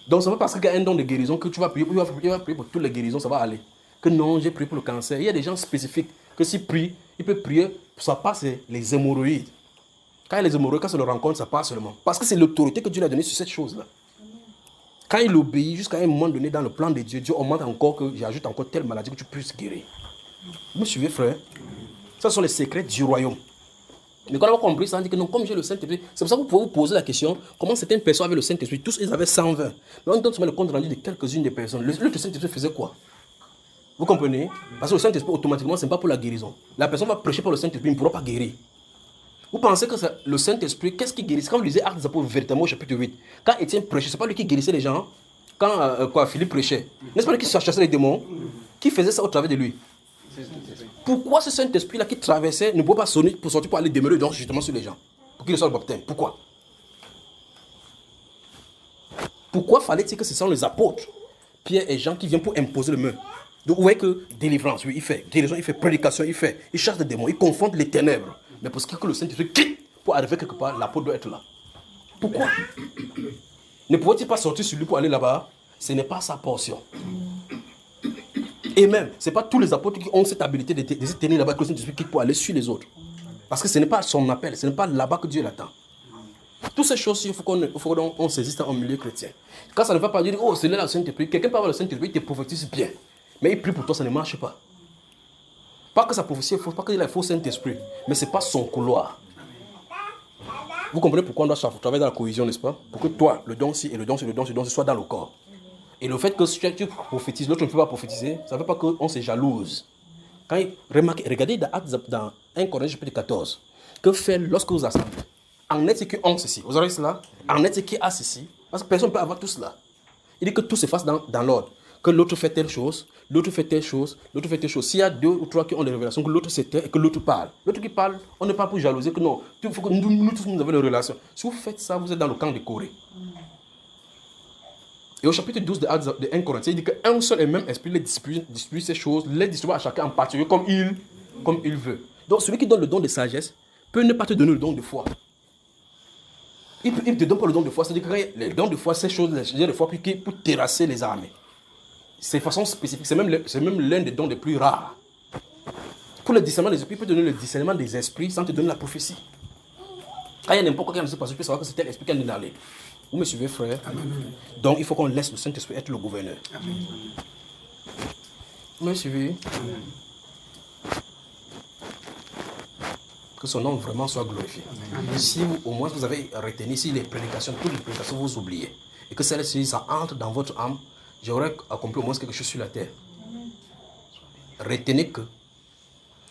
Donc ce n'est pas parce qu'il y a un don de guérison que tu vas prier, il va prier pour toutes les guérisons, ça va aller. Que non, j'ai prié pour le cancer. Il y a des gens spécifiques que s'ils prient, ils peuvent prier, ça passe les hémorroïdes. Quand il y a les hémorroïdes, quand ça le rencontre, ça passe seulement. Parce que c'est l'autorité que Dieu lui a donnée sur cette chose-là. Quand il obéit, jusqu'à un moment donné dans le plan de Dieu, Dieu augmente encore que j'ajoute encore telle maladie que tu puisses guérir. Vous me suivez, frère? Ce sont les secrets du royaume. Mais quand on a compris ça, on dit que non, comme j'ai le Saint-Esprit, c'est pour ça que vous pouvez vous poser la question, comment certaines personnes avaient le Saint-Esprit? Tous, ils avaient 120. Mais on donne seulement le compte rendu de quelques-unes des personnes. Le Saint-Esprit faisait quoi? Vous comprenez? Parce que le Saint-Esprit, automatiquement, ce n'est pas pour la guérison. La personne va prêcher par le Saint-Esprit, il ne pourra pas guérir. Vous pensez que le Saint-Esprit, qu'est-ce qui guérissait? Quand vous lisez Actes des Apôtres, véritablement au chapitre 8, quand Étienne prêchait, ce n'est pas lui qui guérissait les gens. Quand Philippe prêchait, n'est-ce pas lui qui chassait les démons? Qui faisait ça au travers de lui? Pourquoi ce Saint-Esprit-là qui traversait ne peut pas sonner pour sortir pour aller demeurer donc justement sur les gens? Pour qu'ils reçoivent le baptême? Pourquoi? Pourquoi fallait-il que ce sont les apôtres, Pierre et Jean, qui viennent pour imposer le main? Donc vous voyez que délivrance, oui, il fait. Guérison, il fait. Prédication, il fait. Il chasse des démons, il confronte les ténèbres. Mais parce que le Saint-Esprit quitte pour arriver quelque part, l'apôtre doit être là. Pourquoi? Ne pouvait-il pas sortir sur lui pour aller là-bas? Ce n'est pas sa portion. Et même, ce n'est pas tous les apôtres qui ont cette habilité de se tenir là-bas que le Saint-Esprit quitte pour aller sur les autres. Parce que ce n'est pas son appel, ce n'est pas là-bas que Dieu l'attend. Toutes ces choses-ci, il faut qu'on saisisse en milieu chrétien. Quand ça ne va pas dire, oh, c'est là le Saint-Esprit, quelqu'un peut avoir le Saint-Esprit, il te prophétise bien. Mais il prie pour toi, ça ne marche pas. Pas que sa prophétie est fausse, pas qu'il a un faux Saint-Esprit, mais ce n'est pas son couloir. Vous comprenez pourquoi on doit travailler dans la cohésion, n'est-ce pas? Pour que toi, le don-ci et le don-ci et le don-ci soit dans le corps. Et le fait que si tu prophétises, l'autre ne peut pas prophétiser, ça ne veut pas qu'on se jalouse. Quand regardez dans 1 Corinthiens chapitre 14, que fait lorsque vous assemblez? En est-ce qui ont ceci? Vous aurez cela? En est-ce qui a ceci? Parce que personne ne peut avoir tout cela. Il dit que tout se fasse dans l'ordre. Que l'autre fait telle chose, l'autre fait telle chose, l'autre fait telle chose. S'il y a 2 ou 3 qui ont des révélations, que l'autre se tait et que l'autre parle. L'autre qui parle, on n'est pas pour jalouser, que non. Il faut que nous tous nous avons des relations. Si vous faites ça, vous êtes dans le camp de Corée. Et au chapitre 12 de 1 Corinthiens, il dit qu'un seul et même esprit les distribue ces choses, les distribue à chacun en particulier comme il veut. Donc celui qui donne le don de sagesse peut ne pas te donner le don de foi. Il ne te donne pas le don de foi, c'est-à-dire que le don de foi, c'est chose de foi pour terrasser les armées. C'est de façon spécifique, c'est même l'un des dons les plus rares. Pour le discernement des esprits, il peut te donner le discernement des esprits sans te donner la prophétie. Quand il y a n'importe quoi qui ne se passe, tu peux savoir que c'est tel esprit qui est allé. Vous me suivez, frère? Amen. Donc il faut qu'on laisse le Saint-Esprit être le gouverneur. Amen. Vous me suivez? Amen. Que son nom vraiment soit glorifié. Amen. Si vous, au moins vous avez retenu, si les prédications, toutes les prédications vous oubliez, et que celles-ci, ça entre dans votre âme, j'aurais accompli au moins quelque chose sur la terre. Amen. Retenez que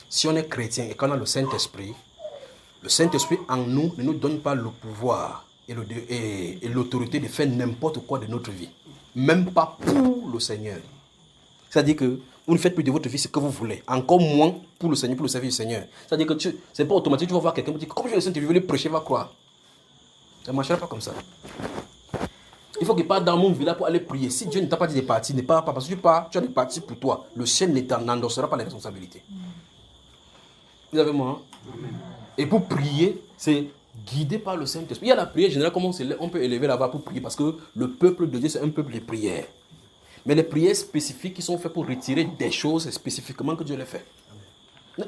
si on est chrétien et qu'on a le Saint-Esprit en nous ne nous donne pas le pouvoir et l'autorité de faire n'importe quoi de notre vie. Même pas pour le Seigneur. C'est-à-dire que vous ne faites plus de votre vie ce que vous voulez. Encore moins pour le Seigneur, pour le service du Seigneur. C'est-à-dire que c'est pas automatique, tu vas voir quelqu'un qui dit, comme je le Saint-Esprit, je veux le prêcher, va croire. Ça ne marchera pas comme ça. Il faut qu'il parte dans mon village pour aller prier. Si Dieu ne t'a pas dit de partir, ne pars pas. Parce que tu pars, tu as des parties pour toi. Le ciel n'endossera pas les responsabilités. Vous avez moi? Amen. Et pour prier, c'est guidé par le Saint-Esprit. Il y a la prière générale, comme on peut élever là-bas pour prier, parce que le peuple de Dieu, c'est un peuple de prière. Mais les prières spécifiques qui sont faites pour retirer des choses spécifiquement que Dieu les fait.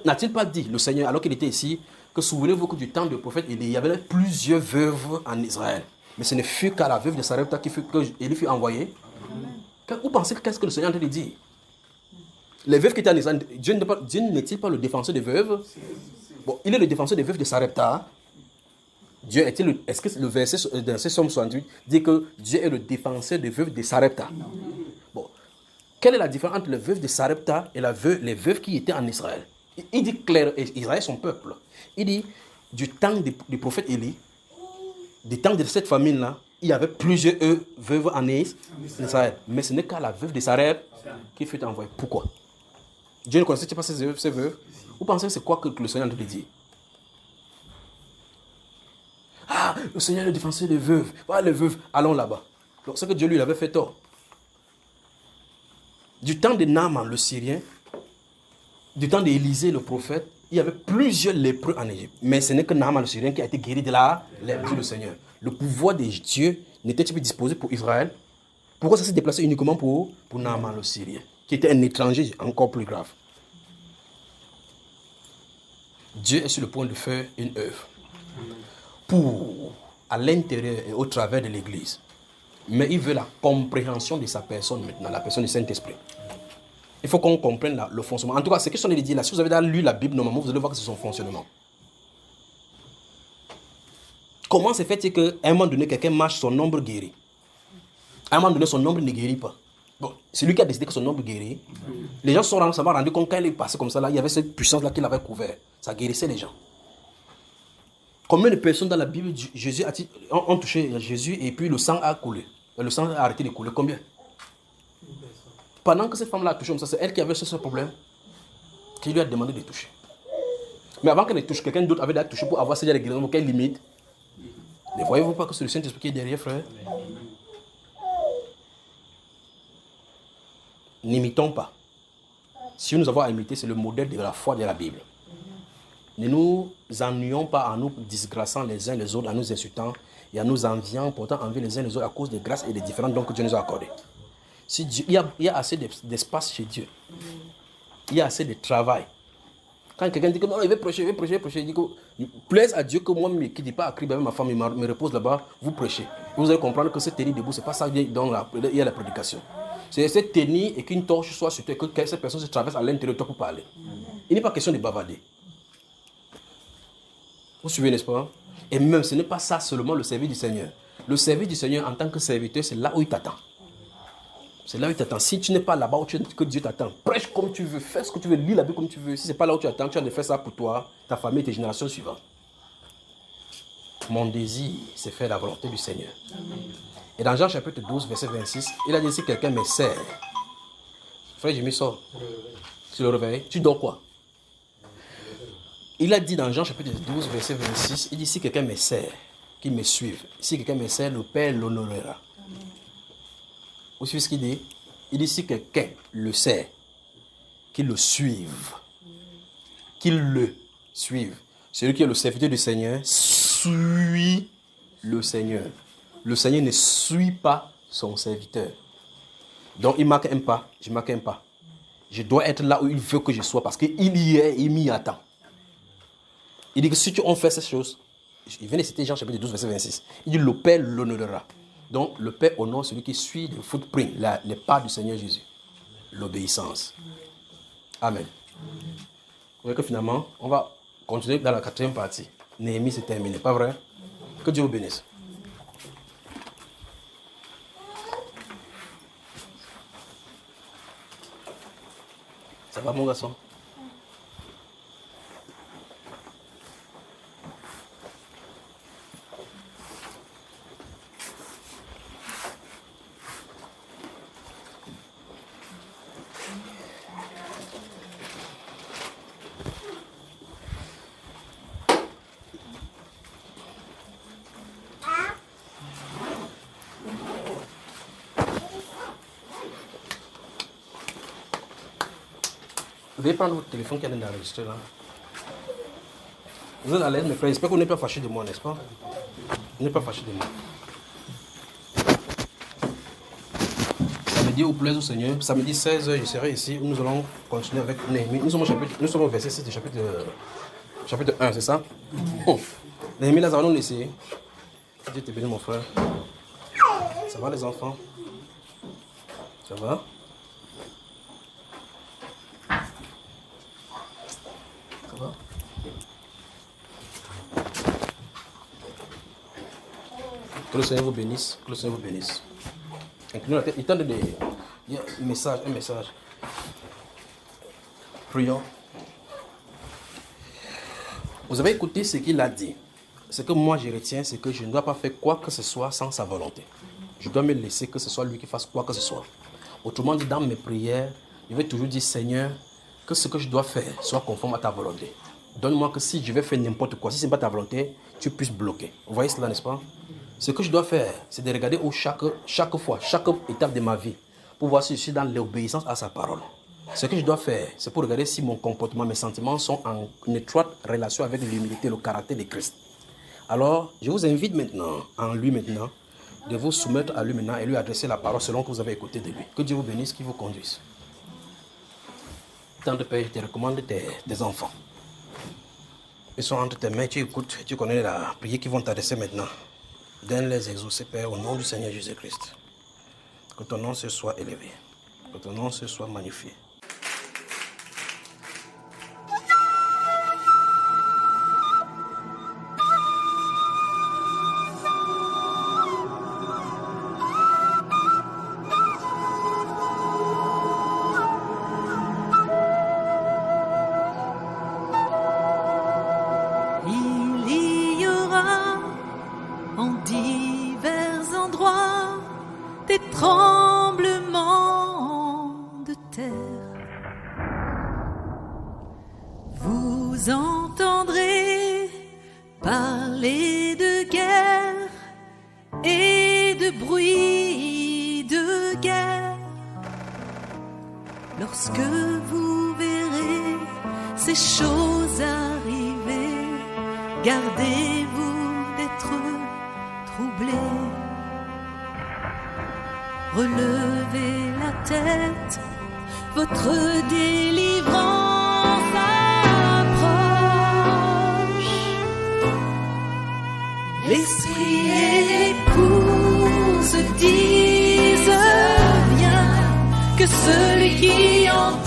N'a-t-il pas dit, le Seigneur, alors qu'il était ici, que souvenez-vous que du temps du prophète, il y avait plusieurs veuves en Israël. Mais ce ne fut qu'à la veuve de Sarepta qu'il fut envoyé. Vous pensez qu'est-ce que le Seigneur a dit? Les veuves qui étaient en Israël, Dieu n'est-il pas le défenseur des veuves? Bon, il est le défenseur des veuves de Sarepta. Est-ce que le verset de Somme 68 dit que Dieu est le défenseur des veuves de Sarepta? Bon, quelle est la différence entre les veuves de Sarepta et les veuves qui étaient en Israël? Il dit clair, Israël son peuple. Il dit, du temps du prophète Élie, du temps de cette famille-là, il y avait plusieurs veuves en Israël. Mais ce n'est qu'à la veuve de Sarepta qui fut envoyée. Pourquoi? Dieu ne connaissait pas ces veuves. Vous pensez que c'est quoi que le Seigneur nous dit? Ah, le Seigneur est le défenseur des veuves. Voilà les veuves, allons là-bas. Donc c'est que Dieu lui avait fait tort. Du temps de Naaman, le Syrien, du temps d'Élisée, le prophète, il y avait plusieurs lépreux en Égypte. Mais ce n'est que Naaman, le Syrien, qui a été guéri de la lèpre du Seigneur. Le pouvoir de Dieu n'était-il plus disposé pour Israël? Pourquoi ça s'est déplacé uniquement pour Naaman, le Syrien, qui était un étranger encore plus grave? Dieu est sur le point de faire une œuvre à l'intérieur et au travers de l'Église. Mais il veut la compréhension de sa personne maintenant, la personne du Saint-Esprit. Il faut qu'on comprenne le fonctionnement. En tout cas, ce que je ai dit là, si vous avez lu la Bible, normalement, vous allez voir que c'est son fonctionnement. Comment se fait-il qu'à un moment donné, quelqu'un marche, son ombre guérit? À un moment donné, son ombre ne guérit pas. Bon, c'est lui qui a décidé que son ombre guérit. Les gens se sont rendus compte quand il est passé comme ça, là, il y avait cette puissance-là qu'il avait couvert. Ça guérissait les gens. Combien de personnes dans la Bible, Jésus ont touché Jésus et puis le sang a coulé. Le sang a arrêté de couler. Combien? Pendant que cette femme-là a touché comme ça, c'est elle qui avait ce problème qui lui a demandé de toucher. Mais avant qu'elle ne touche, quelqu'un d'autre avait touché pour avoir ces guérisons. Quelle limite? Ne voyez-vous pas que c'est le Saint-Esprit qui est derrière, frère? N'imitons pas. Si nous avons à imiter, c'est le modèle de la foi de la Bible. Ne nous ennuyons pas en nous disgraçant les uns les autres, en nous insultant et en nous enviant, portant envie les uns les autres à cause des grâces et des différents dons que Dieu nous a accordés. Si Dieu, il y a assez d'espace chez Dieu. Il y a assez de travail. Quand quelqu'un dit que non, il veut prêcher, il dit que plaise à Dieu que moi qui ne dis pas à Crib avec ma femme, il me repose là-bas, vous prêchez. Vous allez comprendre que cette tenue debout, ce n'est pas ça dont il y a la prédication. C'est cette tenue et qu'une torche soit sur toi, que cette personne se traverse à l'intérieur de toi pour parler. Il n'est pas question de bavarder. Vous suivez, n'est-ce pas? Et même, ce n'est pas ça seulement le service du Seigneur. Le service du Seigneur en tant que serviteur, c'est là où il t'attend. C'est là où il t'attend. Si tu n'es pas là-bas où que Dieu t'attend, prêche comme tu veux, fais ce que tu veux, lis la Bible comme tu veux. Si ce n'est pas là où tu attends, tu as de faire ça pour toi, ta famille et tes générations suivantes. Mon désir, c'est faire la volonté du Seigneur. Amen. Et dans Jean chapitre 12, verset 26, il a dit si quelqu'un me sert, frère, je me sors. Tu le réveilles. Tu dors quoi? Il a dit dans Jean chapitre 12, verset 26, il dit si quelqu'un me sert, qu'il me suive. Si quelqu'un me sert, le Père l'honorera. Vous suivez ce qu'il dit? Il dit si quelqu'un le sert, qu'il le suive, qu'il le Suivre. Celui qui est le serviteur du Seigneur suit le Seigneur. Le Seigneur ne suit pas son serviteur. Donc il marque un pas, je marque un pas. Je dois être là où il veut que je sois parce qu'il y est, il m'y attend. Il dit que si on fait ces choses, il vient de citer Jean chapitre 12, verset 26. Il dit le Père l'honorera. Donc le Père honore celui qui suit le footprint, les pas du Seigneur Jésus. L'obéissance. Amen. Vous voyez que finalement, on va continuer dans la 4e partie. Néhémie, c'est terminé, pas vrai? Que Dieu vous bénisse. Ça va mon garçon? Veuillez prendre votre téléphone qui est d'enregistrer là. Vous êtes à l'aise, mes frères. J'espère que vous n'êtes pas fâchés de moi, n'est-ce pas? Vous n'êtes pas fâchés de moi. Samedi, au plaisir au Seigneur, samedi 16h, je serai ici où nous allons continuer avec Néhémie. Nous sommes au verset 6 du chapitre 1, c'est ça? Bon. Néhémie, là, allons l'essayer. Dieu te bénisse, mon frère. Ça va, les enfants? Ça va? Que le Seigneur vous bénisse. Que le Seigneur vous bénisse. Inclinez la tête. Il tente de... Il y a un message. Prions. Vous avez écouté ce qu'il a dit. Ce que moi je retiens, c'est que je ne dois pas faire quoi que ce soit sans sa volonté. Je dois me laisser que ce soit lui qui fasse quoi que ce soit. Autrement dit, dans mes prières, je vais toujours dire, Seigneur, que ce que je dois faire soit conforme à ta volonté. Donne-moi que si je vais faire n'importe quoi, si ce n'est pas ta volonté, tu puisses bloquer. Vous voyez cela, n'est-ce pas? Ce que je dois faire, c'est de regarder chaque fois, chaque étape de ma vie, pour voir si je suis dans l'obéissance à sa parole. Ce que je dois faire, c'est pour regarder si mon comportement, mes sentiments sont en étroite relation avec l'humilité, le caractère de Christ. Alors, je vous invite maintenant, de vous soumettre à lui maintenant et lui adresser la parole selon que vous avez écouté de lui. Que Dieu vous bénisse, qu'il vous conduise. Tant de Père, je te recommande tes enfants. Ils sont entre tes mains, tu écoutes, tu connais la prière qu'ils vont t'adresser maintenant. Donne-les exaucer, Père, au nom du Seigneur Jésus-Christ. Que ton nom se soit élevé. Que ton nom se soit magnifié. Il y aura en divers endroits des tremblements de terre. Vous entendrez parler de guerre et de bruit de guerre. Lorsque vous verrez ces choses arriver, gardez-vous d'être troublés. Relevez la tête, votre délivrance approche. L'esprit et l'épouse disent viens, que celui qui entend